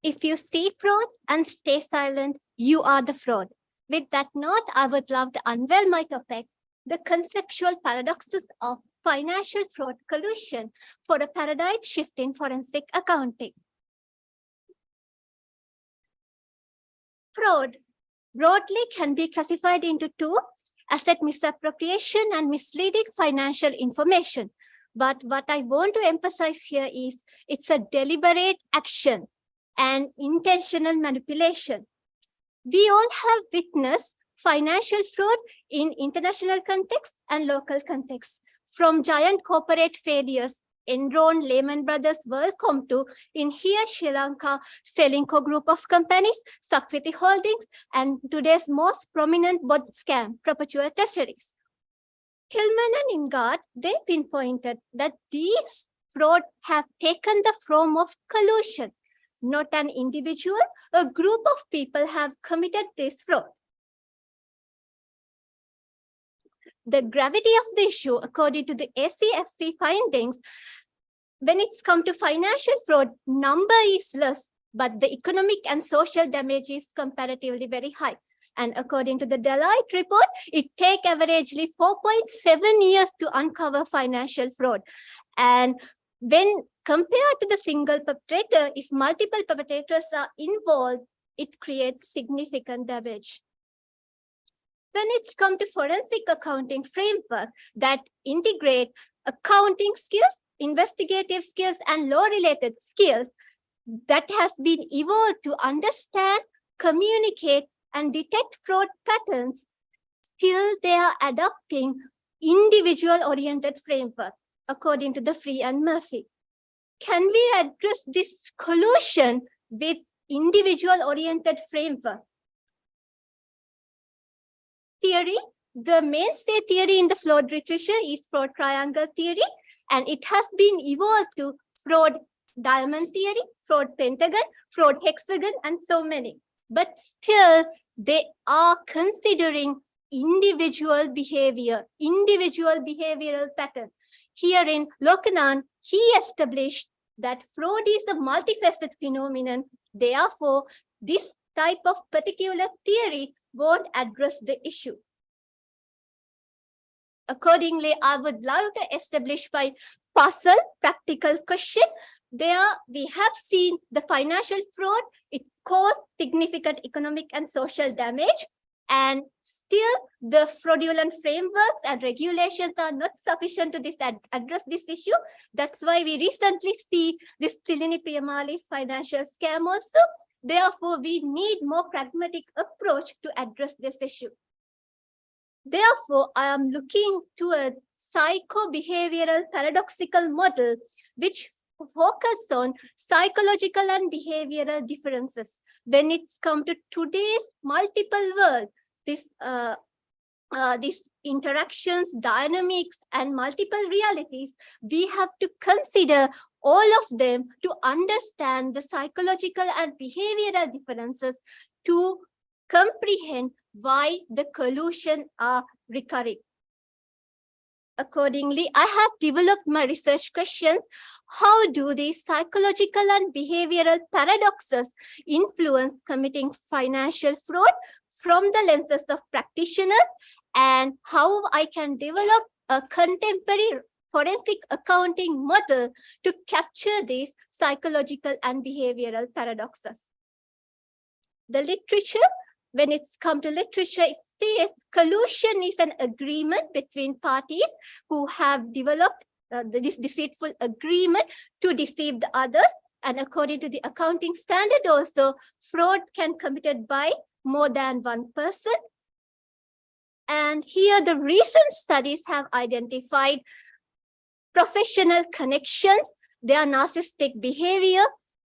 Speaker 14: If you see fraud and stay silent, you are the fraud. With that note, I would love to unveil my topic, the conceptual paradoxes of financial fraud collusion for a paradigm shift in forensic accounting. Fraud broadly can be classified into two: asset misappropriation and misleading financial information. But what I want to emphasize here is it's a deliberate action and intentional manipulation. We all have witnessed financial fraud in international context and local context, from giant corporate failures, Enron, Lehman Brothers, WorldCom to, in here, Sri Lanka, Selinco group of companies, Sakwiti Holdings, and today's most prominent bot scam, Perpetual Treasuries. Tillman and Ingard, they pinpointed that these fraud have taken the form of collusion. Not an individual, a group of people have committed this fraud. The gravity of the issue, according to the ACFC findings, when it's come to financial fraud, number is less, but the economic and social damage is comparatively very high. And according to the Deloitte report, it takes averagely 4.7 years to uncover financial fraud. And when compared to the single perpetrator, if multiple perpetrators are involved, it creates significant damage. When it's come to forensic accounting framework that integrate accounting skills, investigative skills, and law-related skills that has been evolved to understand, communicate, and detect fraud patterns, still they are adopting individual-oriented framework, according to the Free and Murphy. Can we address this collusion with individual-oriented framework? Theory, the mainstay theory in the Freud literature is Freud triangle theory, and it has been evolved to Freud diamond theory, Freud pentagon, Freud hexagon, and so many. But still, they are considering individual behavior, individual behavioral pattern. Here in Lokanan, he established that Freud is a multifaceted phenomenon. Therefore, this type of particular theory won't address the issue. Accordingly, I would love to establish by puzzle, practical question. There we have seen the financial fraud. It caused significant economic and social damage. And still, the fraudulent frameworks and regulations are not sufficient to address this issue. That's why we recently see this Tilini Priyamali's financial scam also. Therefore, we need more pragmatic approach to address this issue. Therefore, I am looking to a psycho-behavioral paradoxical model which focus on psychological and behavioral differences. When it's come to today's multiple world, these interactions, dynamics, and multiple realities, we have to consider all of them to understand the psychological and behavioral differences to comprehend why the collusion are recurring. Accordingly, I have developed my research questions. How do these psychological and behavioral paradoxes influence committing financial fraud from the lenses of practitioners, and how I can develop a contemporary forensic accounting model to capture these psychological and behavioral paradoxes? The literature, when it's come to literature, it says collusion is an agreement between parties who have developed this deceitful agreement to deceive the others. And according to the accounting standard also, fraud can be committed by more than one person. And here the recent studies have identified professional connections, their narcissistic behavior,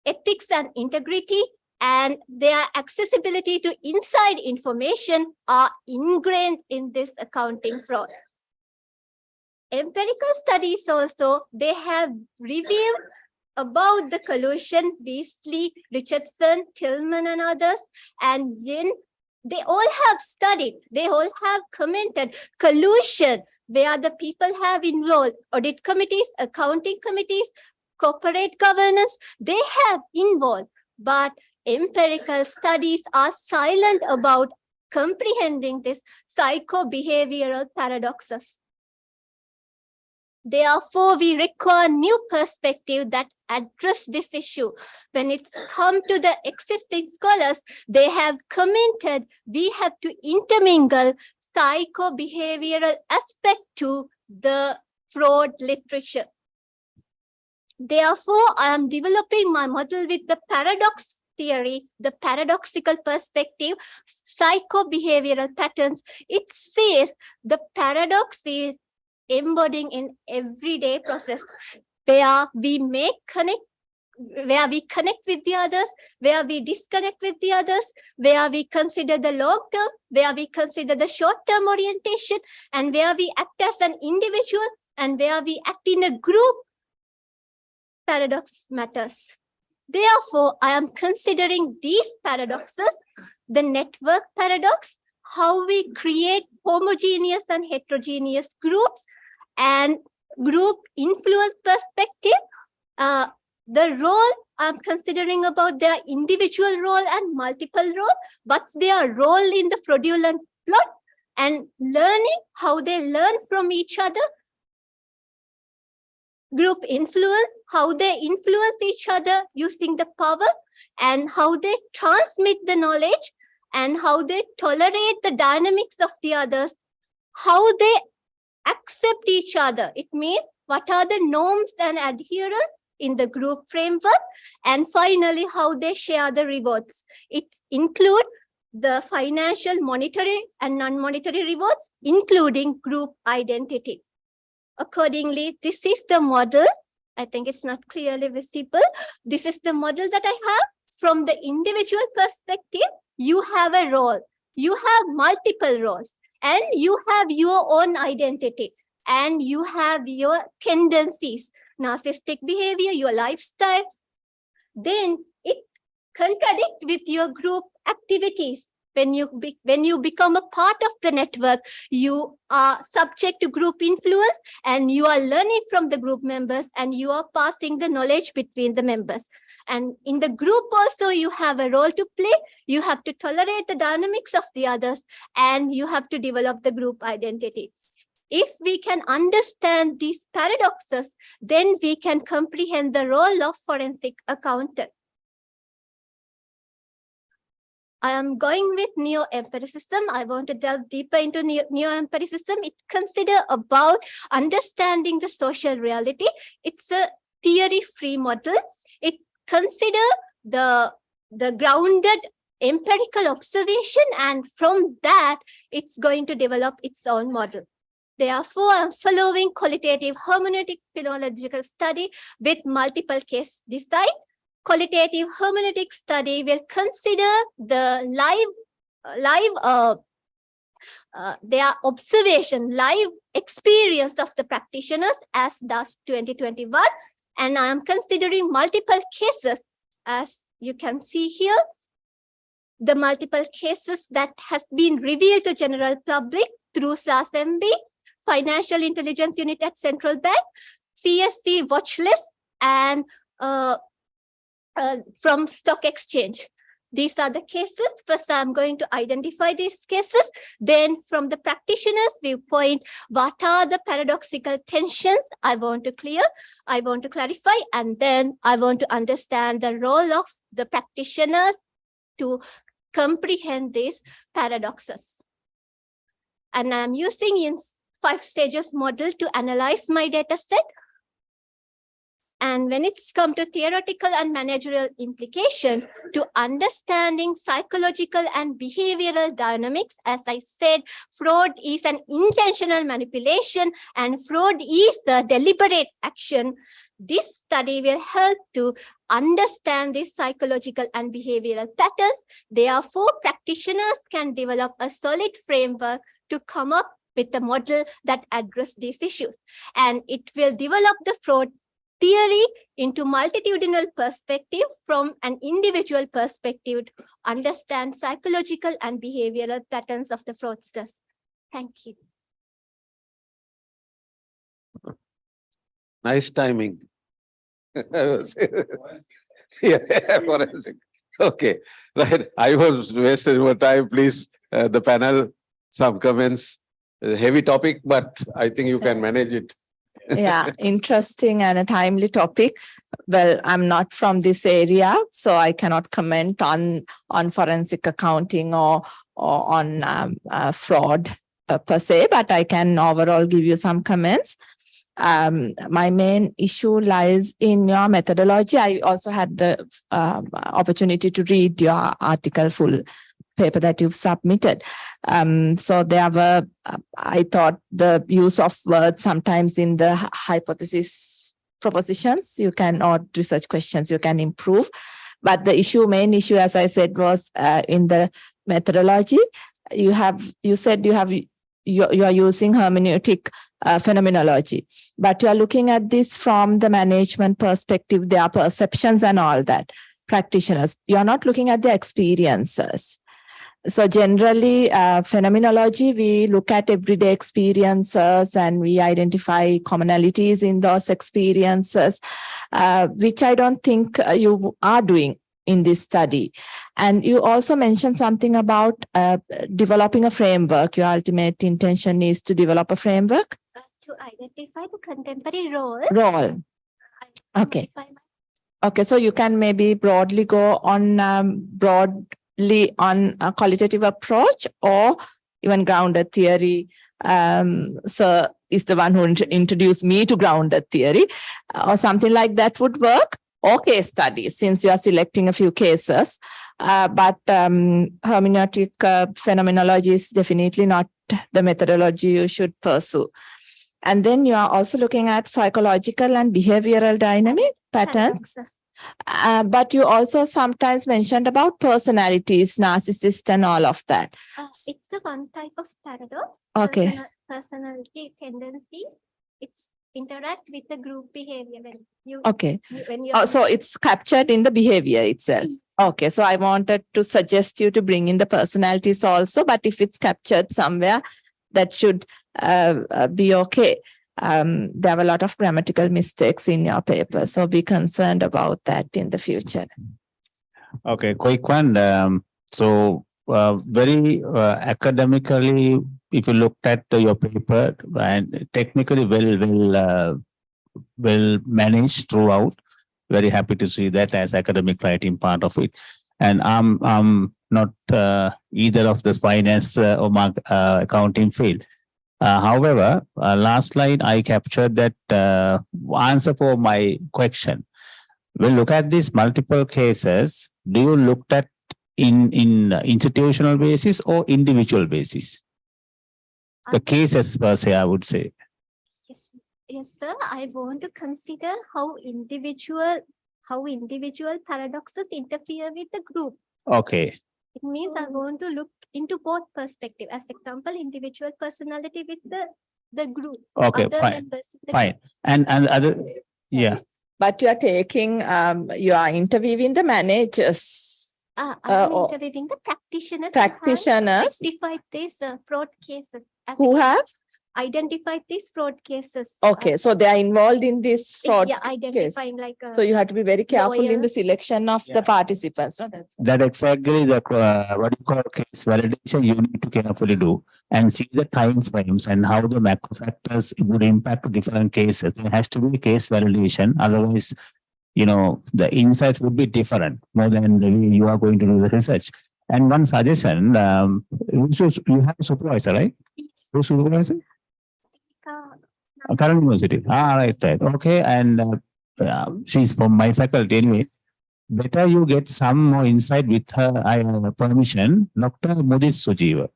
Speaker 14: ethics and integrity, and their accessibility to inside information are ingrained in this accounting fraud. Empirical studies also, they have reviewed about the collusion, Beasley, Richardson, Tillman, and others, and then they all have studied, they all have commented collusion where the people have involved audit committees, accounting committees, corporate governance, they have involved, but empirical studies are silent about comprehending this psycho-behavioral paradoxes. Therefore, we require new perspective that address this issue. When it's come to the existing scholars, they have commented we have to intermingle psycho-behavioral aspect to the fraud literature. Therefore, I am developing my model with the paradox theory, the paradoxical perspective, psycho-behavioral patterns. It says the paradox is embodying in everyday process where we connect with the others, where we disconnect with the others, where we consider the long term, where we consider the short term orientation, and where we act as an individual, and where we act in a group. Paradox matters. Therefore, I am considering these paradoxes, the network paradox, how we create homogeneous and heterogeneous groups, and group influence perspective, the role I'm considering about their individual role and multiple role, but their role in the fraudulent plot, and learning how they learn from each other. Group influence, how they influence each other using the power, and how they transmit the knowledge, and how they tolerate the dynamics of the others, how they accept each other. It means what are the norms and adherence in the group framework, and finally how they share the rewards. It includes the financial monetary and non-monetary rewards, including group identity. Accordingly, this is the model. I think it's not clearly visible. This is the model that I have. From the individual perspective, you have a role. You have multiple roles, and you have your own identity, and you have your tendencies, narcissistic behavior, your lifestyle. Then it contradicts with your group activities. When you become a part of the network, you are subject to group influence, and you are learning from the group members, and you are passing the knowledge between the members. And in the group also, you have a role to play. You have to tolerate the dynamics of the others, and you have to develop the group identity. If we can understand these paradoxes, then we can comprehend the role of forensic accountant. I am going with neo-empiricism. I want to delve deeper into neo-empiricism. It considers about understanding the social reality. It's a theory-free model. It considers the grounded empirical observation, and from that, it's going to develop its own model. Therefore, I'm following qualitative hermeneutic phenomenological study with multiple case design. Qualitative hermeneutic study will consider the their observation, live experience of the practitioners, as does 2021. And I am considering multiple cases, as you can see here, the multiple cases that has been revealed to general public through SASMB, Financial Intelligence Unit at Central Bank, CSC watch list, and from stock exchange. These are the cases. First, I'm going to identify these cases. Then from the practitioner's viewpoint, what are the paradoxical tensions I want to clarify, and then I want to understand the role of the practitioners to comprehend these paradoxes. And I'm using in 5 stages model to analyze my data set. And when it's come to theoretical and managerial implication to understanding psychological and behavioral dynamics, as I said, fraud is an intentional manipulation and fraud is the deliberate action. This study will help to understand these psychological and behavioral patterns. Therefore, practitioners can develop a solid framework to come up with a model that addresses these issues. And it will develop the fraud theory into multitudinal perspective from an individual perspective to understand psychological and behavioral patterns of the fraudsters. Thank you.
Speaker 4: Nice timing. Yeah, forensic. Okay, right. I was wasting more time. Please, the panel, some comments. A heavy topic, but I think you can manage it.
Speaker 5: Yeah, interesting and a timely topic. Well, I'm not from this area, so I cannot comment on forensic accounting or on fraud per se, but I can overall give you some comments. My main issue lies in your methodology. I also had the opportunity to read your article full paper that you've submitted. So there were, I thought, the use of words sometimes in the hypothesis propositions, you can, or research questions, you can improve. But the main issue, as I said, was in the methodology. You said you are using hermeneutic phenomenology, but you are looking at this from the management perspective, their perceptions and all that, practitioners. You are not looking at the experiences. So generally, phenomenology, we look at everyday experiences and we identify commonalities in those experiences, which I don't think you are doing in this study. And you also mentioned something about developing a framework. Your ultimate intention is to develop a framework?
Speaker 14: To identify the contemporary role.
Speaker 5: Okay. Okay, so you can maybe broadly go on on a qualitative approach or even grounded theory. So is the one who introduced me to grounded theory or something like that would work, or case studies, since you are selecting a few cases, but hermeneutic phenomenology is definitely not the methodology you should pursue. And then you are also looking at psychological and behavioral dynamic patterns. But you also sometimes mentioned about personalities, narcissist and all of that.
Speaker 14: It's a one type of paradox.
Speaker 5: Okay.
Speaker 14: Personality tendencies. It's interact with the group behavior. When you,
Speaker 5: okay.
Speaker 14: When you
Speaker 5: so it's captured in the behavior itself. Okay. So I wanted to suggest you to bring in the personalities also, but if it's captured somewhere, that should be okay. There were a lot of grammatical mistakes in your paper, so be concerned about that in the future.
Speaker 8: Okay, quick one. Very academically, if you looked at your paper and technically well managed throughout, very happy to see that as academic writing part of it. And I'm not either of the finance or accounting field. However, last slide, I captured that answer for my question. We'll look at these multiple cases. Do you look at in institutional basis or individual basis? The cases per se, I would say.
Speaker 14: Yes, sir. I want to consider how individual paradoxes interfere with the group.
Speaker 8: Okay.
Speaker 14: It means I want to look into both perspectives. As example, individual personality with the group.
Speaker 8: Okay, fine. Fine. And other, yeah.
Speaker 5: But you are taking, you are interviewing the managers.
Speaker 14: I'm interviewing the practitioners.
Speaker 5: Practitioners.
Speaker 14: Identified these fraud cases.
Speaker 5: Who have?
Speaker 14: Identified these fraud cases.
Speaker 5: Okay, so they are involved in this fraud.
Speaker 14: Yeah, identifying
Speaker 5: case.
Speaker 14: like.
Speaker 5: So you have to be very careful in the
Speaker 14: lawyers.
Speaker 5: selection of the participants. No,
Speaker 8: that exactly the what you call case validation you need to carefully do and see the time frames and how the macro factors would impact different cases. There has to be case validation, otherwise, the insights would be different more than the way you are going to do the research. And one suggestion, you have a supervisor, right? Who's supervisor? Current University. Right. Okay. And she's from my faculty anyway. Better you get some more insight with her permission. Dr. Mudit Sujiva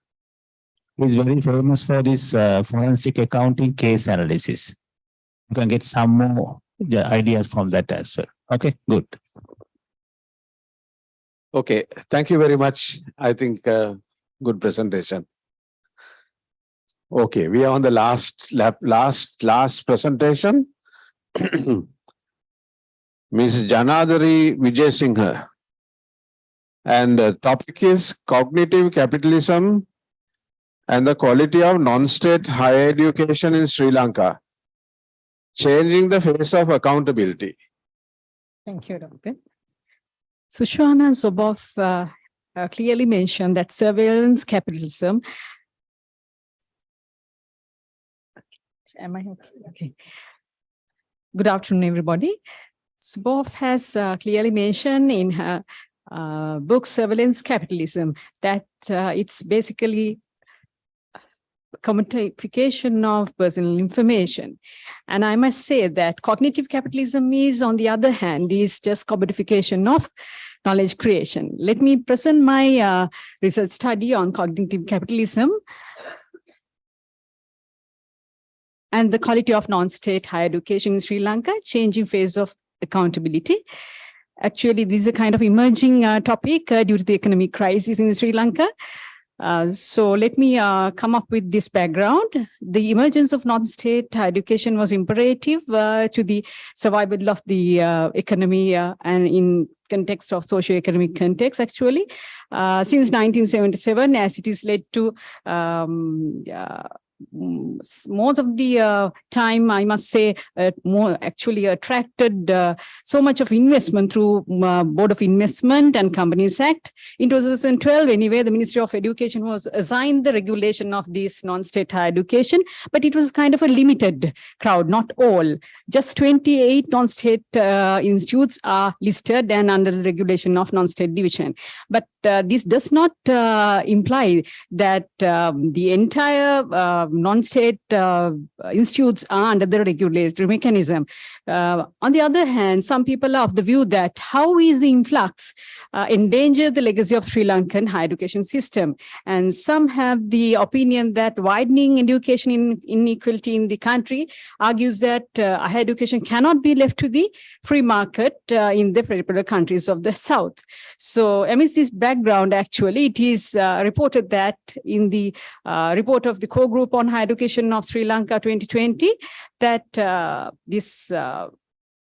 Speaker 8: is very famous for this forensic accounting case analysis. You can get some more ideas from that as well. Okay, good.
Speaker 4: Okay, thank you very much. I think good presentation. Okay, we are on the last presentation. Ms. Janadari Vijay Singha. And the topic is cognitive capitalism and the quality of non-state higher education in Sri Lanka, changing the face of accountability.
Speaker 15: Thank you, Dr. Sushwana Zuboff clearly mentioned that surveillance capitalism. Am I okay? Okay. Good afternoon, everybody. Zuboff has clearly mentioned in her book Surveillance Capitalism that it's basically commodification of personal information. And I must say that cognitive capitalism is, on the other hand, is just commodification of knowledge creation. Let me present my research study on cognitive capitalism and the quality of non-state higher education in Sri Lanka, changing phase of accountability. Actually, this is a kind of emerging topic due to the economic crisis in Sri Lanka. So let me come up with this background. The emergence of non-state education was imperative to the survival of the economy and in context of socio-economic context, actually. Since 1977, as it is led to most of the time, I must say, more actually attracted so much of investment through Board of Investment and Companies Act. In 2012, anyway, the Ministry of Education was assigned the regulation of this non-state higher education, but it was kind of a limited crowd, not all. Just 28 non-state institutes are listed and under the regulation of non-state division. But this does not imply that the entire non-state institutes are under the regulatory mechanism. On the other hand, some people are of the view that how is the influx endanger the legacy of Sri Lankan higher education system? And some have the opinion that widening education inequality in the country argues that higher education cannot be left to the free market in the particular countries of the South. So amidst this background, actually, it is reported that in the report of the core group on higher education of Sri Lanka 2020, that this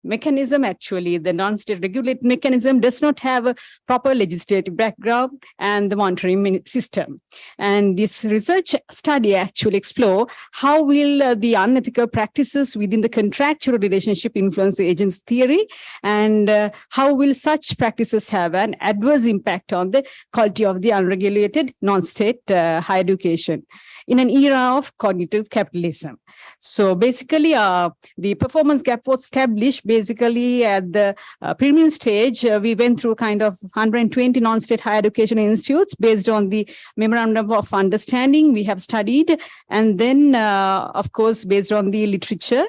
Speaker 15: mechanism, actually, the non-state regulated mechanism does not have a proper legislative background and the monitoring system. And this research study actually explore how will the unethical practices within the contractual relationship influence the agency theory, and how will such practices have an adverse impact on the quality of the unregulated non-state higher education in an era of cognitive capitalism. So basically, the performance gap was established basically at the premium stage. We went through kind of 120 non-state higher education institutes based on the memorandum of understanding we have studied. And then, of course, based on the literature,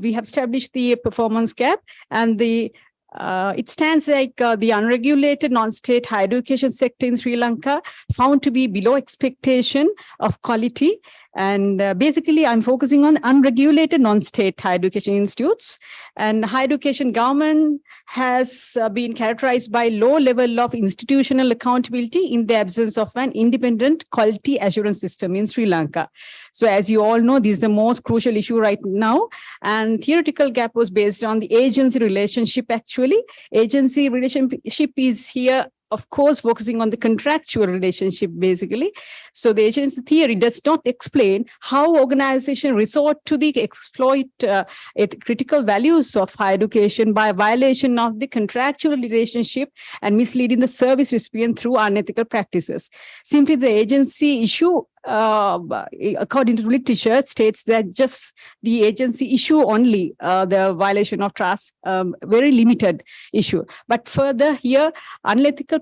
Speaker 15: we have established the performance gap, and the it stands like the unregulated non-state higher education sector in Sri Lanka found to be below expectation of quality. And basically, I'm focusing on unregulated non-state higher education institutes. And higher education government has been characterized by low level of institutional accountability in the absence of an independent quality assurance system in Sri Lanka. So as you all know, this is the most crucial issue right now. And theoretical gap was based on the agency relationship, actually. Agency relationship is here, of course, focusing on the contractual relationship, basically. So the agency theory does not explain how organizations resort to the exploit critical values of higher education by violation of the contractual relationship and misleading the service recipient through unethical practices. Simply, the agency issue, according to literature, states that just the agency issue only the violation of trust, very limited issue. But further here, unethical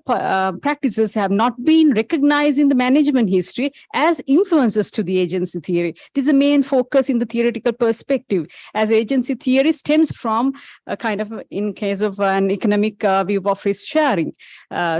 Speaker 15: practices have not been recognized in the management history as influences to the agency theory. This is the main focus in the theoretical perspective, as agency theory stems from a kind of, in case of an economic view of risk sharing.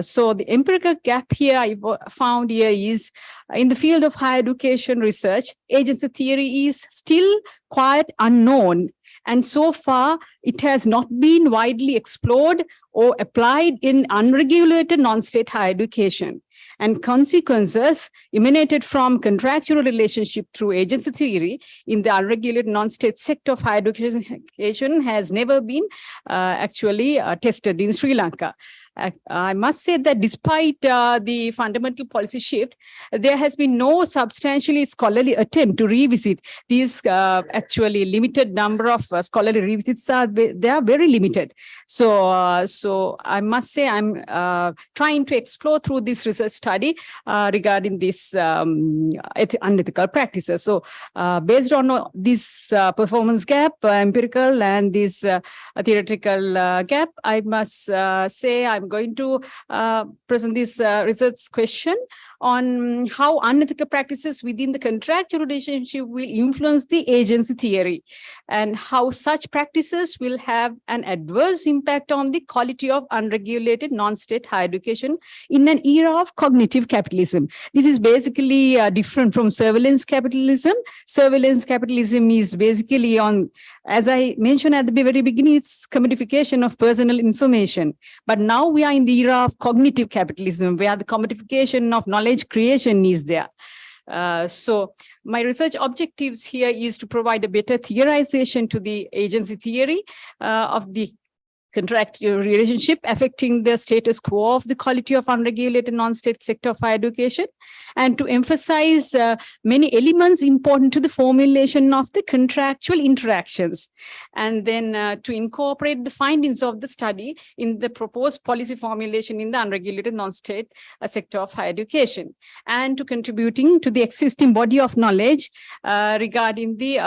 Speaker 15: So the empirical gap here I found here is in the field of higher education research, agency theory is still quite unknown. And so far, it has not been widely explored or applied in unregulated non-state higher education. And consequences emanated from contractual relationship through agency theory in the unregulated non-state sector of higher education has never been actually tested in Sri Lanka. I must say that despite the fundamental policy shift, there has been no substantially scholarly attempt to revisit these actually limited number of scholarly revisits. They are very limited. So I must say I'm trying to explore through this research study regarding this unethical practices. So based on this performance gap, empirical and this theoretical gap, I must say I'm going to present this research question on how unethical practices within the contractual relationship will influence the agency theory, and how such practices will have an adverse impact on the quality of unregulated non-state higher education in an era of cognitive capitalism. This is basically different from surveillance capitalism. Surveillance capitalism is basically on, as I mentioned at the very beginning, it's commodification of personal information. But now we are in the era of cognitive capitalism, where the commodification of knowledge creation is there. So my research objectives here is to provide a better theorization to the agency theory of the contractual relationship affecting the status quo of the quality of unregulated non-state sector of higher education, and to emphasize many elements important to the formulation of the contractual interactions, and then to incorporate the findings of the study in the proposed policy formulation in the unregulated non-state sector of higher education, and to contributing to the existing body of knowledge regarding the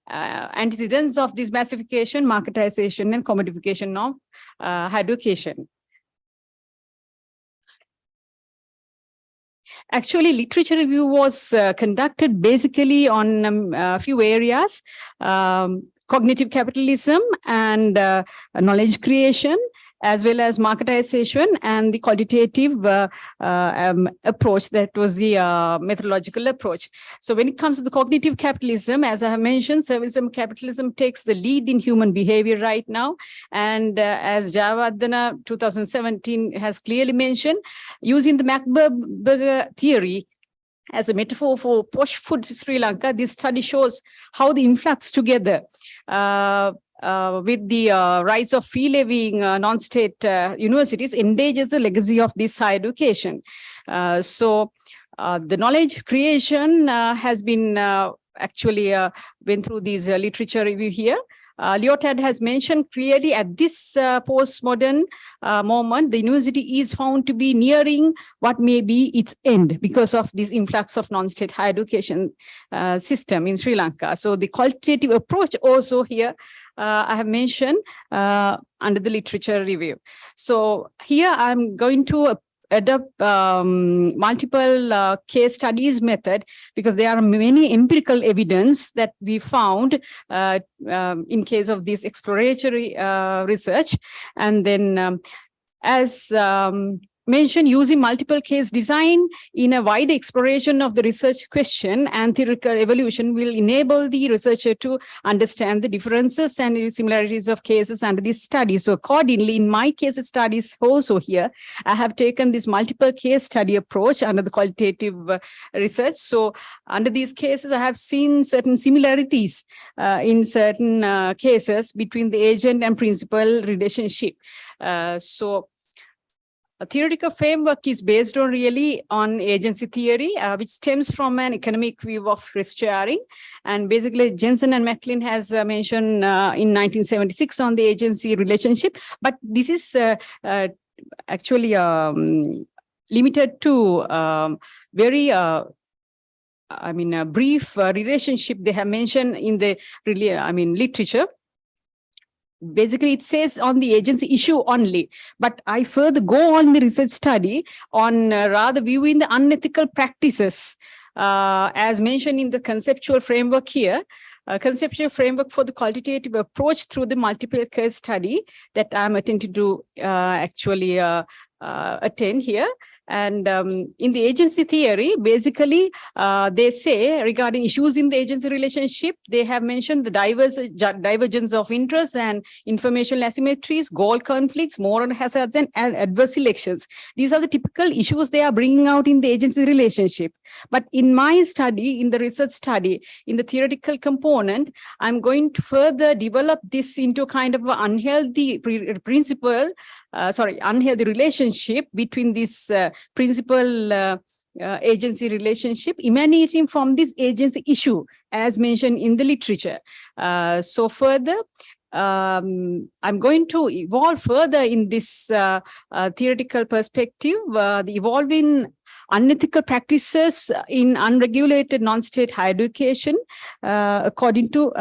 Speaker 15: antecedents of this massification, marketization, and commodification of higher education. Actually, literature review was conducted basically on a few areas, cognitive capitalism and knowledge creation, as well as marketization and the qualitative approach. That was the methodological approach. So when it comes to the cognitive capitalism, as I have mentioned, serviceism capitalism takes the lead in human behavior right now. And as Javardhana 2017 has clearly mentioned, using the McBurger theory as a metaphor for posh food Sri Lanka, this study shows how the influx together with the rise of fee-levying non-state universities endangers the legacy of this higher education. So the knowledge creation has been actually went through these literature review here. Lyotard has mentioned clearly at this postmodern moment, the university is found to be nearing what may be its end because of this influx of non-state higher education system in Sri Lanka. So the qualitative approach also here, I have mentioned under the literature review. So here I'm going to adopt multiple case studies method because there are many empirical evidence that we found in case of this exploratory research. And then as mentioned, using multiple case design in a wide exploration of the research question and theoretical evolution will enable the researcher to understand the differences and similarities of cases under this study. So accordingly, in my case studies also here, I have taken this multiple case study approach under the qualitative research. So under these cases, I have seen certain similarities in certain cases between the agent and principal relationship. So a theoretical framework is based on agency theory, which stems from an economic view of risk sharing. And basically, Jensen and McLean has mentioned in 1976 on the agency relationship. But this is actually limited to very a brief relationship they have mentioned in the literature. Basically, it says on the agency issue only, but I further go on the research study on rather viewing the unethical practices as mentioned in the conceptual framework here. Conceptual framework for the qualitative approach through the multiple case study that I'm attempting to actually attend here. And in the agency theory, basically, they say regarding issues in the agency relationship, they have mentioned the divergence of interest and informational asymmetries, goal conflicts, moral hazards, and adverse selections. These are the typical issues they are bringing out in the agency relationship. But in my study, in the research study, in the theoretical component, I'm going to further develop this into kind of an unhealthy unhealthy relationship between this principal agency relationship emanating from this agency issue as mentioned in the literature. So further, I'm going to evolve further in this theoretical perspective, the evolving unethical practices in unregulated non-state higher education according to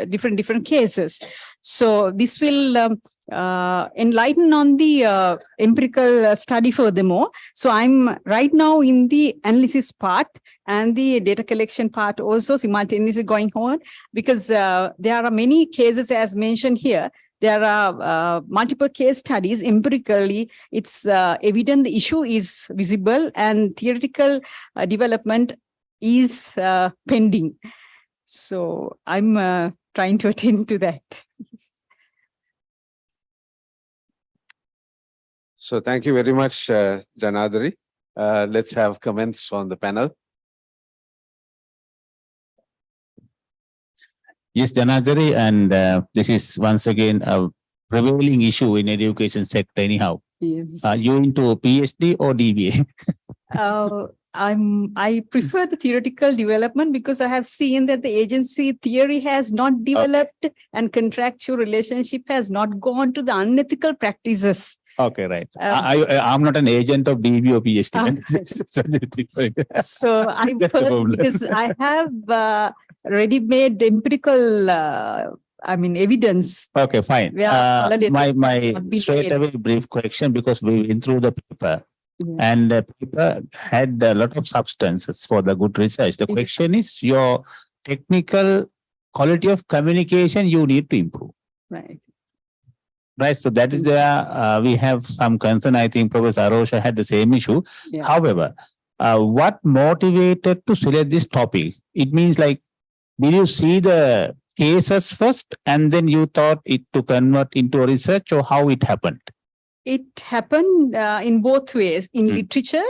Speaker 15: different cases. So this will enlighten on the empirical study furthermore. So I'm right now in the analysis part and the data collection part also simultaneously going on because there are many cases as mentioned here. There are multiple case studies empirically. It's evident the issue is visible and theoretical development is pending. So I'm trying to attend to that.
Speaker 4: So thank you very much, Janadari. Let's have comments on the panel.
Speaker 8: Yes, Janadari, and this is once again a prevailing issue in education sector anyhow.
Speaker 15: Yes.
Speaker 8: Are you into PhD or DBA?
Speaker 15: I prefer the theoretical development because I have seen that the agency theory has not developed and contractual relationship has not gone to the unethical practices.
Speaker 8: Okay, right. I'm not an agent of DB or PhD.
Speaker 15: So I because I have ready-made empirical evidence.
Speaker 8: Okay, fine. My straight away brief question because we went through the paper. and the paper had a lot of substances for the good research. The question is your technical quality of communication you need to improve.
Speaker 15: Right.
Speaker 8: Right. So that is where we have some concern. I think Professor Arosha had the same issue.
Speaker 15: Yeah.
Speaker 8: However, what motivated to select this topic? It means like, did you see the cases first and then you thought it to convert into a research, or how it happened?
Speaker 15: It happened in both ways, in literature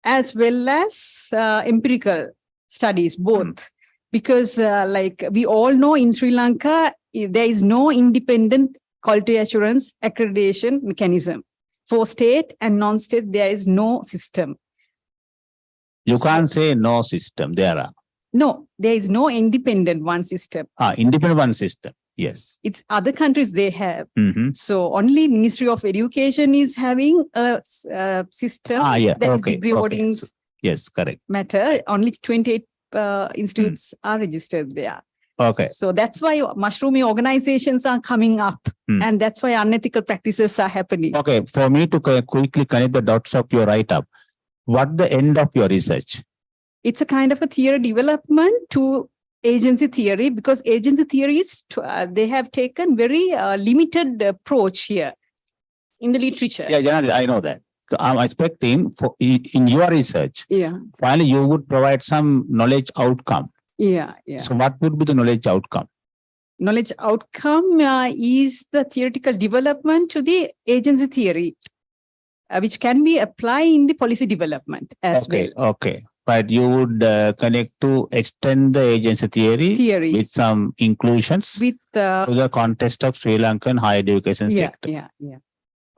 Speaker 15: as well as empirical studies, both. Because like we all know in Sri Lanka, there is no independent quality assurance accreditation mechanism. For state and non-state, there is no system.
Speaker 8: You can't say no system. There are.
Speaker 15: No, there is no independent one system.
Speaker 8: Independent one system. Yes.
Speaker 15: It's other countries they have.
Speaker 8: Mm-hmm.
Speaker 15: So only Ministry of Education is having a system that is degree awardings.
Speaker 8: Yes, correct.
Speaker 15: Matter. Only 28 institutes are registered there.
Speaker 8: Okay.
Speaker 15: So that's why mushrooming organizations are coming up, and that's why unethical practices are happening.
Speaker 8: Okay. For me to quickly connect the dots of your write-up, what the end of your research?
Speaker 15: It's a kind of a theory development to agency theory, because agency theory is they have taken very limited approach here in the literature.
Speaker 8: Yeah, Janani, I know that. So I'm expecting for in your research, finally you would provide some knowledge outcome.
Speaker 15: Yeah.
Speaker 8: So what would be the knowledge outcome?
Speaker 15: Knowledge outcome is the theoretical development to the agency theory, which can be applied in the policy development as well.
Speaker 8: Okay. Right. You would connect to extend the agency theory with some inclusions
Speaker 15: with
Speaker 8: to the context of Sri Lankan higher education sector.
Speaker 15: Yeah.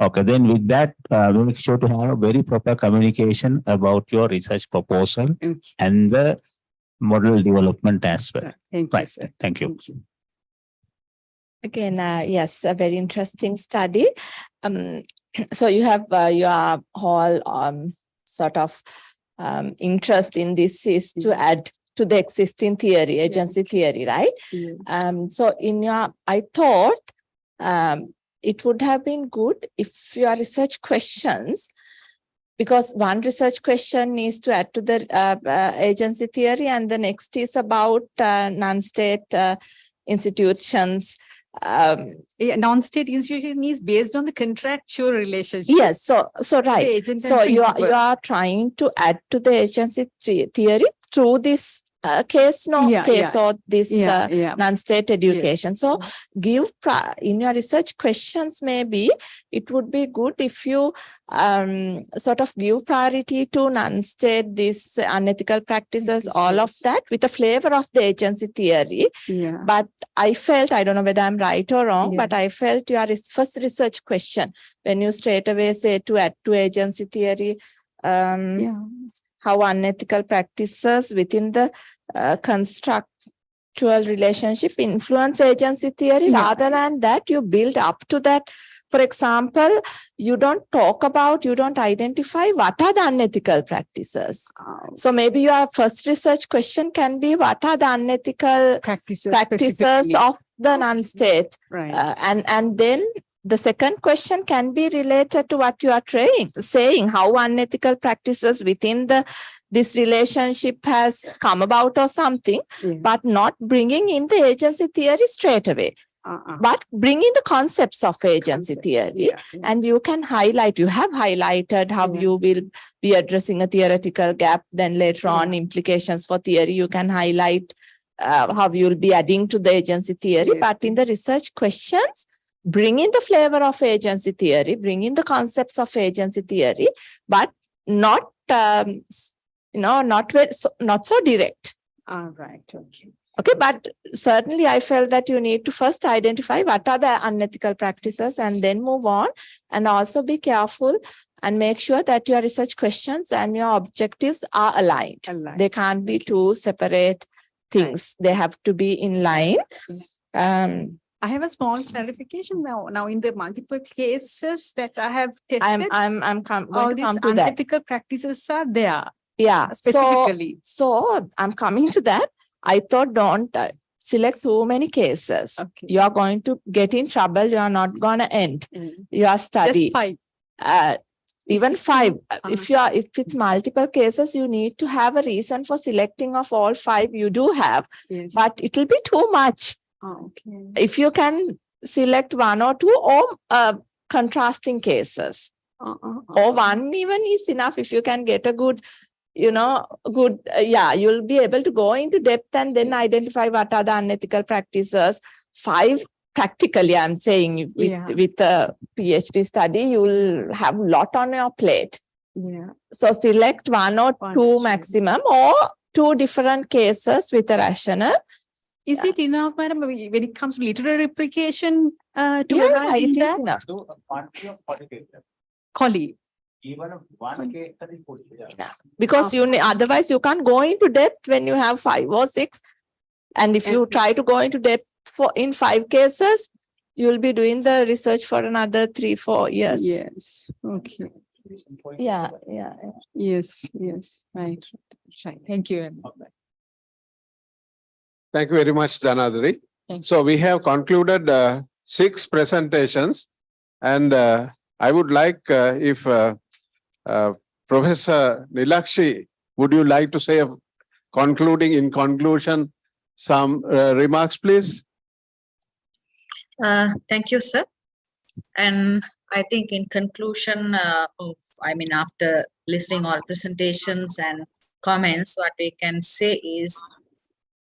Speaker 8: Okay. Then with that, we make sure to have a very proper communication about your research proposal and the model development as well.
Speaker 15: Thank you, sir.
Speaker 8: Thank you.
Speaker 5: Again, yes, a very interesting study. So you have your whole sort of interest in this is to add to the existing theory, agency theory, right?
Speaker 15: Yes.
Speaker 5: So I thought it would have been good if your research questions, because one research question is to add to the agency theory, and the next is about non-state institutions.
Speaker 15: Non-state institution is based on the contractual relationship.
Speaker 5: Yes, so right. So you are trying to add to the agency theory through this case or this non-state education.
Speaker 15: Yes.
Speaker 5: So give in your research questions, maybe it would be good if you sort of give priority to non-state, these unethical practices, all of that with a flavor of the agency theory. But I felt, I don't know whether I'm right or wrong, but I felt your first research question, when you straight away say to add to agency theory, how unethical practices within the constructual relationship influence agency theory. Rather than that, you build up to that. For example, you don't identify what are the unethical practices. So maybe your first research question can be, what are the unethical practices of the non-state? And then the second question can be related to what you are saying, how unethical practices within this relationship has come about or something, but not bringing in the agency theory straight away. But bring in the concepts of agency theory, and you can highlight, you have highlighted how you will be addressing a theoretical gap, then later on implications for theory, you can highlight how you will be adding to the agency theory. But in the research questions, bring in the flavor of agency theory, bring in the concepts of agency theory, but not not so direct.
Speaker 15: Right.
Speaker 5: Okay, but certainly I felt that you need to first identify what are the unethical practices and then move on, and also be careful and make sure that your research questions and your objectives are aligned. They can't be two separate things. They have to be in line.
Speaker 15: I have a small clarification now. Now, in the multiple cases that I have tested,
Speaker 5: all these
Speaker 15: unethical practices are there.
Speaker 5: Yeah,
Speaker 15: specifically.
Speaker 5: So I'm coming to that. I thought don't select too many cases. You are going to get in trouble. You are not going to end your study.
Speaker 15: That's fine.
Speaker 5: Even 5. If it's multiple cases, you need to have a reason for selecting of all 5 you do have, but it will be too much.
Speaker 15: Okay.
Speaker 5: If you can select 1 or 2 or contrasting cases, or 1 even is enough. If you can get a good, you'll be able to go into depth and then identify what are the unethical practices. 5, practically, I'm saying, with a PhD study, you'll have a lot on your plate.
Speaker 15: Yeah.
Speaker 5: So select 1 or 2 maximum, or 2 different cases with a rationale.
Speaker 15: Is it enough, madam, when it comes to literary replication to
Speaker 5: it is enough.
Speaker 15: Colli.
Speaker 8: Even one case study
Speaker 5: Enough. Because otherwise you can't go into depth when you have 5 or 6. And if you try to go into depth in 5 cases, you'll be doing the research for another 3-4 years.
Speaker 15: Yes. Okay.
Speaker 5: Yeah.
Speaker 15: Yes. Right. Thank you.
Speaker 4: Thank you very much, Dhanadri. So we have concluded 6 presentations, and I would like if Professor Nilakshi, would you like to say in conclusion some remarks, please?
Speaker 10: Thank you, sir. And I think in conclusion after listening all presentations and comments, what we can say is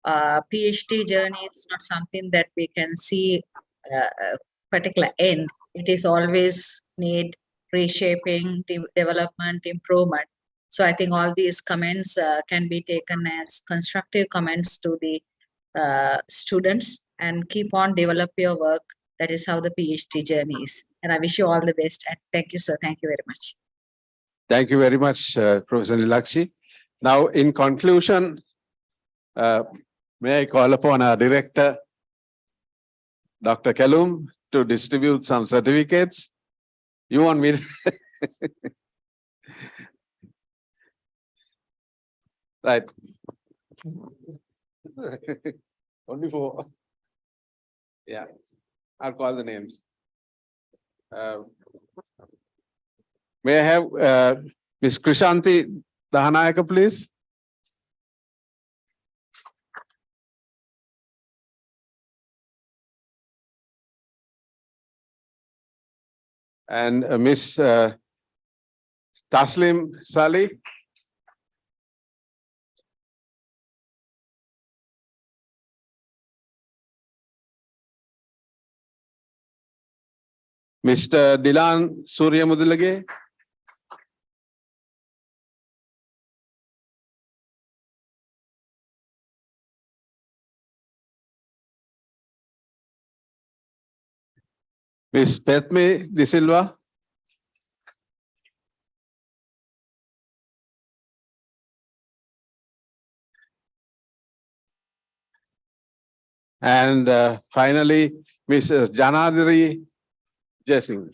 Speaker 10: PhD journey is not something that we can see a particular end. It is always need reshaping, development, improvement. So I think all these comments can be taken as constructive comments to the students, and keep on develop your work. That is how the PhD journey is. And I wish you all the best. And thank you, sir. Thank you very much.
Speaker 4: Thank you very much, Professor Nilakshi. Now, in conclusion, may I call upon our director, Dr. Kalum, to distribute some certificates. You want me to? Right. Only 4. Yeah, I'll call the names. May I have Ms. Krishanti Dahanayaka, please? And Ms. Taslim Salih. Mr. Dilan Suryamudulage. Ms. Petme De Silva. And finally, Mrs. Janadri Jessing.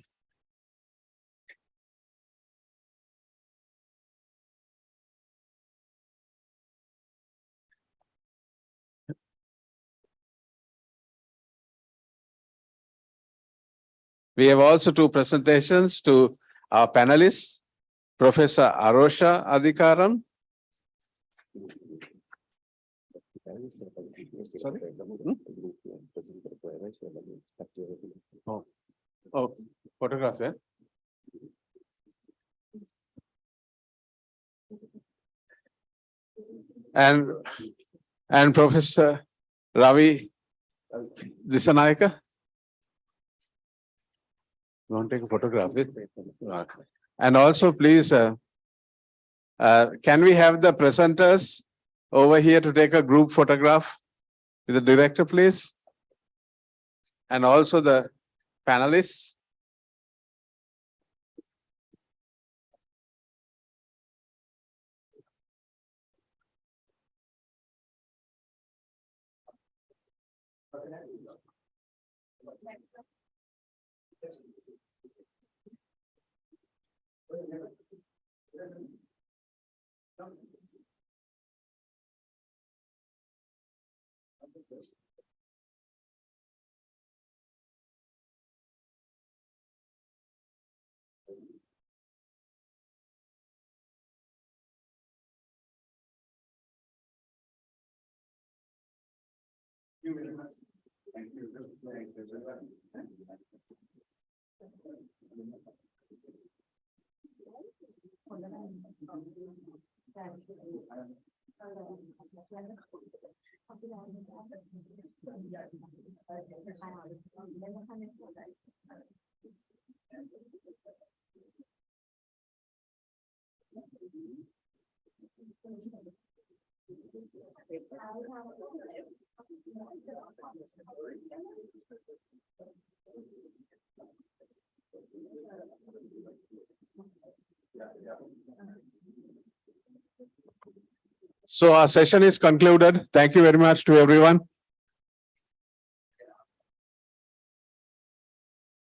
Speaker 4: We have also 2 presentations to our panelists, Professor Arosha Adhikaram. Sorry? Oh, photograph, yeah? And Professor Ravi Disanayaka. You want to take a photograph? And also, please, can we have the presenters over here to take a group photograph with the director, please? And also the panelists. you very much. Thank you. So our session is concluded. Thank you very much to everyone.